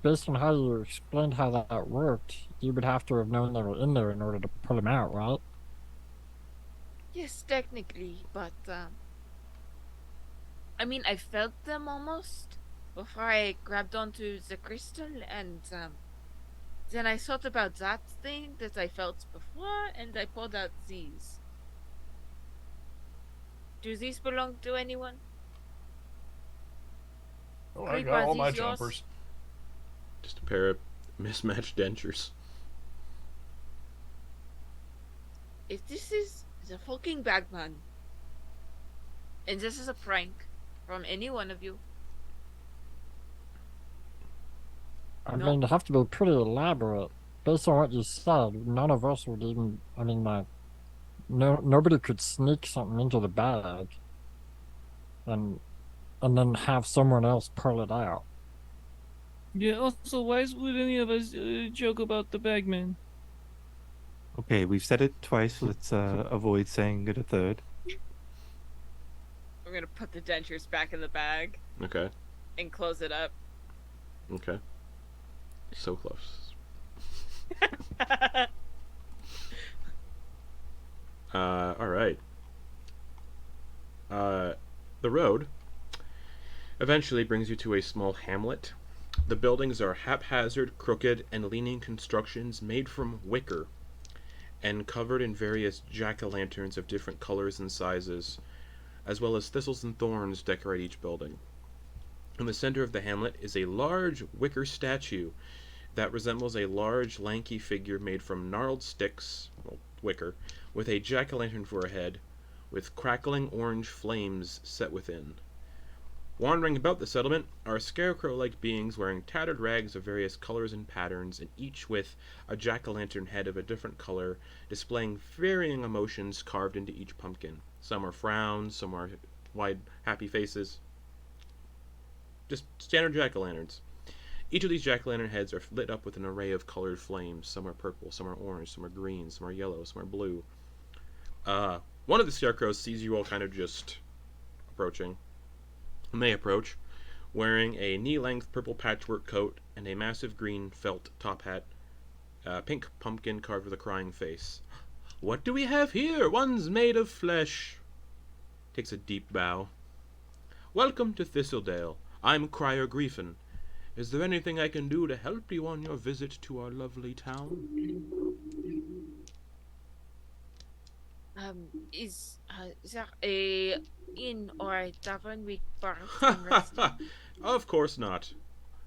based on how you explained how that worked, you would have to have known they were in there in order to pull them out, right? Yes, technically, but I mean, I felt them almost before I grabbed onto the crystal, and then I thought about that thing that I felt before, and I pulled out these. Do these belong to anyone? Oh, I Great, got are all my these yours? jumpers. Just a pair of mismatched dentures. If this is the fucking bagman, and this is a prank from any one of you, I No. mean, it'd have to be pretty elaborate. Based on what you said, none of us would even, I mean, nobody could sneak something into the bag and then have someone else pull it out. Yeah. Also, why would any of us joke about the bagman? Okay, we've said it twice. Let's avoid saying it a third. I'm gonna put the dentures back in the bag Okay. and close it up. Okay. So close. All right. The road eventually brings you to a small hamlet. The buildings are haphazard, crooked, and leaning constructions made from wicker and covered in various jack-o'-lanterns of different colors and sizes, as well as thistles and thorns decorate each building. In the center of the hamlet is a large wicker statue that resembles a large, lanky figure made from gnarled sticks, well, wicker, with a jack-o'-lantern for a head, with crackling orange flames set within. Wandering about the settlement are scarecrow-like beings wearing tattered rags of various colors and patterns, and each with a jack-o'-lantern head of a different color, displaying varying emotions carved into each pumpkin. Some are frowns, some are wide, happy faces. Just standard jack-o'-lanterns. Each of these jack-o'-lantern heads are lit up with an array of colored flames. Some are purple, some are orange, some are green, some are yellow, some are blue. One of the scarecrows sees you all kind of just approaching. And they approach, wearing a knee-length purple patchwork coat and a massive green felt top hat, pink pumpkin carved with a crying face. "What do we have here? One's made of flesh." Takes a deep bow. "Welcome to Thistledale. I'm Crier Griefin. Is there anything I can do to help you on your visit to our lovely town?" Is there a inn or a tavern we borrow some rest in? Of course not.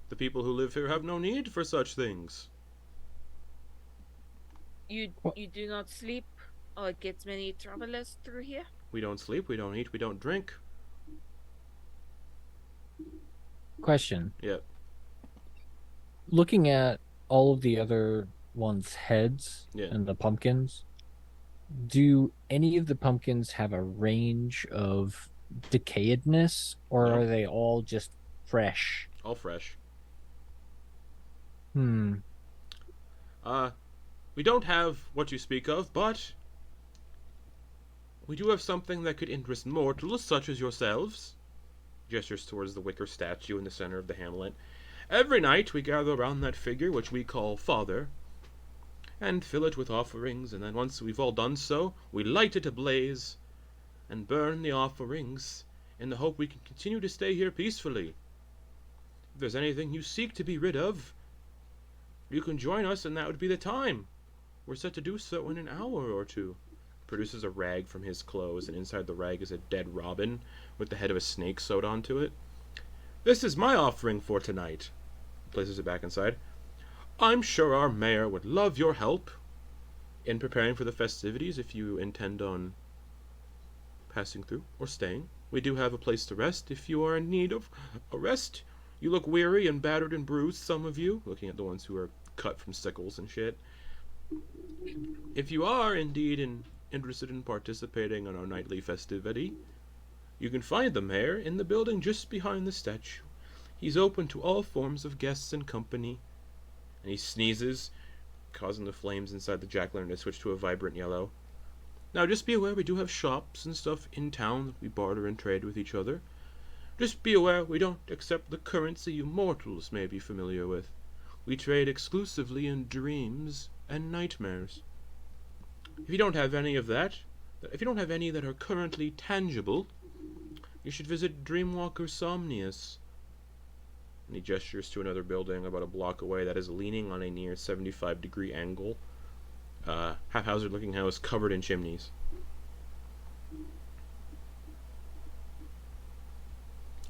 The people who live here have no need for such things. You do not sleep or get many travelers through here? We don't sleep, we don't eat, we don't drink. Question. Yep. Looking at all of the other ones' heads Yeah. and the pumpkins, do any of the pumpkins have a range of decayedness, or No. are they all just fresh? All fresh. Hmm. We don't have what you speak of, but we do have something that could interest mortals such as yourselves. Gestures towards the wicker statue in the center of the hamlet. Every night we gather around that figure, which we call Father, and fill it with offerings, and then once we've all done so, we light it ablaze and burn the offerings in the hope we can continue to stay here peacefully. If there's anything you seek to be rid of, you can join us, and that would be the time. We're set to do so in an hour or two. Produces a rag from his clothes, and inside the rag is a dead robin with the head of a snake sewed onto it. "This is my offering for tonight." Places it back inside. "I'm sure our mayor would love your help in preparing for the festivities if you intend on passing through or staying. We do have a place to rest if you are in need of a rest. You look weary and battered and bruised, some of you," looking at the ones who are cut from sickles and shit. "If you are indeed interested in participating in our nightly festivity, you can find the mayor in the building just behind the statue. He's open to all forms of guests and company." And he sneezes, causing the flames inside the jack-o'-lantern to switch to a vibrant yellow. "Now just be aware we do have shops and stuff in town that we barter and trade with each other. Just be aware we don't accept the currency you mortals may be familiar with. We trade exclusively in dreams and nightmares. If you don't have any that are currently tangible, you should visit Dreamwalker Somnius." And he gestures to another building about a block away that is leaning on a near 75-degree angle. Haphazard looking house covered in chimneys.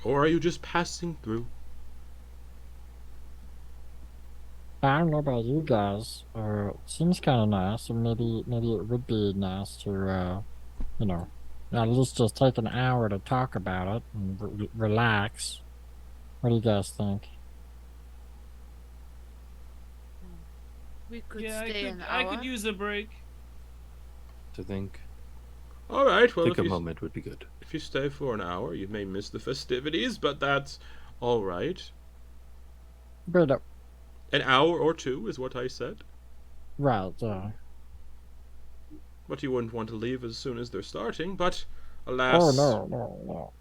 "Or are you just passing through?" I don't know about you guys. Seems kind of nice, and maybe it would be nice to, at least just take an hour to talk about it and relax. What do you guys think? We could Yeah, stay an I hour. could use a break. To think. All right, well, Think a moment would be good. if you stay for an hour, you may miss the festivities, but that's all right. But An hour or two is what I said. right, But you wouldn't want to leave as soon as they're starting, but oh alas. no.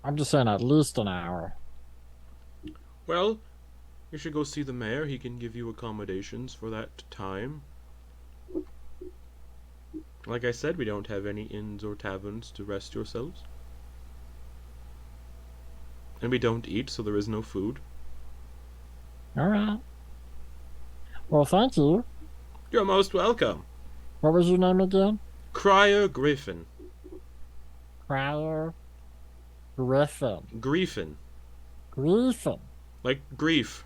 I'm just saying at least an hour. Well, you should go see the mayor. He can give you accommodations for that time. Like I said, we don't have any inns or taverns to rest yourselves. And we don't eat, so there is no food. All right. Well, thank you. You're most welcome. What was your name again? Crier Griffin. Crier Griffin. Griffin. Griffin. Like grief.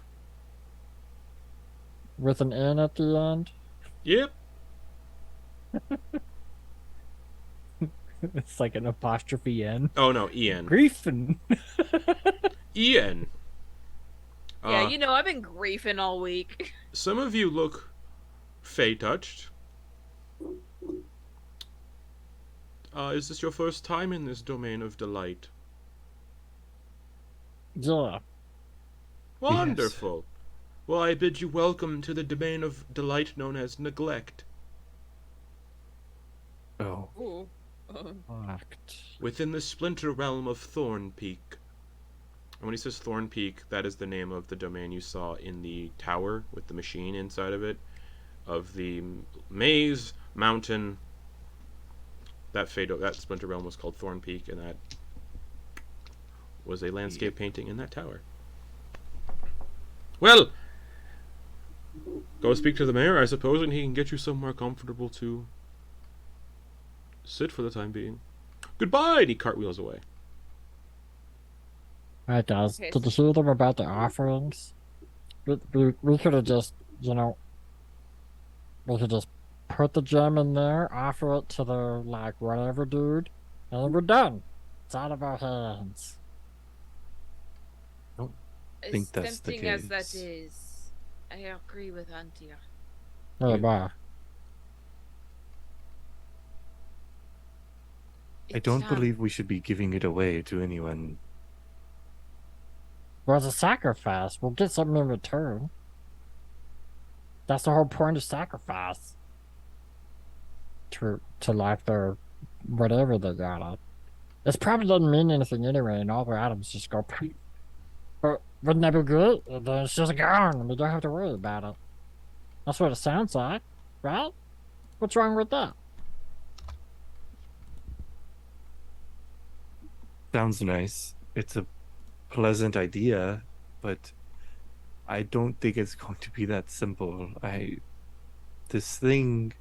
With an N at the end? Yep. It's like an apostrophe N. Oh no, Ian. Griffin. Ian. Yeah, you know, I've been griefing all week. Some of you look Fey-touched. Is this your first time in this domain of delight? Yeah. Wonderful. Well, I bid you welcome to the domain of delight known as neglect. Oh, Ooh. Fact. Within the splinter realm of Thorn Peak. And when he says Thorn Peak, that is the name of the domain you saw in the tower with the machine inside of it. Of the maze, mountain. That splinter realm was called Thorn Peak, and that was a landscape painting in that tower. Well, go speak to the mayor, I suppose, and he can get you somewhere comfortable to sit for the time being. Goodbye! And he cartwheels away. Alright, guys. Okay, Did you hear them about the offerings? We could have just, we could just put the gem in there, offer it to the, like, whatever dude, and then we're done. It's out of our hands. think As that's the tempting as that case. is, I agree with Antyr. Oh, bye. I don't believe we should be giving it away to anyone. Well, it's a sacrifice. We'll get something in return. That's the whole point of sacrifice. To like their whatever they got up. This probably doesn't mean anything anyway, and all the items just go. But wouldn't that be good? Then it's just gone, and we don't have to worry about it. That's what it sounds like, right? What's wrong with that? Sounds nice. It's a pleasant idea, but I don't think it's going to be that simple. This thing.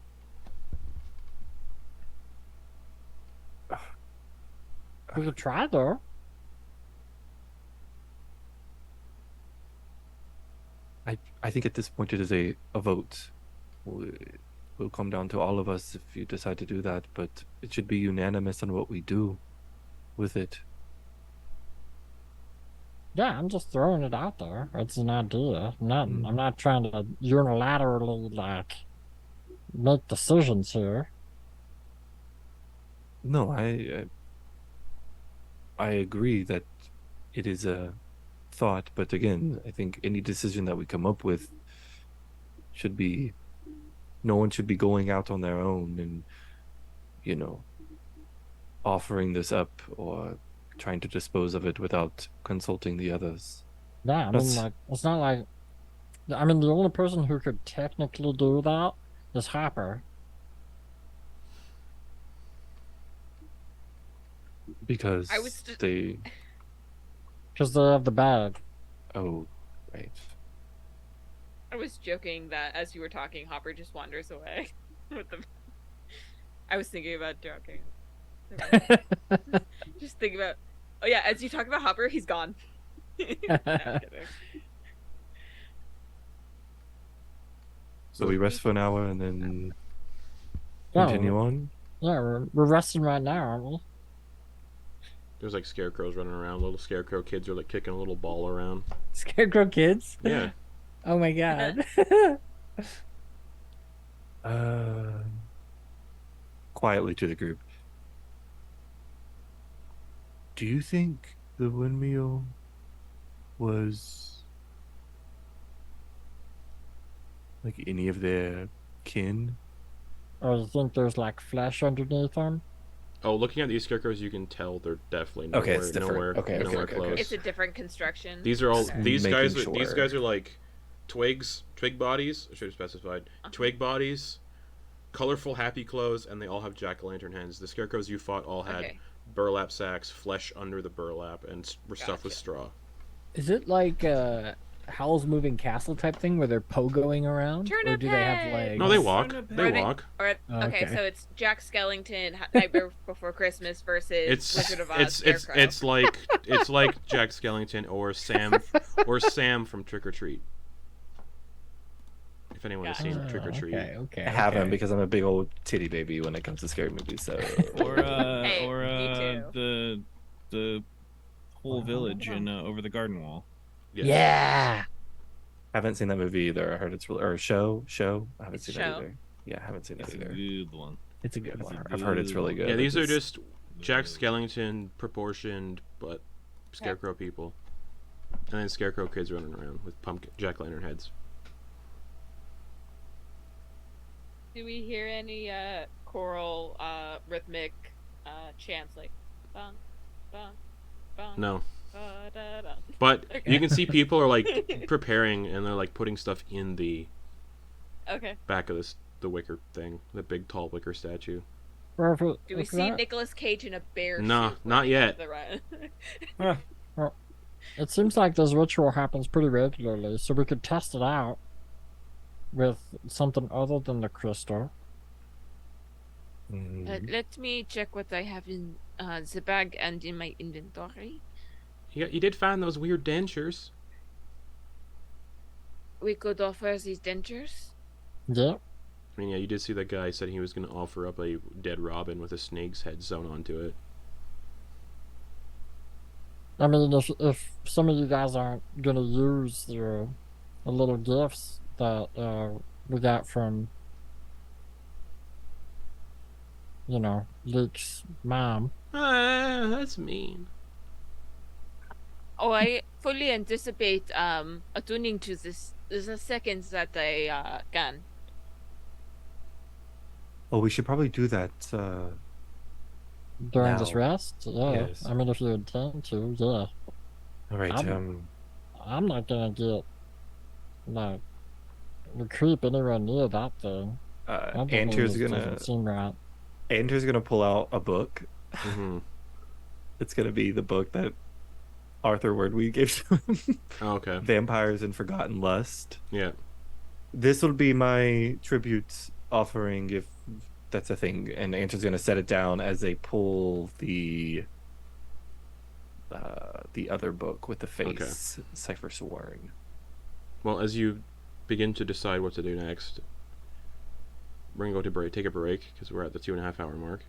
We could try though. I think at this point it is a vote. Will come down to all of us if you decide to do that, but it should be unanimous on what we do with it. Yeah, I'm just throwing it out there. It's an idea. I'm not trying to unilaterally like make decisions here. No, I agree that it is a thought, but again, I think any decision that we come up with should be, no one should be going out on their own and, offering this up or trying to dispose of it without consulting the others. Yeah, I mean, like, it's not like, I mean, the only person who could technically do that is Hopper. Because I was they... Because they have the bag. Oh, right. I was joking that as you were talking, Hopper just wanders away with the. I was thinking about joking. Just think about. Oh yeah, as you talk about Hopper, he's gone. No, I'm kidding. So we rest for an hour and then Yeah, continue on? Yeah, we're resting right now, aren't we? There's like scarecrows running around. Little scarecrow kids are like kicking a little ball around. Scarecrow kids? Yeah. Oh my god. Quietly to the group. Do you think the windmill was Like any of their kin? Or you think there's like flesh underneath them? Oh, looking at these scarecrows, you can tell they're definitely Okay, nowhere, it's different. nowhere, Okay, okay, nowhere okay, close. okay. It's a different construction. These are all Okay. these guys. Making These sure. guys are like twig bodies. I should have specified twig bodies, colorful happy clothes, and they all have jack-o'-lantern heads. The scarecrows you fought all had Okay. burlap sacks, flesh under the burlap, and were stuffed with Gotcha. straw. Is it like Howl's Moving Castle type thing where they're pogoing around? Or Turnip do they have head! legs? No, they walk. Turnip They head. walk. Or okay, Okay. so it's Jack Skellington, Nightmare Before Christmas versus It's Wizard of Oz Scarecrow. it's like Jack Skellington or Sam from Trick or Treat. If anyone has seen Gotcha. Trick or Treat. Okay. I haven't because I'm a big old titty baby when it comes to scary movies. So Or Hey, me the whole village in Over the Garden Wall. Yes. Yeah. haven't seen that movie either. I heard it's really or show. I haven't It's seen show. that either. Yeah, I haven't seen that It's a either. good one. It's a good It's a one. I've heard it's really good. Yeah, these are It's- just Jack Skellington proportioned, but scarecrow people, and then scarecrow kids running around with pumpkin jack-o'-lantern heads. Do we hear any choral rhythmic chants like bong bong bong? No, Ba-da-da. but Okay. you can see people are like preparing, and they're like putting stuff in the Okay. back of the wicker thing, the big tall wicker statue. Do we see Nicolas Cage in a bear No, suit not running yet. out of the run? It seems like this ritual happens pretty regularly, so we could test it out with something other than the crystal. Let me check what I have in the bag and in my inventory. You did find those weird dentures. We could offer these dentures. Yeah. I mean, yeah, you did see that guy said he was going to offer up a dead robin with a snake's head sewn onto it. I mean, if some of you guys aren't gonna use the little gifts that we got from, Leek's mom. Ah, that's mean. Oh, I fully anticipate attuning to this the seconds that I can. Oh, we should probably do that. During this Now. rest? Yeah. Yes. I mean, if you intend to, yeah. All right. I'm not gonna get, like, creep anywhere near that thing. That Antyr's doesn't gonna seem right. pull out a book. Mm-hmm. It's gonna be the book that Arthur Wordwe gave to him. Oh, okay. Vampires and Forgotten Lust. Yeah. This will be my tribute offering, if that's a thing. And Antyr's gonna set it down as they pull the other book with the face Cipher Sworn. Well, as you begin to decide what to do next, we're gonna go to break. Take a break because we're at the 2.5 hour mark,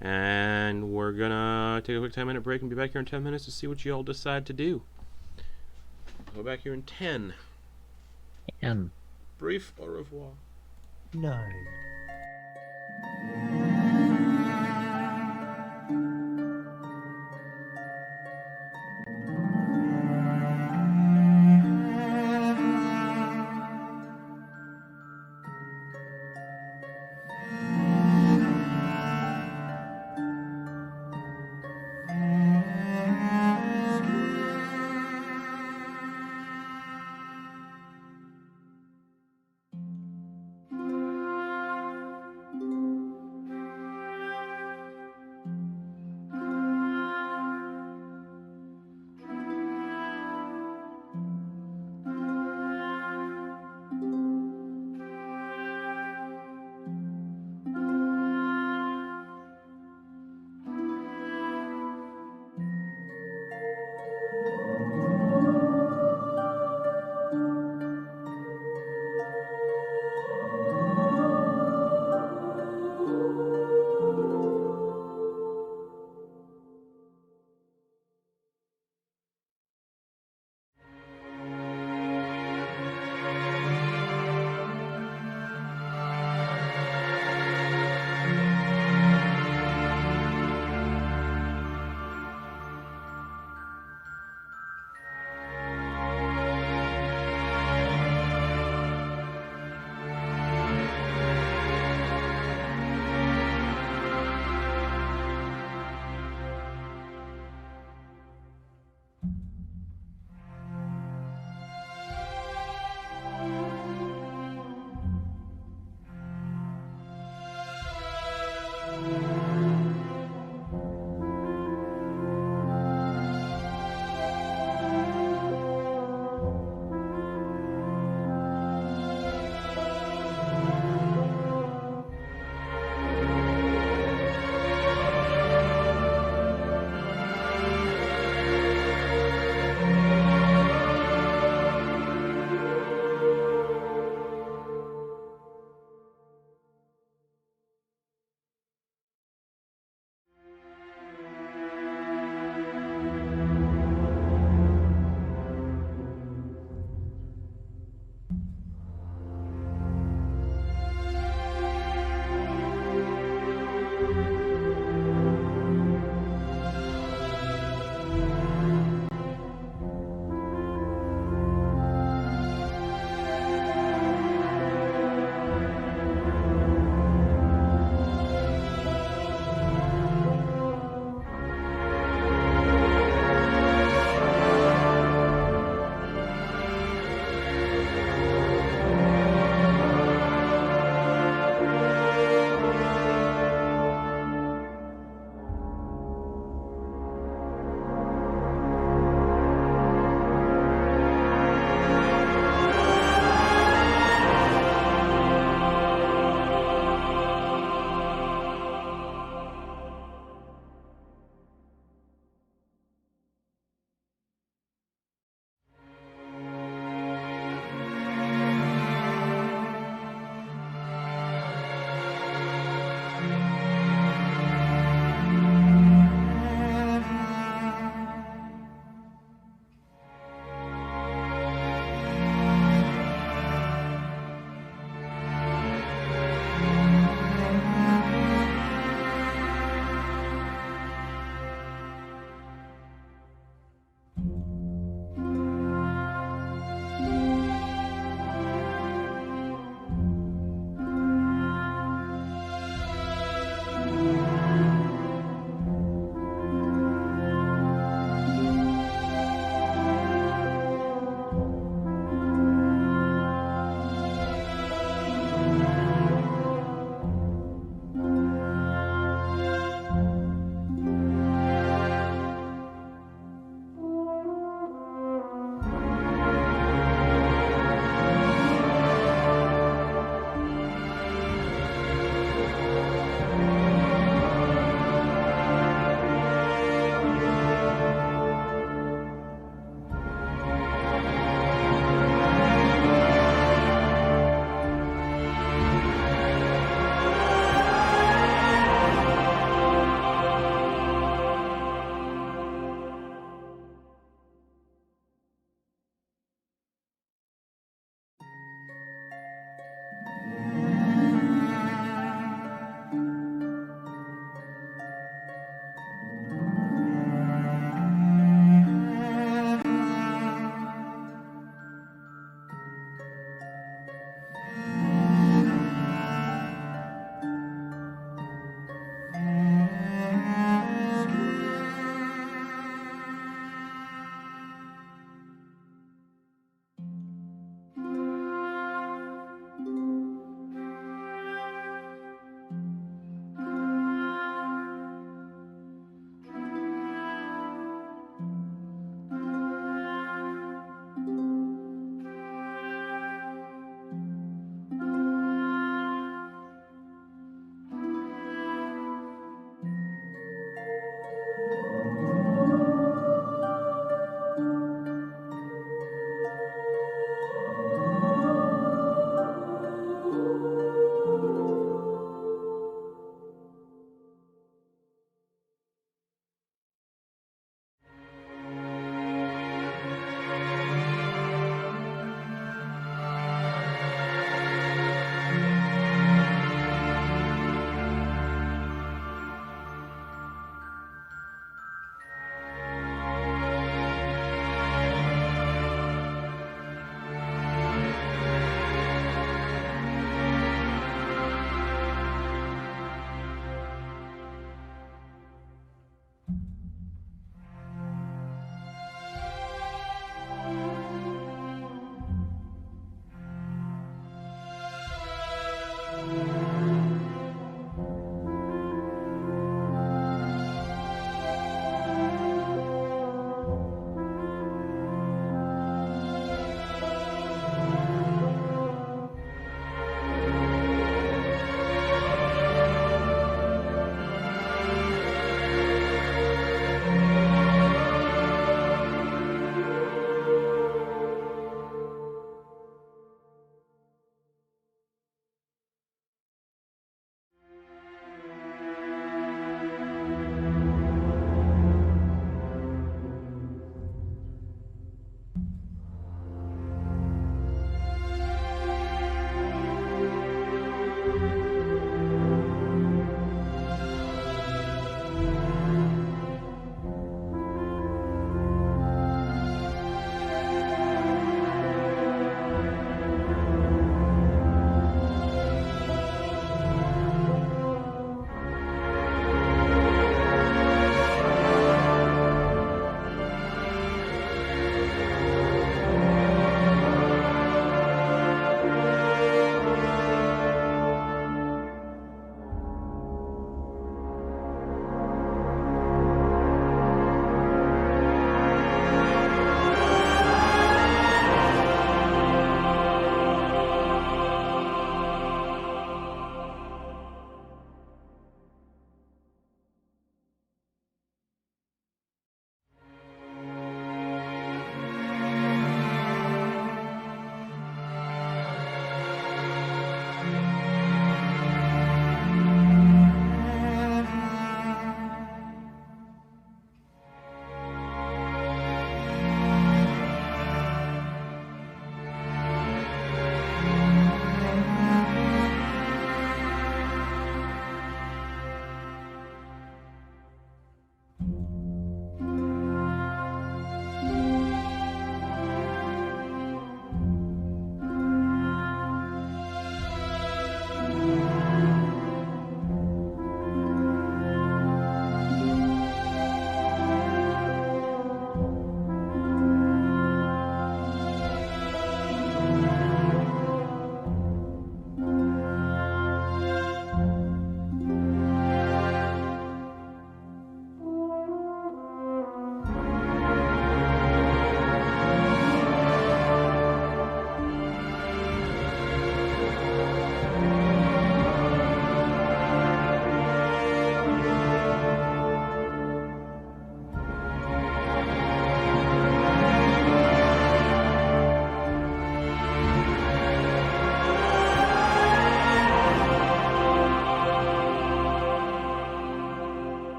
and we're gonna take a quick 10-minute break and be back here in 10 minutes to see what you all decide to do. Go back here in 10. And Brief au revoir. 9.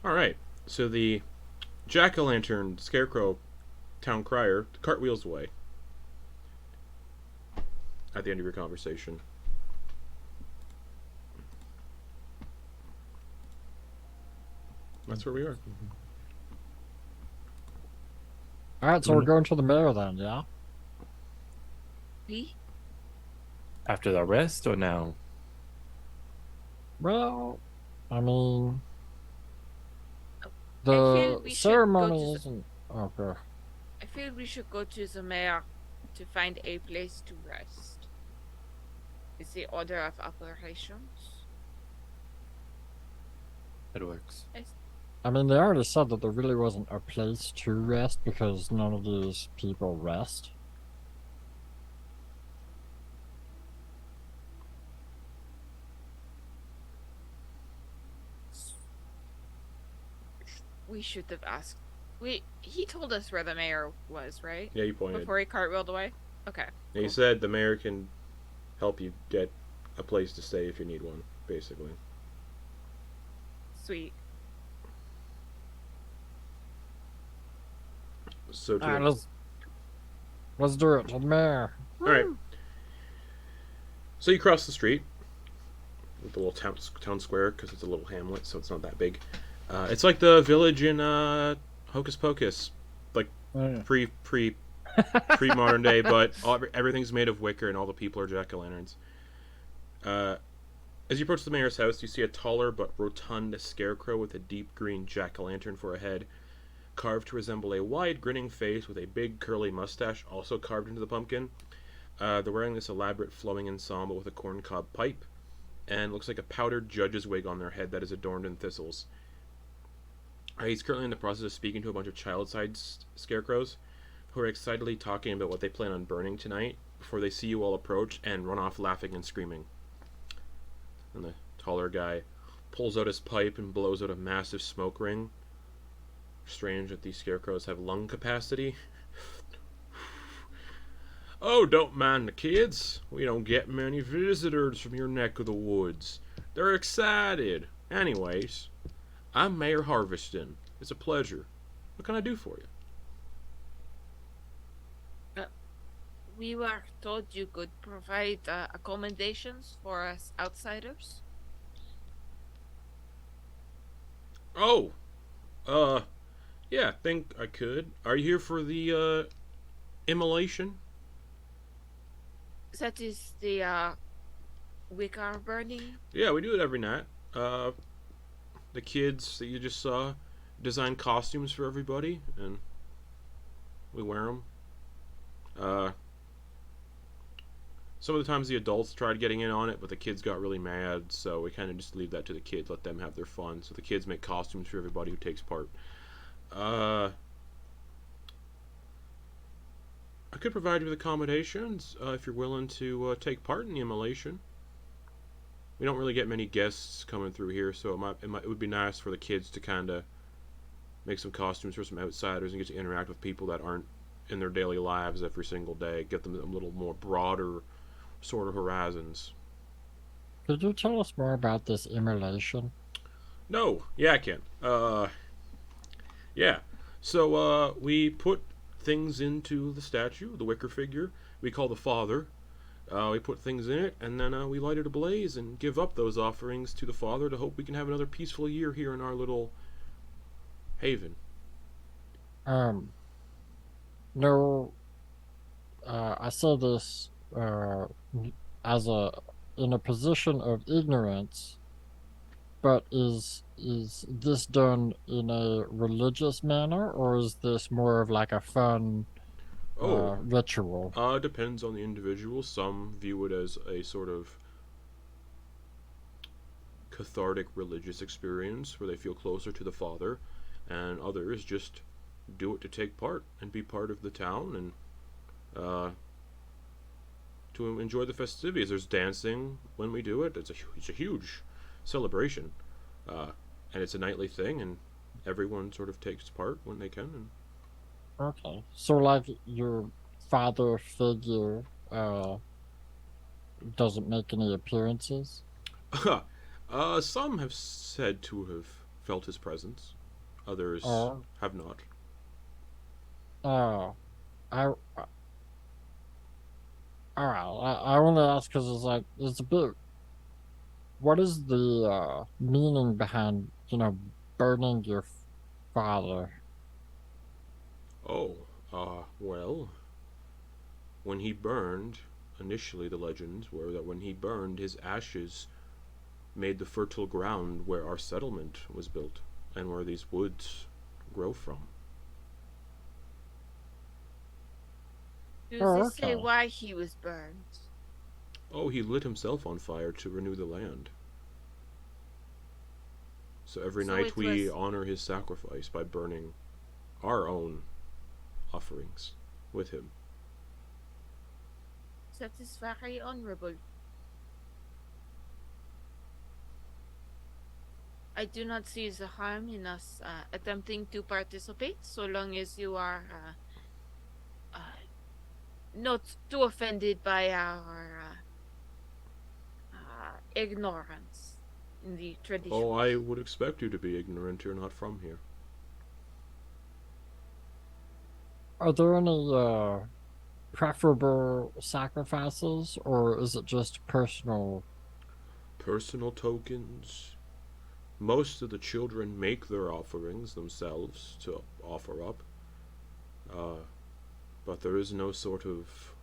All right. So the jack-o'-lantern scarecrow town crier cartwheels away at the end of your conversation. That's where we are. All right, so we're going to the mayor then, yeah? We? After the rest or now? Well, I mean, I feel the we should ceremony go to isn't. Okay. I feel we should go to the mayor to find a place to rest. Is the order of operations? It works. I mean, they already said that there really wasn't a place to rest because none of these people rest. We should have asked. He told us where the mayor was, right? Yeah, you pointed. Before he cartwheeled away? Okay. Yeah, he said the mayor can help you get a place to stay if you need one, basically. Sweet. So All right, let's do it to the mayor. All right. So you cross the street with the little town square because it's a little hamlet, so it's not that big. It's like the village in Hocus Pocus, like pre modern day, but everything's made of wicker and all the people are jack-o'-lanterns. As you approach the mayor's house, you see a taller but rotund scarecrow with a deep green jack-o'-lantern for a head, carved to resemble a wide grinning face with a big curly mustache, also carved into the pumpkin. They're wearing this elaborate flowing ensemble with a corncob pipe, and looks like a powdered judge's wig on their head that is adorned in thistles. He's currently in the process of speaking to a bunch of child-sized scarecrows, who are excitedly talking about what they plan on burning tonight, before they see you all approach and run off laughing and screaming. And the taller guy pulls out his pipe and blows out a massive smoke ring. Strange that these scarecrows have lung capacity. Oh, don't mind the kids. We don't get many visitors from your neck of the woods. They're excited. Anyways, I'm Mayor Harveston. It's a pleasure. What can I do for you? We were told you could provide accommodations for us outsiders. Oh, yeah, I think I could. Are you here for the, immolation? That is the wicker burning. Yeah, we do it every night. The kids that you just saw design costumes for everybody, and we wear them. Some of the times the adults tried getting in on it, but the kids got really mad, so we kind of just leave that to the kids, let them have their fun. So the kids make costumes for everybody who takes part. I could provide you with accommodations if you're willing to take part in the immolation. We don't really get many guests coming through here, so it would be nice for the kids to kind of make some costumes for some outsiders and get to interact with people that aren't in their daily lives every single day. Get them a little more broader sort of horizons. Could you tell us more about this immolation? No, yeah, I can. Yeah. So we put things into the statue, the wicker figure we call the Father. We put things in it, and then we light it ablaze and give up those offerings to the Father to hope we can have another peaceful year here in our little haven. No, I say this as in a position of ignorance, but is this done in a religious manner, or is this more of like a fun ritual? Depends on the individual. Some view it as a sort of cathartic religious experience where they feel closer to the Father, and others just do it to take part and be part of the town and to enjoy the festivities. There's dancing when we do it. It's a huge celebration, and it's a nightly thing, and everyone sort of takes part when they can. And Okay, so like your father figure doesn't make any appearances? some have said to have felt his presence. Others Oh. have not. Oh, I I want to ask because it's like it's a bit. What is the meaning behind burning your father? Oh, well, when he burned, initially the legends were that when he burned, his ashes made the fertile ground where our settlement was built and where these woods grow from. Does Oh, it say okay. why he was burned? Oh, he lit himself on fire to renew the land. So every So night it we was- honor his sacrifice by burning our own offerings with him. That is very honorable. I do not see the harm in us attempting to participate, so long as you are not too offended by our ignorance in the tradition. Oh, I would expect you to be ignorant. You're not from here. Are there any preferable sacrifices, or is it just personal? Personal tokens. Most of the children make their offerings themselves to offer up. But there is no sort of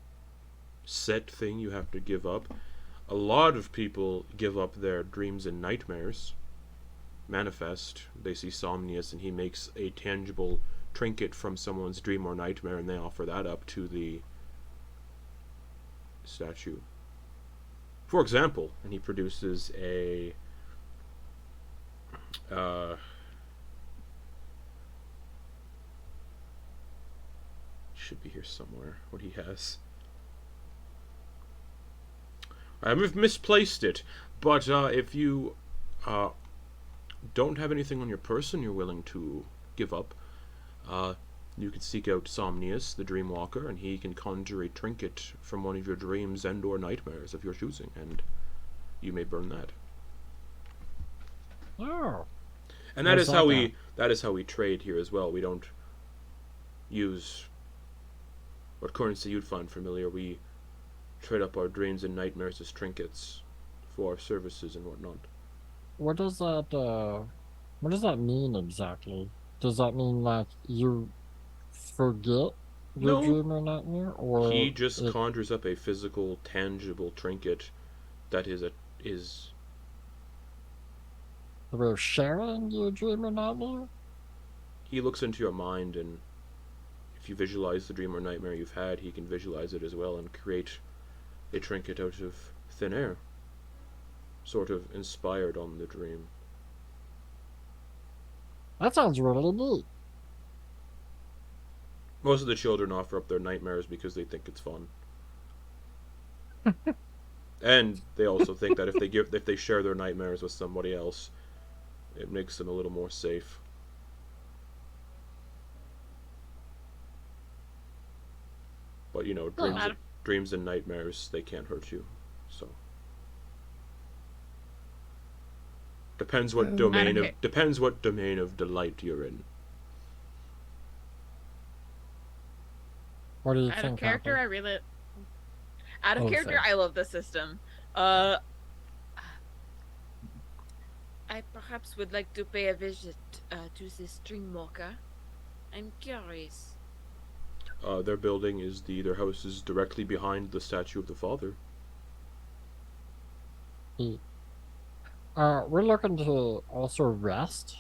set thing you have to give up. A lot of people give up their dreams and nightmares. Manifest, they see Somnius and he makes a tangible trinket from someone's dream or nightmare and they offer that up to the statue. For example, and he produces a should be here somewhere what he has. I've misplaced it, but if you don't have anything on your person you're willing to give up, you can seek out Somnius, the Dreamwalker, and he can conjure a trinket from one of your dreams and or nightmares of your choosing, and you may burn that. Oh, And that is how Eldsaga. we trade here as well. We don't use what currency you'd find familiar. We trade up our dreams and nightmares as trinkets for our services and whatnot. what does that mean exactly? Does that mean like you forget your No, dream or nightmare, he or just conjures up a physical, tangible trinket that is we're sharing your dream or nightmare? he looks into your mind, and if you visualize the dream or nightmare you've had, he can visualize it as well and create a trinket out of thin air, sort of inspired on the dream. That sounds really neat. Most of the children offer up their nightmares because they think it's fun. And they also think that if they share their nightmares with somebody else, it makes them a little more safe. But dreams and nightmares, they can't hurt you. So depends what domain of delight you're in. What do you Out of think? character, Harper? I sorry. love the system. I perhaps would like to pay a visit to this Dreamwalker. I'm curious. Their building their house is directly behind the statue of the father. We're looking to also rest.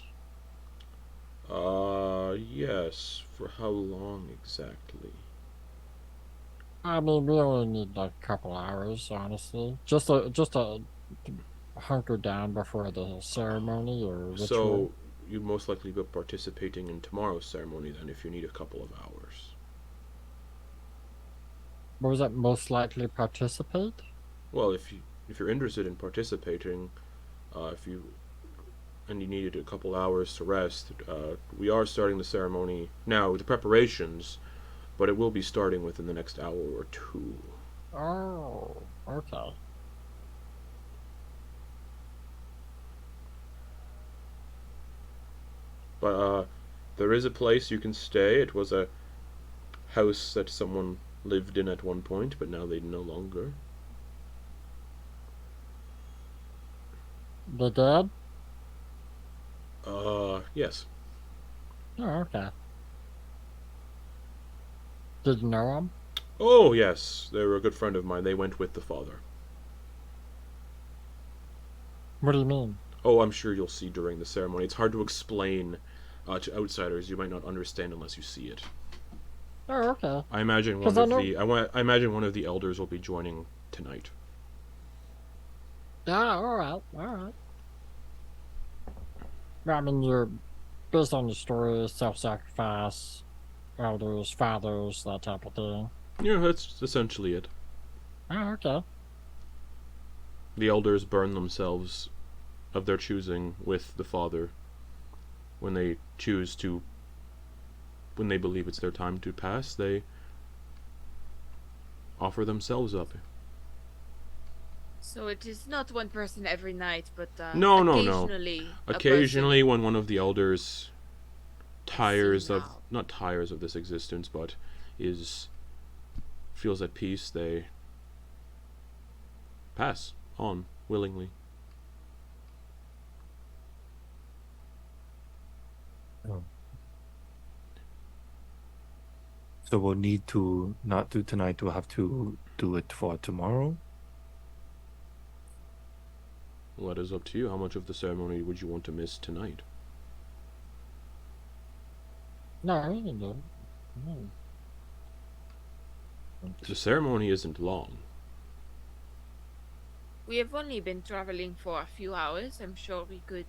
Yes. For how long exactly? I mean, we only need like a couple hours, honestly. Just to hunker down before the ceremony or ritual. So you'd most likely be participating in tomorrow's ceremony then, if you need a couple of hours. What was that? Most likely participate? Well, if you're interested in participating, you needed a couple hours to rest, we are starting the ceremony now, the preparations, but it will be starting within the next hour or two. Oh, okay. But there is a place you can stay. It was a house that someone lived in at one point, but now they no longer. The dead? Yes. Oh, okay. Did you know him? Oh, yes. They were a good friend of mine. They went with the father. What do you mean? Oh, I'm sure you'll see during the ceremony. It's hard to explain to outsiders. You might not understand unless you see it. Oh, okay. I imagine one of the I imagine one of the elders will be joining tonight. Yeah, alright. I mean, you're based on the story, self-sacrifice, elders, fathers, that type of thing. Yeah, that's essentially it. Oh, okay. The elders burn themselves of their choosing with the father when they choose to, when they believe it's their time to pass, they offer themselves up. So it is not one person every night, but No. occasionally. Occasionally, when one of the elders tires of, now. not tires of this existence, but feels at peace, they pass on willingly. So we'll need to not do tonight. We'll have to do it for tomorrow. Well, that is up to you. How much of the ceremony would you want to miss tonight? No, we can do it. No. The ceremony isn't long. We have only been traveling for a few hours. I'm sure we could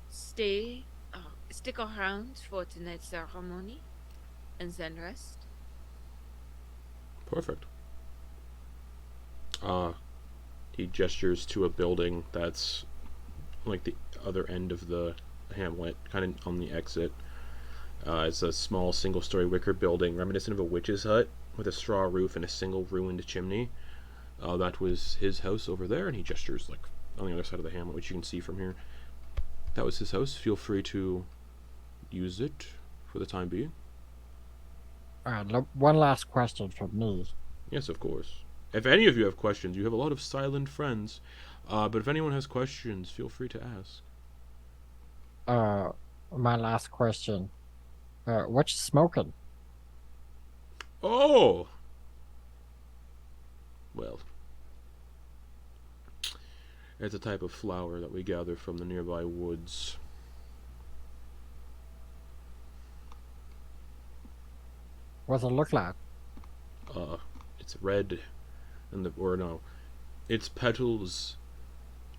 stick around for tonight's ceremony and then rest. Perfect. He gestures to a building that's like the other end of the hamlet, kind of on the exit. It's a small single-story wicker building reminiscent of a witch's hut with a straw roof and a single ruined chimney. That was his house over there, and he gestures like on the other side of the hamlet, which you can see from here. That was his house. Feel free to use it for the time being. Alright, one last question from me. Yes, of course. If any of you have questions, you have a lot of silent friends. But if anyone has questions, feel free to ask. My last question. What you smoking? Oh! Well, it's a type of flower that we gather from the nearby woods. What's it look like? It's red, and its petals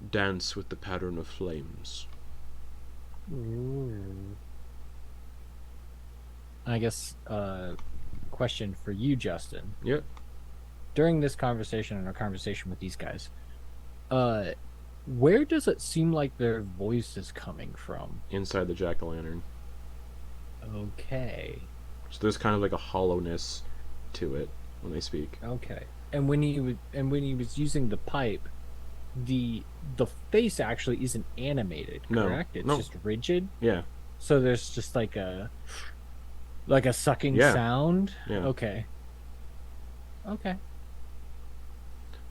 dance with the pattern of flames. Ooh. I guess, question for you, Justin. Yep. During this conversation and our conversation with these guys, where does it seem like their voice is coming from? Inside the jack-o'-lantern. Okay. So there's kind of like a hollowness to it when they speak. Okay. And when he was using the pipe, the face actually isn't animated, correct? It's no. just rigid. Yeah. So there's just like a sucking sound. Yeah. Okay.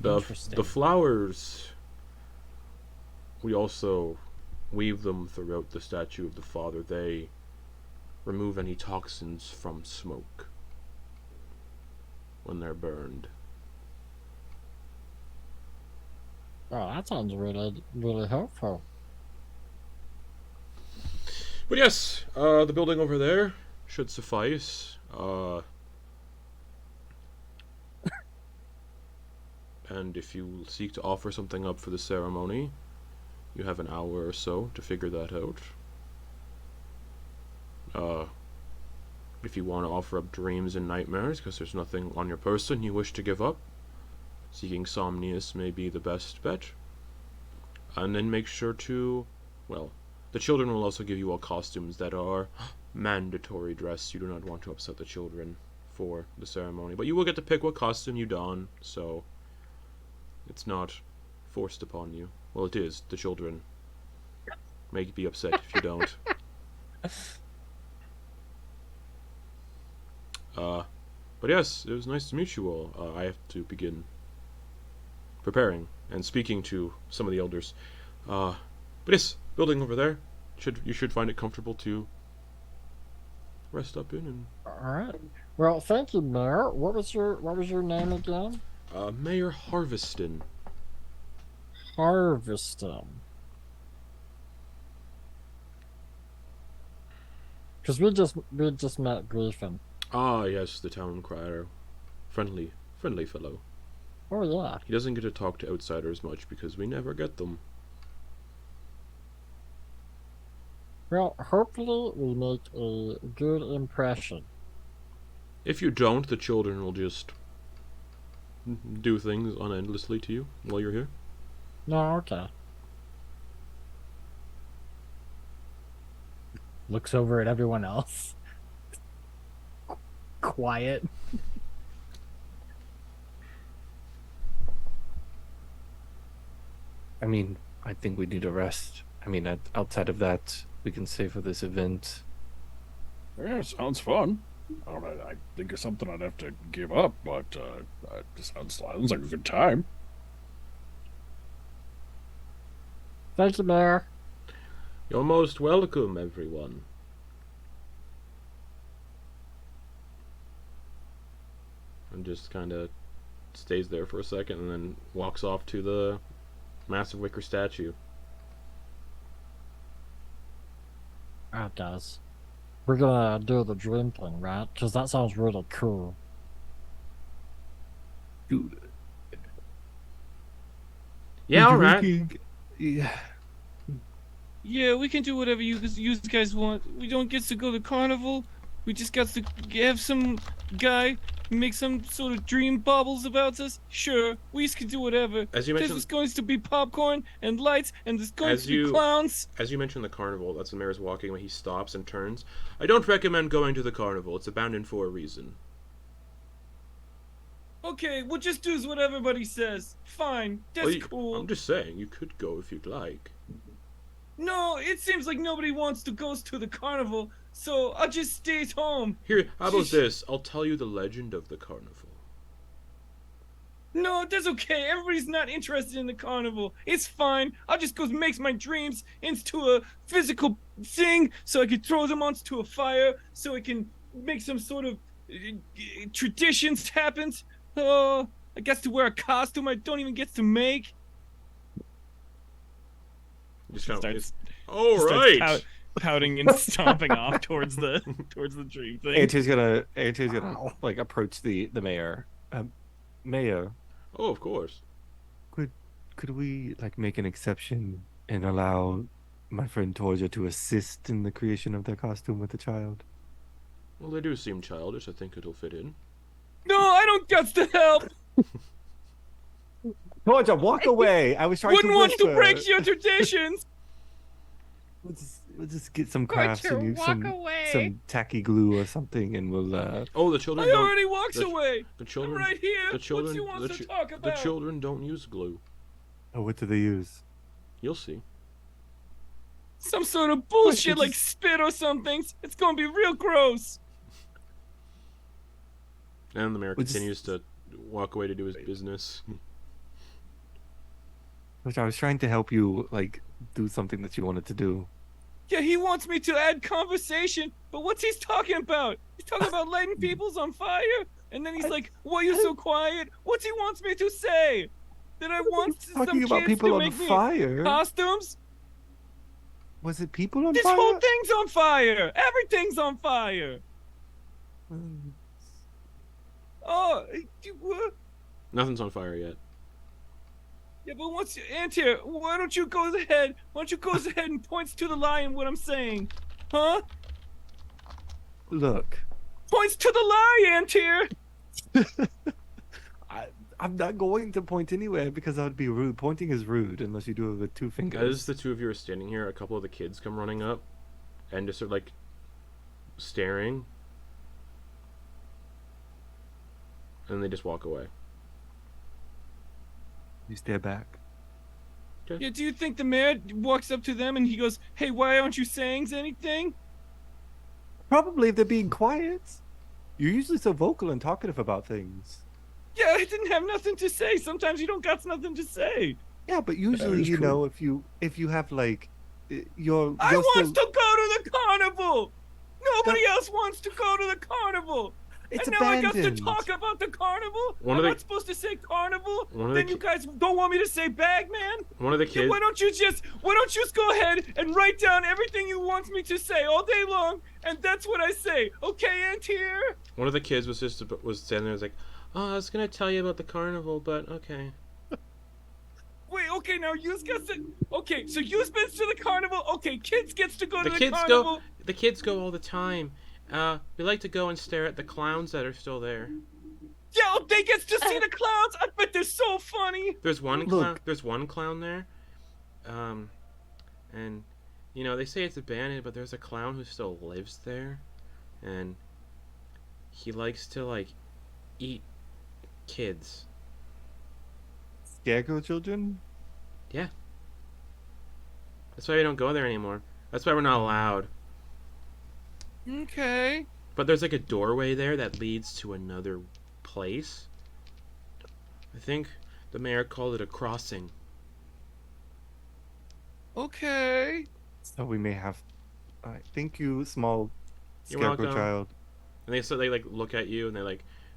The Interesting. flowers, we also weave them throughout the statue of the father. They remove any toxins from smoke when they're burned. Oh, that sounds really, really helpful. But yes, the building over there should suffice. And if you seek to offer something up for the ceremony, you have an hour or so to figure that out. If you want to offer up dreams and nightmares because there's nothing on your person you wish to give up, seeking Somnius may be the best bet. And then make sure to, well, the children will also give you all costumes that are mandatory dress. You do not want to upset the children for the ceremony, but you will get to pick what costume you don, so it's not forced upon you. Well, it is. The children may be upset if you don't. But yes, it was nice to meet you all. I have to begin preparing and speaking to some of the elders. But yes, building over there. You should find it comfortable to rest up in. And All right. Well, thank you, Mayor. What was your name again? Mayor Harveston. Harveston. Because we just met Griffin. Ah, yes, the town crier. Friendly fellow. Oh yeah. He doesn't get to talk to outsiders much because we never get them. Well, hopefully we make a good impression. If you don't, the children will just do things unendlessly to you while you're here. No, okay. Looks over at everyone else. Quiet. I mean, I think we need a rest. I mean, outside of that, we can stay for this event. Yeah, sounds fun. I think it's something I'd have to give up, but it sounds like a good time. Thank you, Mayor. You're most welcome, everyone. And just kind of stays there for a second and then walks off to the massive wicker statue. Oh, it does. We're gonna do the dream thing, right? Because that sounds really cool. Dude, Yeah, alright. Yeah. Yeah, we can do whatever you guys want. We don't get to go to carnival. We just got to have some guy make some sort of dream baubles about us. Sure, we can do whatever. As you mentioned, There's going to be popcorn and lights, and there's going to be clowns. As you mentioned the carnival, that's the mayor's walking away. He stops and turns. I don't recommend going to the carnival. It's abandoned for a reason. Okay, we'll just do what everybody says. Fine, that's cool. I'm just saying, you could go if you'd like. No, it seems like nobody wants to go to the carnival, so I'll just stay at home. Here, how about this? I'll tell you the legend of the carnival. No, that's okay. Everybody's not interested in the carnival. It's fine. I'll just go make my dreams into a physical thing so I can throw them onto a fire so I can make some sort of traditions happen. I get to wear a costume I don't even get to make. Just kind Starts- of, all right. Pouting and stomping off towards the dream thing. Antyr's gonna like approach the mayor. Mayor, Oh, of course. could we like make an exception and allow my friend Torger to assist in the creation of their costume with the child? Well, they do seem childish. I think it'll fit in. No, I don't got to help. Torger, walk away! I was trying Wouldn't to want to whisper. break your traditions. We'll just get some crafts Torger, and use walk away. some tacky glue or something, and we'll. Oh, the children I don't. already walked the- away. The children. I'm right here. The children. What do you want the, to talk the about? children don't use glue. Oh, what do they use? You'll see. Some sort of bullshit Wait, like just- spit or something. It's gonna be real gross. And the mayor We'll just- continues to walk away to do his business. Which I was trying to help you like do something that you wanted to do. Yeah, he wants me to add conversation, but what's he talking about? He's talking about lighting people's on fire, and then he's like, "Why are you so quiet?" What's he wants me to say? That I want some Talking kids about to people on make me fire. costumes? Was it people on This fire? whole thing's on fire. Everything's on fire. Oh, Nothing's on fire yet. yeah, but once Antyr, why don't you go ahead? Why don't you go ahead and points to the lion what I'm saying? Huh? Look, Points to the lie, Antyr. I'm not going to point anywhere because that would be rude. Pointing is rude unless you do it with two fingers. As the two of you are standing here, a couple of the kids come running up and just sort of like staring. And they just walk away. You stare back. Yeah, do you think the mayor walks up to them and he goes, "Hey, why aren't you saying anything?" Probably if they're being quiet. You're usually so vocal and talkative about things. Yeah, I didn't have nothing to say. Sometimes you don't got nothing to say. Yeah, but usually, is you true. know, if you have like, you're I want still. to go to the carnival. Nobody else wants to go to the carnival. It's and now I abandoned. got to talk about the carnival. One I'm of the- not supposed to say carnival. One of the Then you guys don't want me to say Bagman. One of the Yeah, kids. why don't you just go ahead and write down everything you want me to say all day long, and that's what I say. Okay, Antyr? One of the kids was standing there, was like, "Oh, I was gonna tell you about the carnival, but okay." Wait, okay, now you's got to. Okay, so you's been to the carnival. Okay, kids gets to go The to the kids carnival. go. The kids go all the time. We like to go and stare at the clowns that are still there. Yeah, oh, they gets to see the clowns. I bet they're so funny. There's one Look. clown. There's one clown there. And you know they say it's abandoned, but there's a clown who still lives there, and he likes to like eat kids. Scarecrow children? That's why we don't go there anymore. That's why we're not allowed. Okay. But there's like a doorway there that leads to another place. I think the mayor called it a crossing. Okay. So we may have. Thank you, small You're scarecrow welcome. child. And they like look at you and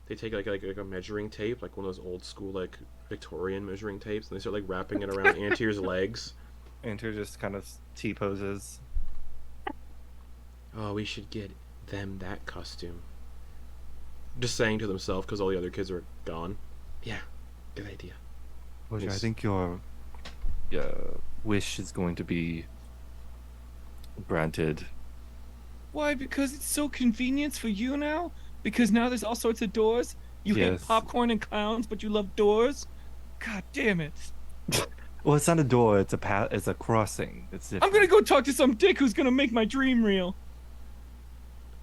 they take like a measuring tape, like one of those old school like Victorian measuring tapes, and they start like wrapping it around Antyr's legs. Antyr just kind of T-poses. Oh, we should get them that costume. Just saying to themselves because all the other kids are gone. Yeah, good idea. Roger, I Yes. think your wish is going to be granted. Why? Because it's so convenient for you now? Because now there's all sorts of doors? You hate Yes. popcorn and clowns, but you love doors? God damn it. Well, it's not a door. It's a path. It's a crossing. It's I'm gonna go talk to some dick who's gonna make my dream real.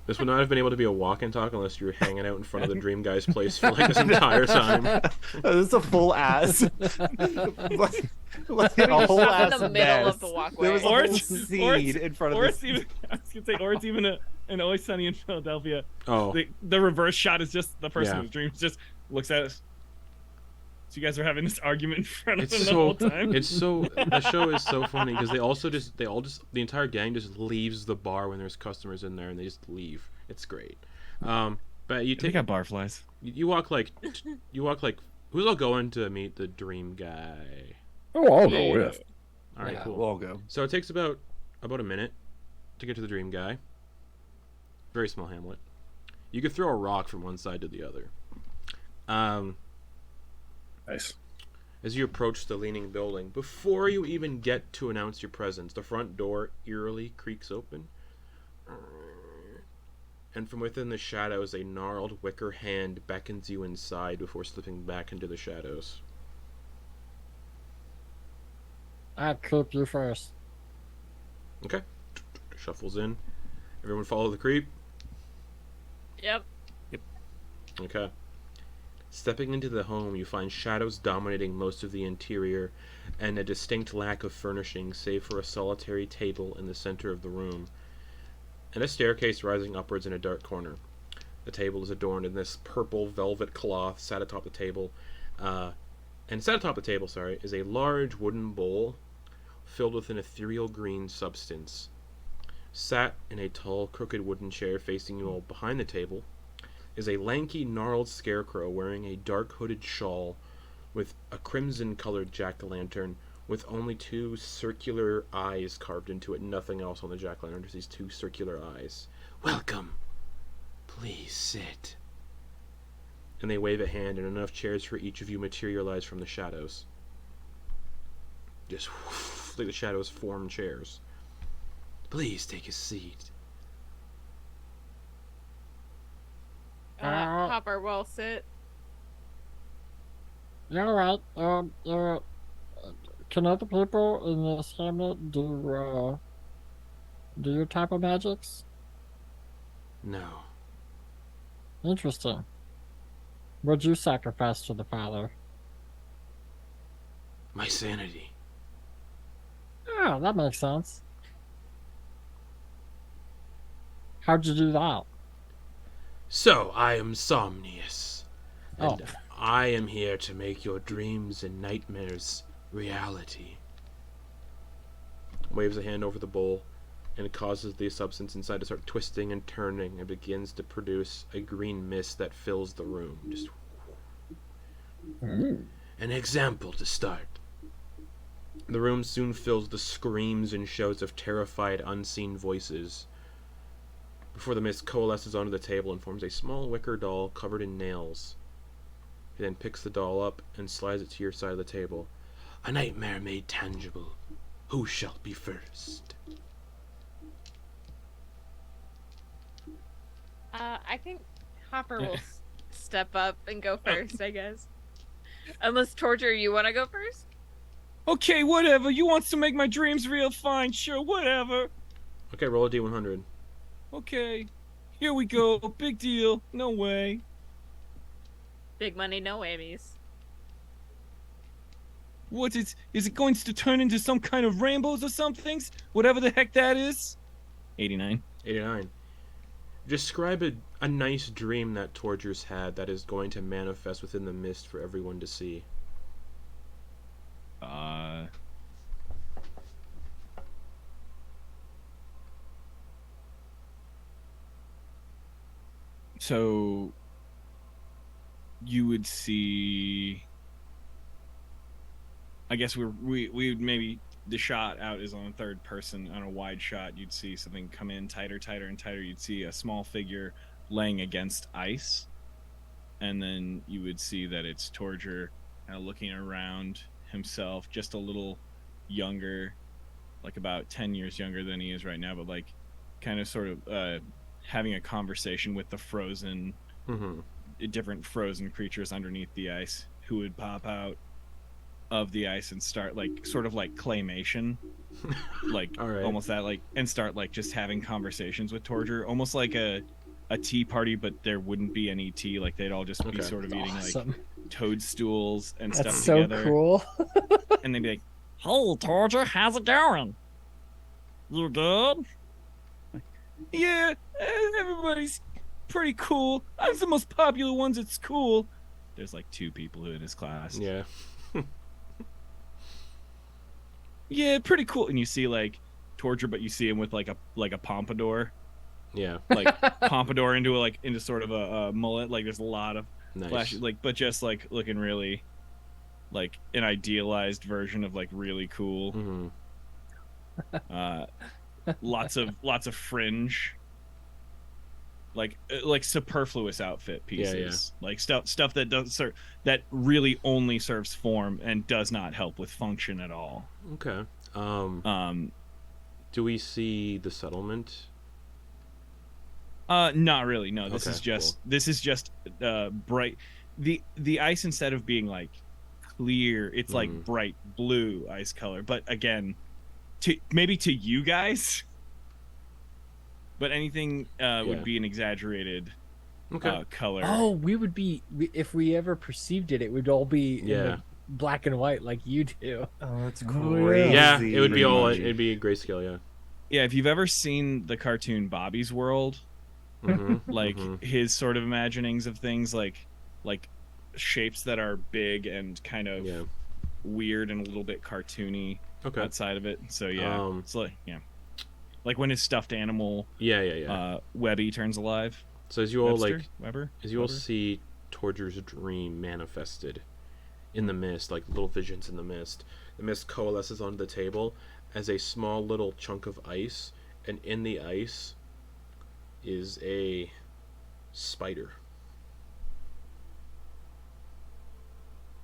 This would not have been able to be a walk and talk unless you were hanging out in front of the Dream Guy's place for like this entire time. This is a full ass. like a whole Up ass in the middle mess. of the walkway. There was a Or whole it's- scene in front Or of it's this. even, I was gonna say, or it's even an Always Sunny in Philadelphia. Oh, The reverse shot is just the person Yeah. whose dreams just looks at us. So you guys are having this argument in front of it's him the so whole time? the show is so funny because the entire gang just leaves the bar when there's customers in there and they just leave. It's great. But you They take got barflies. you walk like who's all going to meet the Dream Guy? Oh, I'll go with. All right, Yeah. cool. We'll all go. So it takes about a minute to get to the Dream Guy. Very small hamlet. You could throw a rock from one side to the other. Nice. As you approach the leaning building, before you even get to announce your presence, the front door eerily creaks open. And from within the shadows, a gnarled wicker hand beckons you inside before slipping back into the shadows. I'll keep you first. Okay. Shuffles in. Everyone follow the creep. Yep. Okay. Stepping into the home, you find shadows dominating most of the interior and a distinct lack of furnishings save for a solitary table in the center of the room and a staircase rising upwards in a dark corner. The table is adorned in this purple velvet cloth. Sat atop the table is a large wooden bowl filled with an ethereal green substance. Sat in a tall, crooked wooden chair facing you all behind the table is a lanky, gnarled scarecrow wearing a dark hooded shawl with a crimson-colored jack-o'-lantern with only two circular eyes carved into it. Nothing else on the jack-o'-lantern, just these two circular eyes. Welcome. Please sit. And they wave a hand, and enough chairs for each of you materialize from the shadows. Just like the shadows form chairs. Please take a seat. Hopper, well sit. Yeah, all right. Can other people in this hamlet do your type of magics? No. Interesting. What'd you sacrifice to the father? My sanity. Oh, that makes sense. How'd you do that? So, I am Somnius, Oh, and I am here to make your dreams and nightmares reality. Waves a hand over the bowl, and it causes the substance inside to start twisting and turning and begins to produce a green mist that fills the room. Just An example to start. the room soon fills with the screams and shouts of terrified, unseen voices. Before the mist coalesces onto the table and forms a small wicker doll covered in nails. He then picks the doll up and slides it to your side of the table. A nightmare made tangible. Who shall be first? I think Hopper will step up and go first, I guess. Unless Torger, you want to go first? Okay, whatever. You wants to make my dreams real? Fine, sure, whatever. Okay, roll a d100. Okay, here we go. Big deal. No way. Big money, no whammies. What is it going to turn into some kind of rainbows or somethings? Whatever the heck that is. 89. 89. Describe a nice dream that Torger's had that is going to manifest within the mist for everyone to see. So you would see, I guess we would maybe, the shot out is on third person. On a wide shot, you'd see something come in tighter and tighter. You'd see a small figure laying against ice, and then you would see that it's Torger kind of looking around himself, just a little younger, like about 10 years younger than he is right now, but like kind of sort of having a conversation with the frozen, different frozen creatures underneath the ice, who would pop out of the ice and start like sort of like claymation, like Alright. almost that, like, and start like just having conversations with Torger, almost like a tea party, but there wouldn't be any tea. Like they'd all just be Okay. sort of eating awesome. like toadstools and That's stuff so together. cool. And they'd be like, "Hey, Torger, how's it going? You good?" Yeah, everybody's pretty cool. I'm the most popular ones at school. There's like 2 people in his class. Yeah. Yeah, pretty cool. And you see like Torture, but you see him with like a pompadour, Yeah. like pompadour into sort of a mullet. Like there's a lot of Nice. flashy, like, but just like looking really like an idealized version of like really cool. Lots of fringe, like superfluous outfit pieces, like stuff that does that really only serves form and does not help with function at all. Okay. Do we see the settlement? Not really. No, this Okay, is just bright. The ice, instead of being like clear, it's like bright blue ice color. But again, maybe to you guys, but anything would be an exaggerated color. Oh, we would be, if we ever perceived it, it would all be in the black and white like you do. Oh, that's crazy. Yeah, it would be all. It'd be grayscale. Yeah. Yeah, if you've ever seen the cartoon Bobby's World, like his sort of imaginings of things, like shapes that are big and kind of weird and a little bit cartoony outside of it. So yeah, it's like when his stuffed animal Webby turns alive. So as you all Weber? see Torger's dream manifested in the mist, like little visions in the mist coalesces onto the table as a small little chunk of ice, and in the ice is a spider.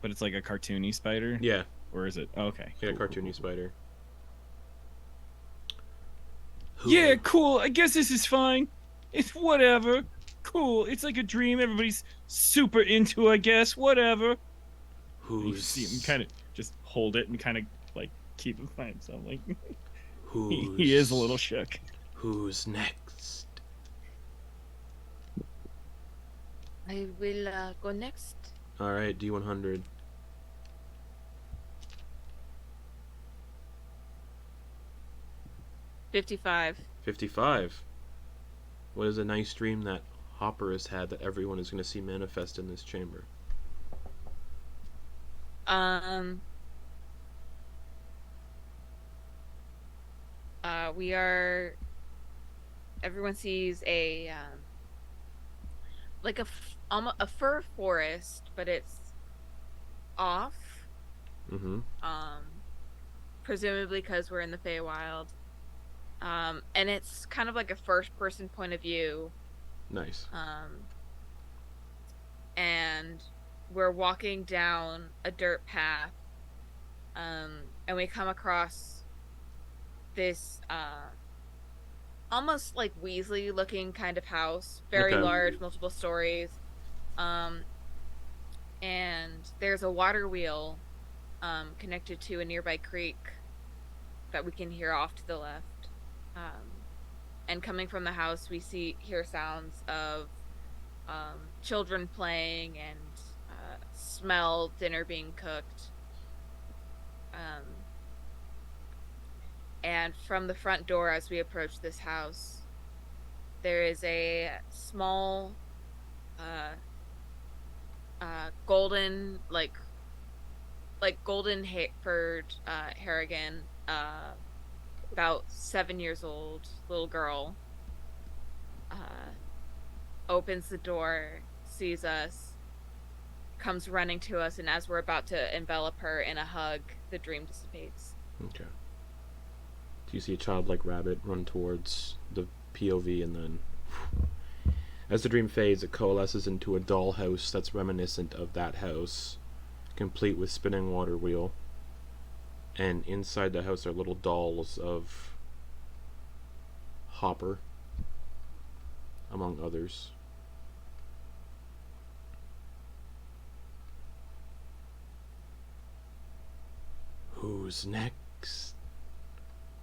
But it's like a cartoony spider? Yeah. Or is it? Oh, okay. Yeah, cartoony spider. Yeah, cool. I guess this is fine. It's whatever. Cool. It's like a dream. Everybody's super into, I guess. Whatever. You see him kind of just hold it and kind of like keep it by himself. Like he is a little shook. Who's next? I will go next. All right, D100. $55. 55. What is a nice dream that Hopper has had that everyone is going to see manifest in this chamber? We are. Everyone sees a like a fir forest, but it's off. Mm-hmm. Presumably because we're in the Feywild. And it's kind of like a first-person point of view. Nice. And we're walking down a dirt path. And we come across this almost like Weasley looking kind of house, very Okay. large, multiple stories. And there's a water wheel connected to a nearby creek that we can hear off to the left. And coming from the house, we hear sounds of children playing and smell dinner being cooked. And from the front door, as we approach this house, there is a small golden golden furred Harengon, about 7 years old, little girl, opens the door, sees us, comes running to us, and as we're about to envelop her in a hug, the dream dissipates. Okay. Do you see a childlike rabbit run towards the POV, and then, as the dream fades, it coalesces into a dollhouse that's reminiscent of that house, complete with spinning water wheel. And inside the house are little dolls of Hopper, among others. Who's next?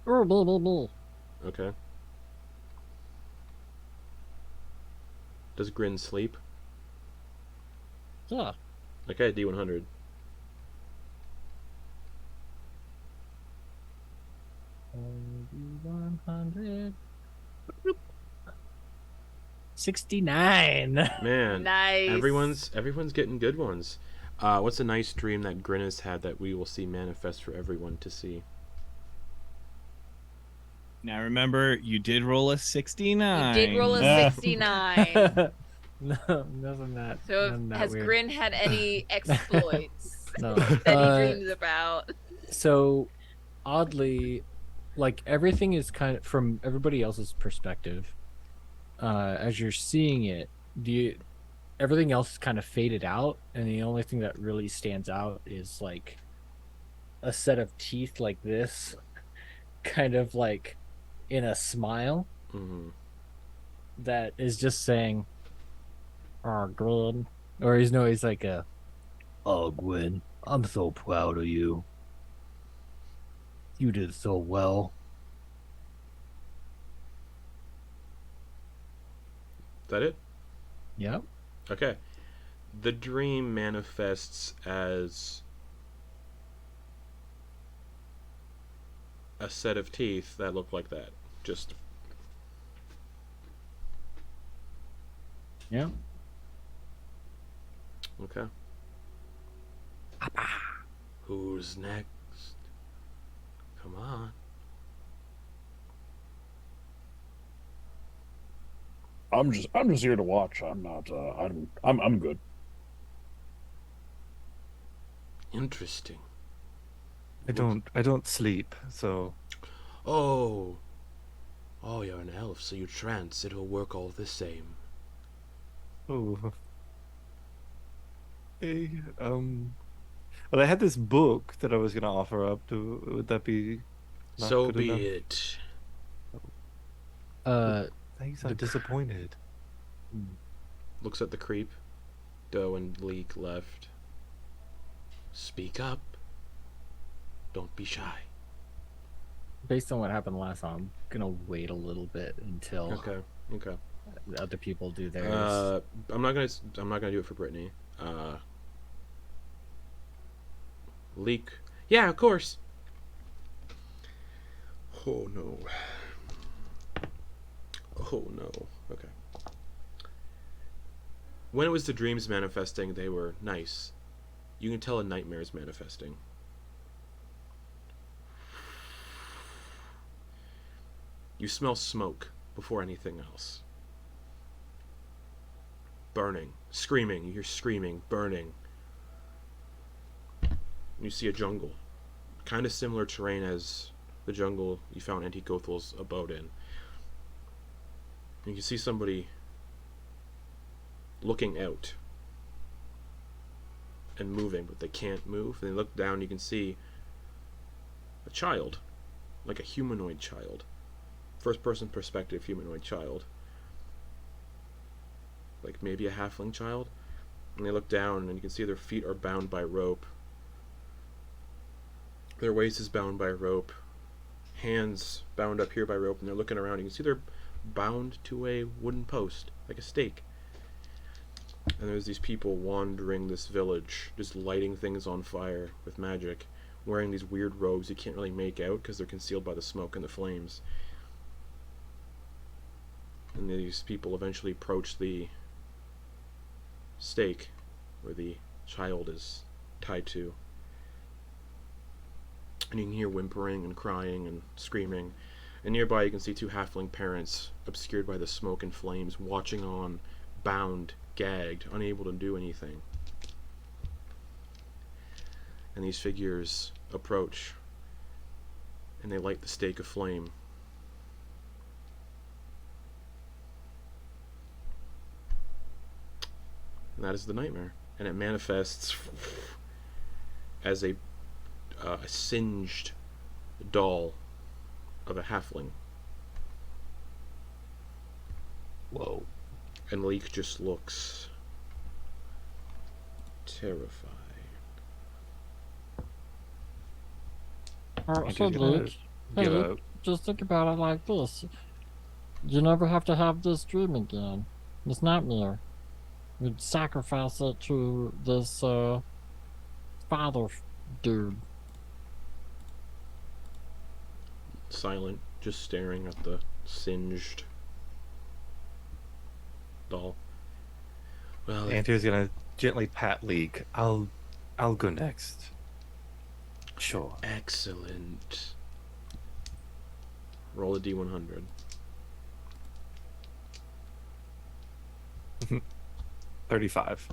Okay. Does Grin sleep? Yeah. Okay, D100. $100. 69. Man, Nice. everyone's getting good ones. What's a nice dream that Grin has had that we will see manifest for everyone to see? Now remember, you did roll a 69. You did roll a 69. No, nothing that. So nothing that has weird. Grin had any exploits No. that he dreams about? So, oddly, like everything is kind of from everybody else's perspective. As you're seeing it, everything else is kind of faded out, and the only thing that really stands out is like a set of teeth like this, kind of like in a smile Mm-hmm. that is just saying, "Oh, good," or he's like Oh, Gwen, I'm so proud of you. You did so well. Is that it? "Yep." Okay. The dream manifests as a set of teeth that look like that. Just Yeah. okay. Who's next? Come on. I'm just here to watch. I'm not. I'm good. Interesting. I don't sleep, so Oh, you're an elf, so you trance. It'll work all the same. oh. Hey, well, I had this book that I was gonna offer up. Would that be not So good be enough? it. Thanks, I'm disappointed. Looks at the creep. Doe and Leek left. Speak up. Don't be shy. Based on what happened last time, I'm gonna wait a little bit until Okay. Okay. the other people do theirs. I'm not gonna do it for Brittany. Leek. Yeah, of course. Oh no. Oh no. Okay. When it was the dreams manifesting, they were nice. You can tell a nightmare is manifesting. You smell smoke before anything else. Burning. Screaming. You hear screaming. Burning. You see a jungle. Kind of similar terrain as the jungle you found Auntie Gothel's abode in. You can see somebody looking out and moving, but they can't move. And they look down, you can see a child, like a humanoid child. First person perspective humanoid child. Like maybe a halfling child. And they look down and you can see their feet are bound by rope. Their waist is bound by rope. Hands bound up here by rope, and they're looking around. You can see they're bound to a wooden post, like a stake. And there's these people wandering this village, just lighting things on fire with magic, wearing these weird robes you can't really make out because they're concealed by the smoke and the flames. And these people eventually approach the stake where the child is tied to. And you can hear whimpering and crying and screaming. And nearby you can see two halfling parents, obscured by the smoke and flames, watching on, bound, gagged, unable to do anything. And these figures approach, and they light the stake aflame. And that is the nightmare. And it manifests as a singed doll of a halfling. Whoa. And Leek just looks terrified. So Leek, hey, Leek, just think about it like this. You never have to have this dream again. This nightmare. You'd sacrifice it to this father dude. Silent, just staring at the singed doll. Well, Antyr's gonna gently pat Leek. I'll go next. Sure. excellent. Roll a D100. 35.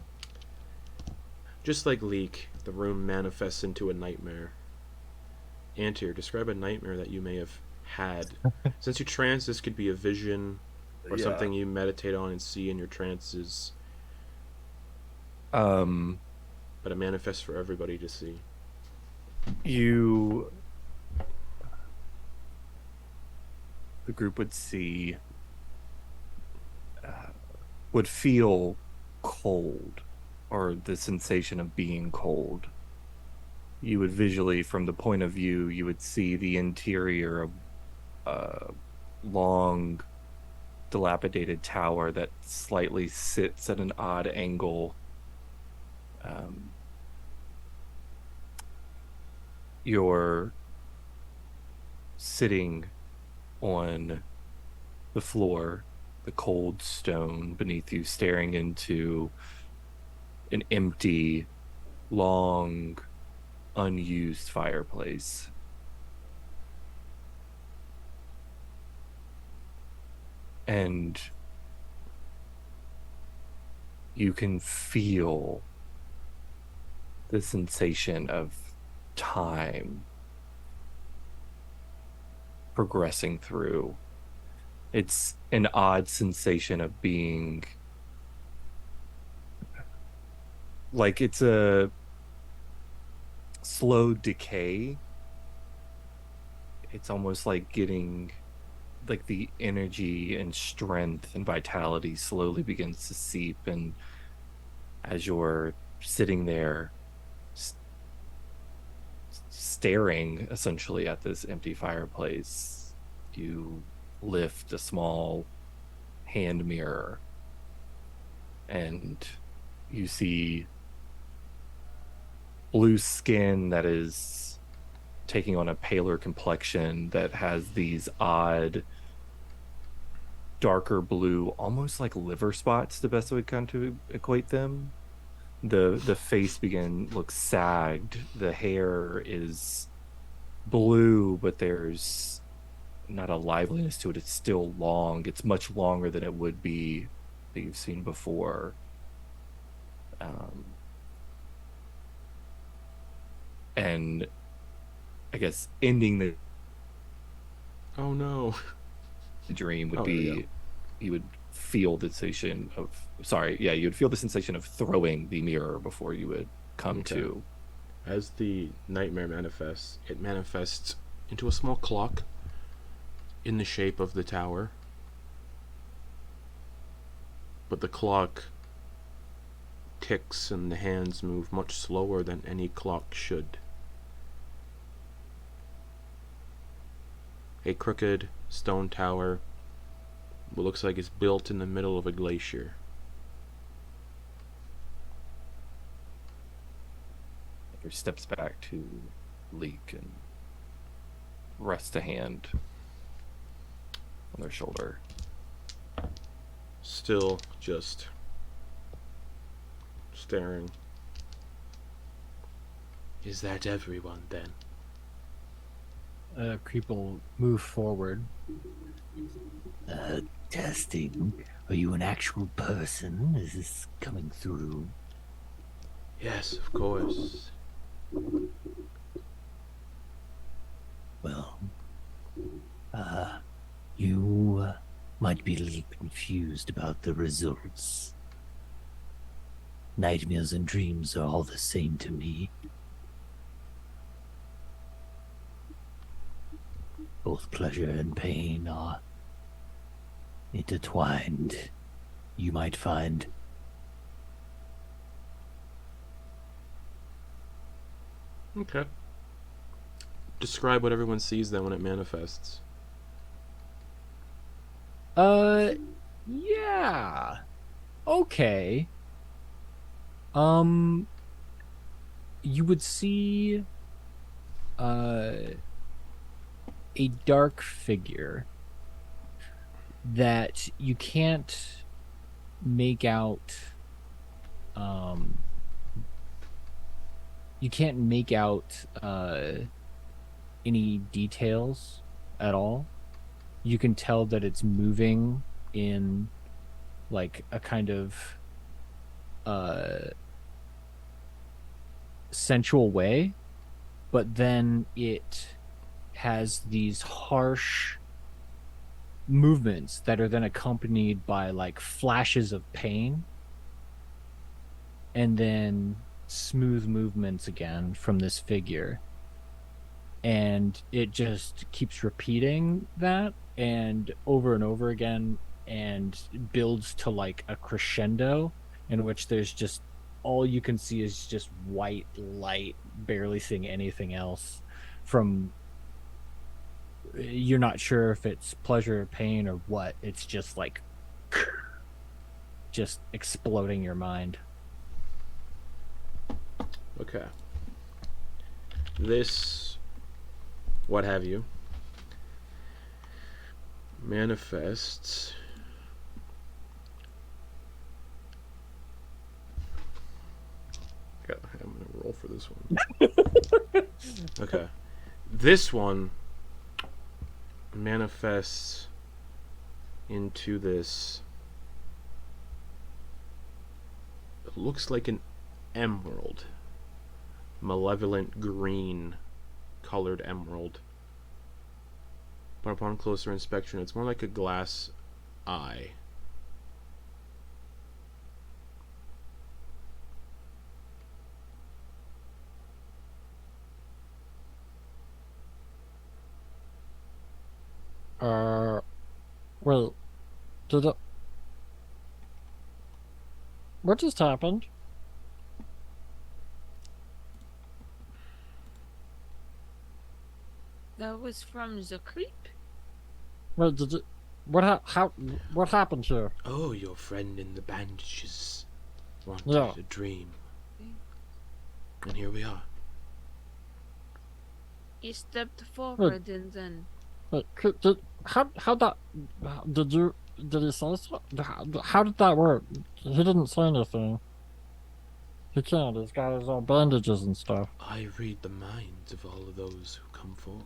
Just like Leek, the room manifests into a nightmare. Antyr, describe a nightmare that you may have had. Since you trance, this could be a vision or something you meditate on and see in your trances. But it manifests for everybody to see. The group would see, would feel cold, or the sensation of being cold. You would visually, from the point of view, you would see the interior of a long, dilapidated tower that slightly sits at an odd angle. You're sitting on the floor, the cold stone beneath you, staring into an empty, long, unused fireplace. And you can feel the sensation of time progressing through. It's an odd sensation of being like it's a slow decay. It's almost like getting like the energy and strength and vitality slowly begins to seep, and as you're sitting there staring essentially at this empty fireplace, you lift a small hand mirror and you see blue skin that is taking on a paler complexion, that has these odd darker blue, almost like liver spots, the best way kind to equate them. The face looks sagged. The hair is blue, but there's not a liveliness to it. It's still long. It's much longer than it would be that you've seen before. And I guess ending the Oh no. dream would Oh, there you be you would feel the sensation of you would feel the sensation of throwing the mirror before you would come Okay. to. As the nightmare manifests, it manifests into a small clock in the shape of the tower. But the clock ticks and the hands move much slower than any clock should. A crooked stone tower, what looks like it's built in the middle of a glacier. He steps back to Leek and rests a hand on their shoulder. Still just staring. Is that everyone then? Creep will move forward. Testing. Are you an actual person? Is this coming through? Yes, of course. Well, you might be a little confused about the results. Nightmares and dreams are all the same to me. Both pleasure and pain are intertwined. You might find Okay. Describe what everyone sees then when it manifests. Yeah. Okay. You would see a dark figure that you can't make out any details at all. You can tell that it's moving in like a kind of sensual way, but then it has these harsh movements that are then accompanied by like flashes of pain and then smooth movements again from this figure, and it just keeps repeating that and over again, and builds to like a crescendo in which there's just all you can see is just white light, barely seeing anything else. From you're not sure if it's pleasure or pain or what. It's just like just exploding your mind. Okay. This, what have you, manifests I'm gonna roll for this one. Okay. This one manifests into this, it looks like an emerald, malevolent green colored emerald, but upon closer inspection it's more like a glass eye. Wait, did it? What just happened? That was from the creep? Wait, did it? What happened here? Oh, your friend in the bandages wanted Yeah. a dream. And here we are. He stepped forward and then Wait, how that? Did did he say so? How did that work? He didn't say anything. He can't. He's got his own bandages and stuff. I read the minds of all of those who come forward.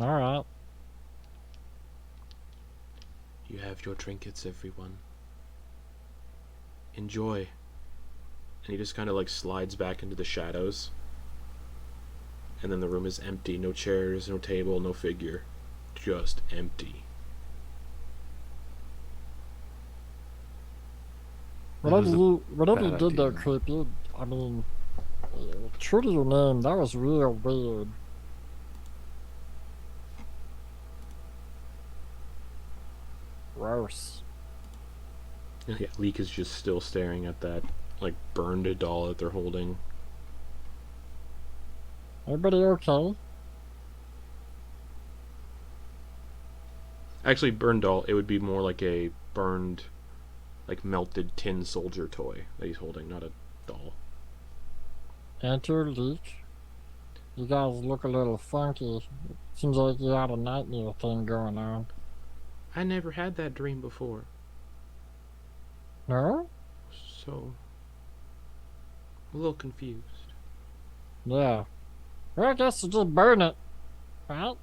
All right. You have your trinkets, everyone. Enjoy. And he just kind of like slides back into the shadows. And then the room is empty. No chairs, no table, no figure. Just empty. Whatever was a you bad did there, idea. creepy. I mean, true to your name, that was real weird. Gross. Yeah, Leek is just still staring at that like burned doll that they're holding. Everybody okay? Actually, burned doll, it would be more like a burned, like melted tin soldier toy that he's holding, not a doll. Antyr, Leek. You guys look a little funky. Seems like you had a nightmare thing going on. I never had that dream before, No? so I'm a little confused. Yeah. Well, I guess you just burn it. Right?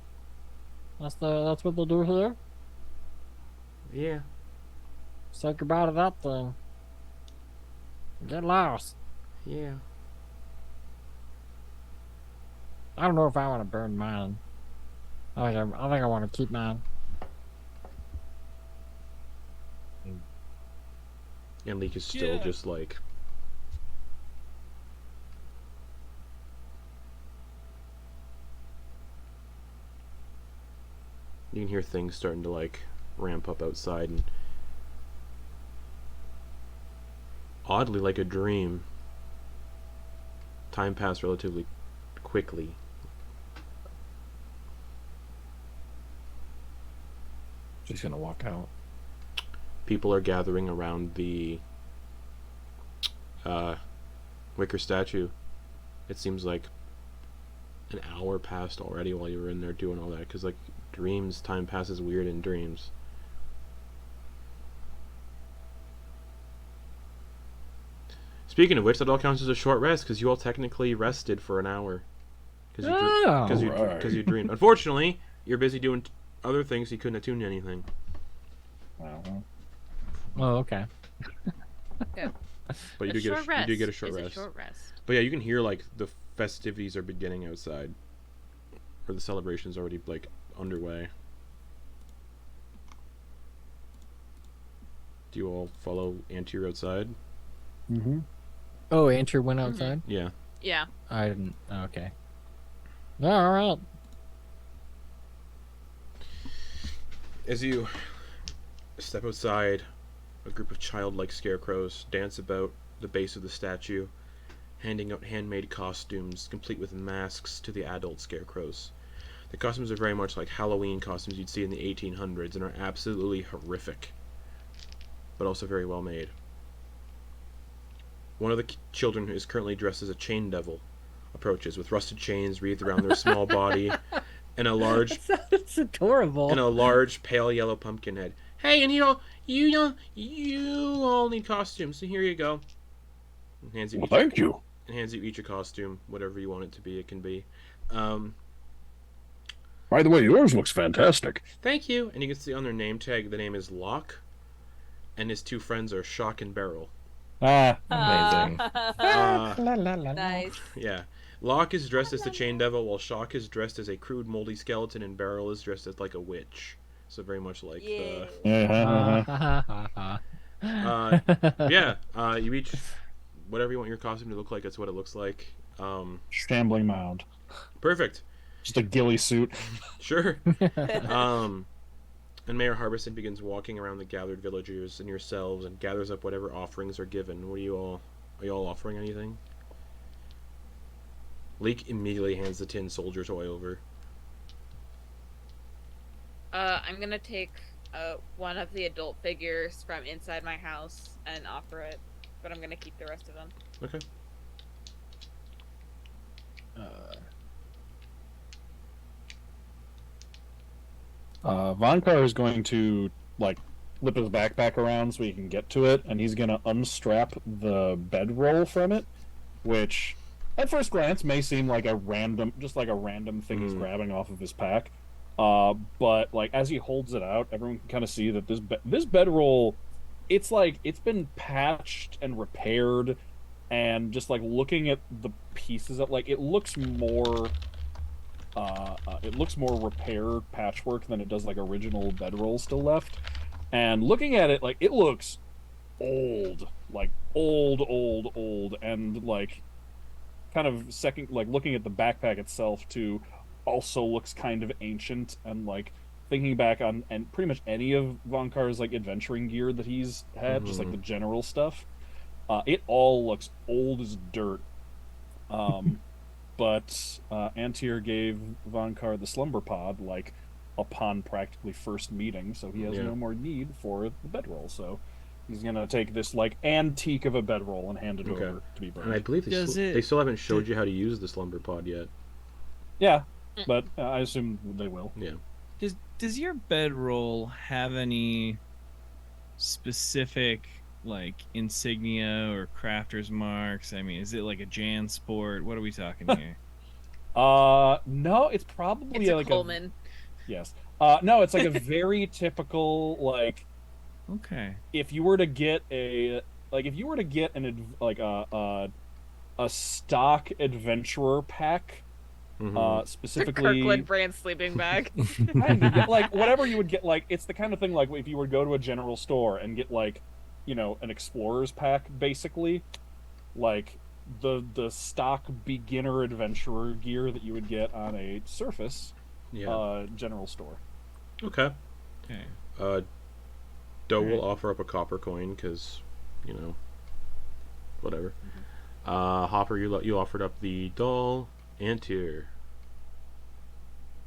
That's what they do here? Yeah, Say goodbye to that thing. Get lost. yeah. I don't know if I want to burn mine. I think I want to keep mine. And Leek is still Yeah. just like... You can hear things starting to like ramp up outside, and oddly like a dream, time passed relatively quickly. She's gonna walk out. People are gathering around the wicker statue. It seems like an hour passed already while you were in there doing all that, because like dreams, time passes weird in dreams. Speaking of which, that all counts as a short rest, because you all technically rested for an hour. Because you, Oh, right. you dreamed. Unfortunately, you're busy doing other things, so you couldn't attune to anything. Oh, okay. But you do get you do get a short rest. But yeah, you can hear like the festivities are beginning outside, or the celebration's already like underway. Do you all follow Antyr outside? Mm-hmm. Oh, Antyr went outside? Yeah. Yeah. I didn't. Okay. All right. As you step outside, a group of childlike scarecrows dance about the base of the statue, handing out handmade costumes, complete with masks, to the adult scarecrows. The costumes are very much like Halloween costumes you'd see in the 1800s and are absolutely horrific, but also very well made. One of the children, who is currently dressed as a chain devil, approaches with rusted chains wreathed around their small body and a large That's adorable. and a large pale yellow pumpkin head. Hey, and you all need costumes, so here you go. And hands you Well, each, thank you. and hands you each a costume, whatever you want it to be. It can be. By the way, yours looks fantastic. Thank you. And you can see on their name tag the name is Locke, and his two friends are Shock and Barrel. Ah, Amazing. Nice. Yeah. Locke is dressed as the Chain Devil, while Shock is dressed as a crude, moldy skeleton, and Barrel is dressed as like a witch. So very much like Yeah. you each whatever you want your costume to look like. That's what it looks like. Shambling mound. Perfect. Just a ghillie suit. Sure. And Mayor Harbison begins walking around the gathered villagers and yourselves and gathers up whatever offerings are given. Are you all offering anything? Leek immediately hands the tin soldier toy over. I'm gonna take one of the adult figures from inside my house and offer it, but I'm gonna keep the rest of them. Okay. Vonkar is going to like flip his backpack around so he can get to it, and he's going to unstrap the bedroll from it, which at first glance may seem like a random thing he's grabbing off of his pack. But like as he holds it out, everyone can kind of see that this bedroll, it's like it's been patched and repaired, and just like looking at the pieces of like it looks more repaired patchwork than it does like original bedroll still left. And looking at it, like it looks old, like old, and like kind of second, like looking at the backpack itself too, also looks kind of ancient. And like thinking back on and pretty much any of Vonkar's like adventuring gear that he's had, just like the general stuff, it all looks old as dirt. But Antyr gave Vonkar the slumber pod like upon practically first meeting, so he has no more need for the bedroll. So he's gonna take this like antique of a bedroll and hand it over to be burned. And I believe they still haven't showed you how to use the slumber pod yet. Yeah, but I assume they will. Yeah. Does your bedroll have any specific like insignia or crafter's marks? I mean, is it like a Jan Sport? What are we talking here? No, it's probably It's a like Coleman. Yes. No, it's like a very typical like. Okay. If you were to get a stock adventurer pack, specifically Kirkland brand sleeping bag. like whatever you would get, like it's the kind of thing like if you were to go to a general store and get like, an explorer's pack, basically, like the stock beginner adventurer gear that you would get on a surface general store. Okay. Doe Alright. will offer up a copper coin because, whatever. Hopper, you offered up the doll. Antyr.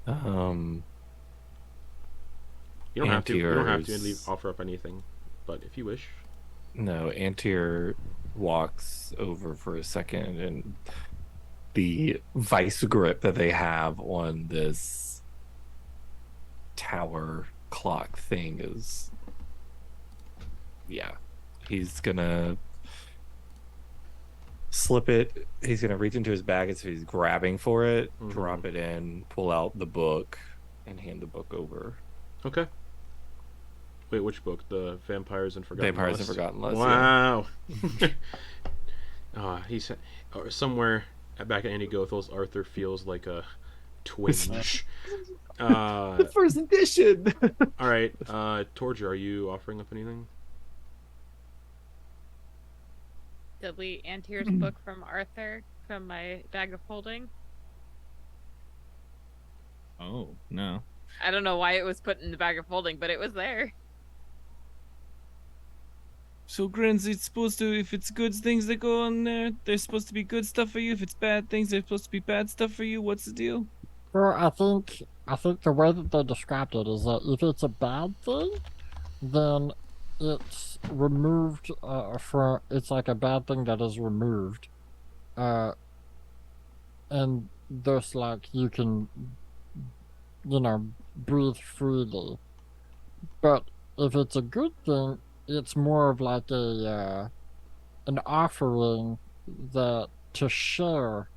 You don't have to. You don't have to offer up anything, but if you wish. No, Antyr walks over for a second, and the vice grip that they have on this tower clock thing is, he's gonna slip it. He's gonna reach into his bag as if he's grabbing for it, drop it in, pull out the book, and hand the book over. Okay. Wait, which book? The Vampires and Forgotten Vampires Lust? and Forgotten Lust. Wow. He's somewhere back at Auntie Gothel's. Arthur feels like a twinge. The first edition. All right, Torger, are you offering up anything? Delete Antyr's book from Arthur from my bag of holding. Oh, no. I don't know why it was put in the bag of holding, but it was there. So, Grins, it's supposed to, if it's good things that go on there, there's supposed to be good stuff for you. If it's bad things, there's supposed to be bad stuff for you. What's the deal? Well, I think the way that they described it is that if it's a bad thing, then it's removed from. It's like a bad thing that is removed, and thus like you can, breathe freely. But if it's a good thing, it's more of like an offering that to share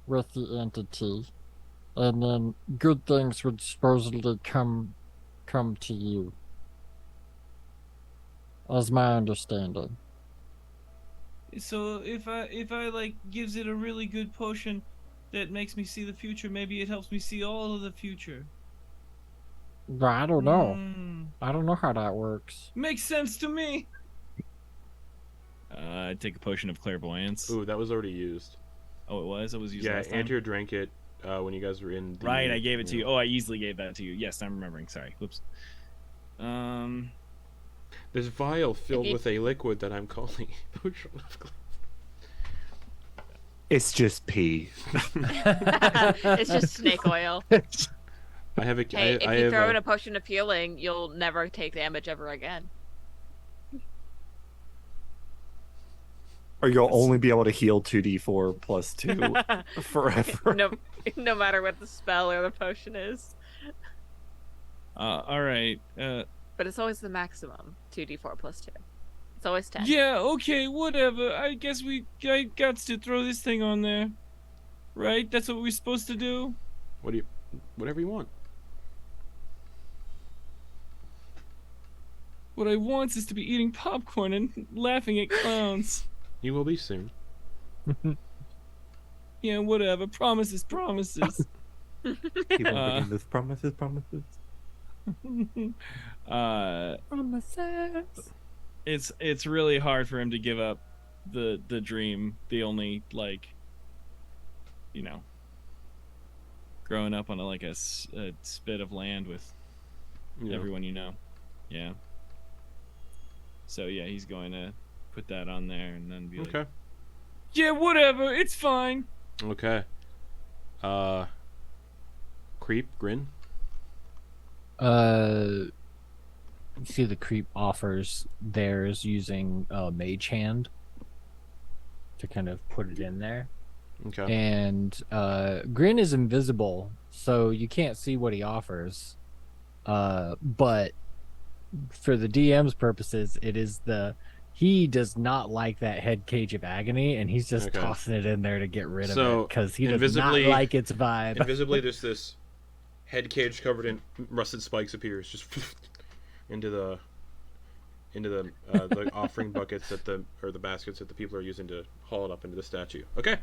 with the entity, and then good things would supposedly come to you. As my understanding. So if I like gives it a really good potion that makes me see the future, maybe it helps me see all of the future. But I don't know. I don't know how that works. Makes sense to me. Take a potion of clairvoyance. Ooh, that was already used. Oh, it was. It was used. Yeah, last time? Antyr drank it when you guys were in. The, Right, I gave it to you. Oh, I easily gave that to you. Yes, I'm remembering. Sorry. Whoops. This vial filled with a liquid that I'm calling potion of It's just pee. It's just snake oil. I have a. Hey, I if you have throw a, in a potion of healing, you'll never take damage ever again. Or you'll only be able to heal 2d4 plus 2 forever. No matter what the spell or the potion is. All right. But it's always the maximum 2d4 plus 2. It's always 10. Yeah, okay, whatever. I guess I got to throw this thing on there. Right? That's what we're supposed to do? Whatever you want. What I want is to be eating popcorn and laughing at clowns. You will be soon. Yeah, whatever. Promises. Keep on bringing this promises. Promises. It's really hard for him to give up the dream. The only, like, you know, growing up on a spit of land with everyone you know. Yeah. So yeah, he's going to put that on there and then be like, yeah, whatever, it's fine. Okay. Creep, grin. You see the creep offers theirs using Mage Hand to kind of put it in there. Okay. And Grin is invisible, so you can't see what he offers. But for the DM's purposes, it is he does not like that head cage of agony, and he's just tossing it in there to get rid of it because he does not like its vibe. Invisibly, there's this head cage covered in rusted spikes appears just into the offering buckets or the baskets that the people are using to haul it up into the statue. Okay.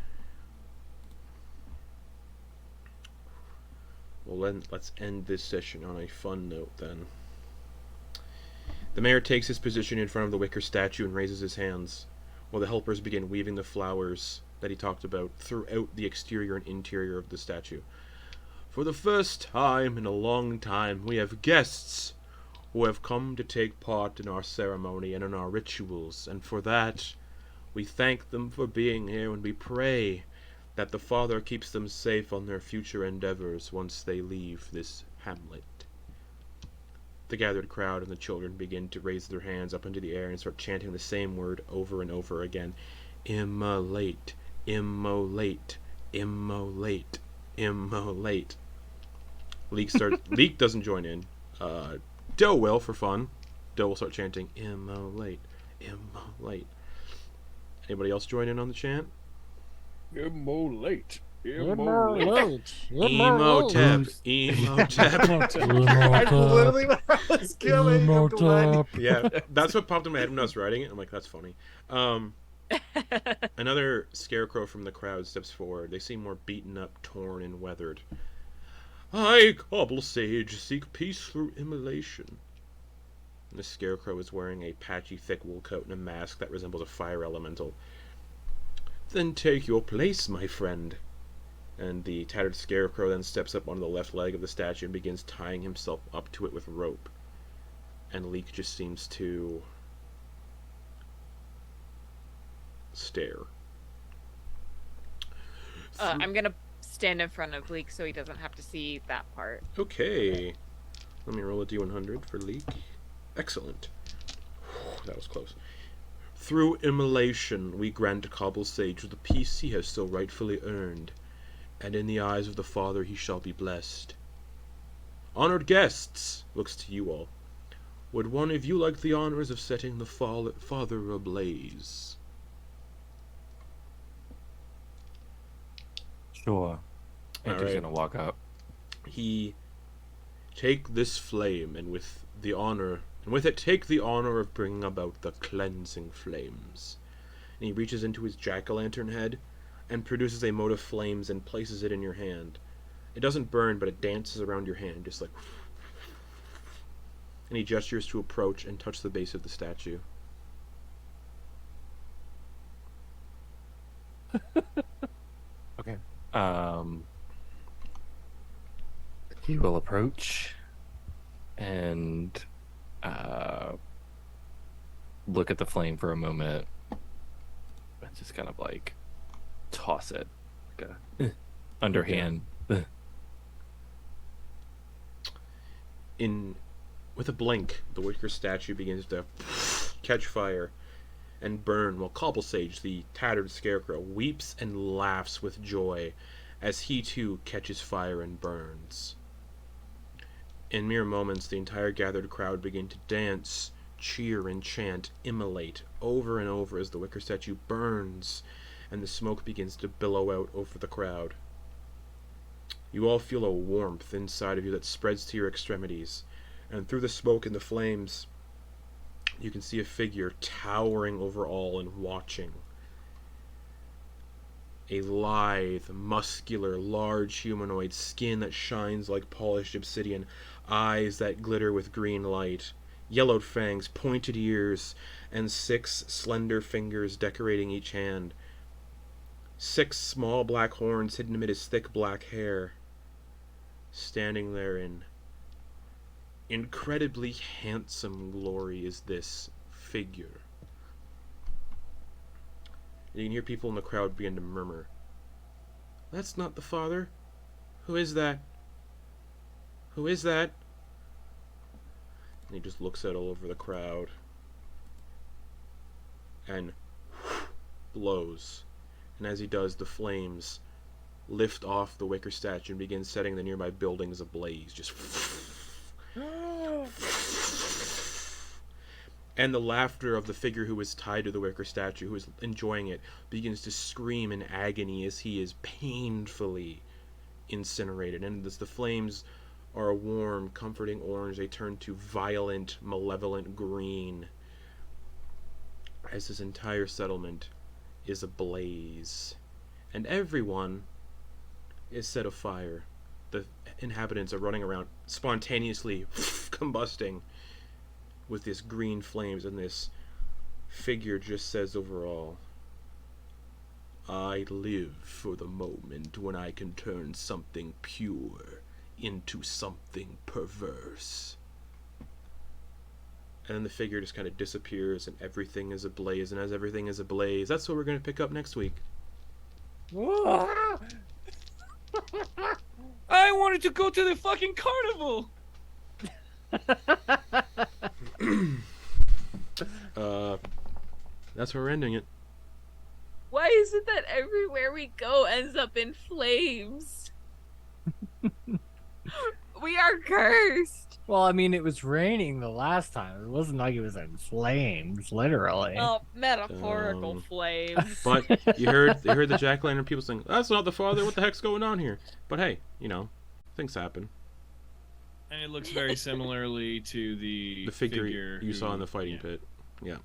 Well, then let's end this session on a fun note then. The mayor takes his position in front of the wicker statue and raises his hands, while the helpers begin weaving the flowers that he talked about throughout the exterior and interior of the statue. For the first time in a long time, we have guests who have come to take part in our ceremony and in our rituals, and for that, we thank them for being here, and we pray that the Father keeps them safe on their future endeavors once they leave this hamlet. The gathered crowd and the children begin to raise their hands up into the air and start chanting the same word over and over again. Immolate, immolate, immolate, immolate. Leek doesn't join in. Doe will for fun. Doe will start chanting immolate, immolate. Anybody else join in on the chant? Immolate. Emotep. That's literally what I was killing. I'm glad. Yeah, that's what popped in my head when I was writing it. I'm like, that's funny. Another scarecrow from the crowd steps forward. They seem more beaten up, torn, and weathered. I, Cobble Sage, seek peace through immolation. And the scarecrow is wearing a patchy, thick wool coat and a mask that resembles a fire elemental. Then take your place, my friend. And the tattered scarecrow then steps up onto the left leg of the statue and begins tying himself up to it with rope. And Leek just seems to stare. I'm gonna stand in front of Leek so he doesn't have to see that part. Okay. Let me roll a d100 for Leek. Excellent. That was close. Through immolation, we grant Cobble Sage the peace he has so rightfully earned, and in the eyes of the Father he shall be blessed. Honored guests, looks to you all. Would one of you like the honors of setting the Father ablaze? Sure. Andrew's right. gonna walk up. He take this flame, and with it take the honor of bringing about the cleansing flames. And he reaches into his jack-o'-lantern head and produces a mote of flames and places it in your hand. It doesn't burn, but it dances around your hand, just like... And he gestures to approach and touch the base of the statue. Okay. He will approach and look at the flame for a moment and just kind of like toss it like a underhand. With a blink, the wicker statue begins to catch fire and burn, while Cobble Sage, the tattered scarecrow, weeps and laughs with joy as he too catches fire and burns. In mere moments, the entire gathered crowd begin to dance, cheer, and chant, immolate, over and over as the wicker statue burns, and the smoke begins to billow out over the crowd. You all feel a warmth inside of you that spreads to your extremities, and through the smoke and the flames, you can see a figure towering over all and watching. A lithe, muscular, large humanoid, skin that shines like polished obsidian, eyes that glitter with green light, yellowed fangs, pointed ears, and 6 slender fingers decorating each hand. 6 small black horns hidden amid his thick black hair. Standing there in incredibly handsome glory is this figure. And you can hear people in the crowd begin to murmur, "That's not the father. Who is that? Who is that?" And he just looks out all over the crowd and blows. And as he does, the flames lift off the wicker statue and begin setting the nearby buildings ablaze. Just and the laughter of the figure who is tied to the wicker statue, who is enjoying it, begins to scream in agony as he is painfully incinerated. And as the flames are a warm, comforting orange, they turn to violent, malevolent green, as this entire settlement is ablaze. And everyone is set afire. The inhabitants are running around, spontaneously combusting with this green flames, and this figure just says overall, "I live for the moment when I can turn something pure into something perverse." And then the figure just kind of disappears, and everything is ablaze. And as everything is ablaze, that's what we're going to pick up next week. I wanted to go to the fucking carnival. That's where we're ending it. Why is it that everywhere we go ends up in flames? We are cursed. Well, I mean, it was raining the last time. It wasn't like it was in flames, literally. Oh, metaphorical flames. But you heard the jack-o'-lantern people saying, "That's not the father. What the heck's going on here?" But hey, things happen. And it looks very similarly to the The figure you saw in the fighting yeah. pit. Yeah.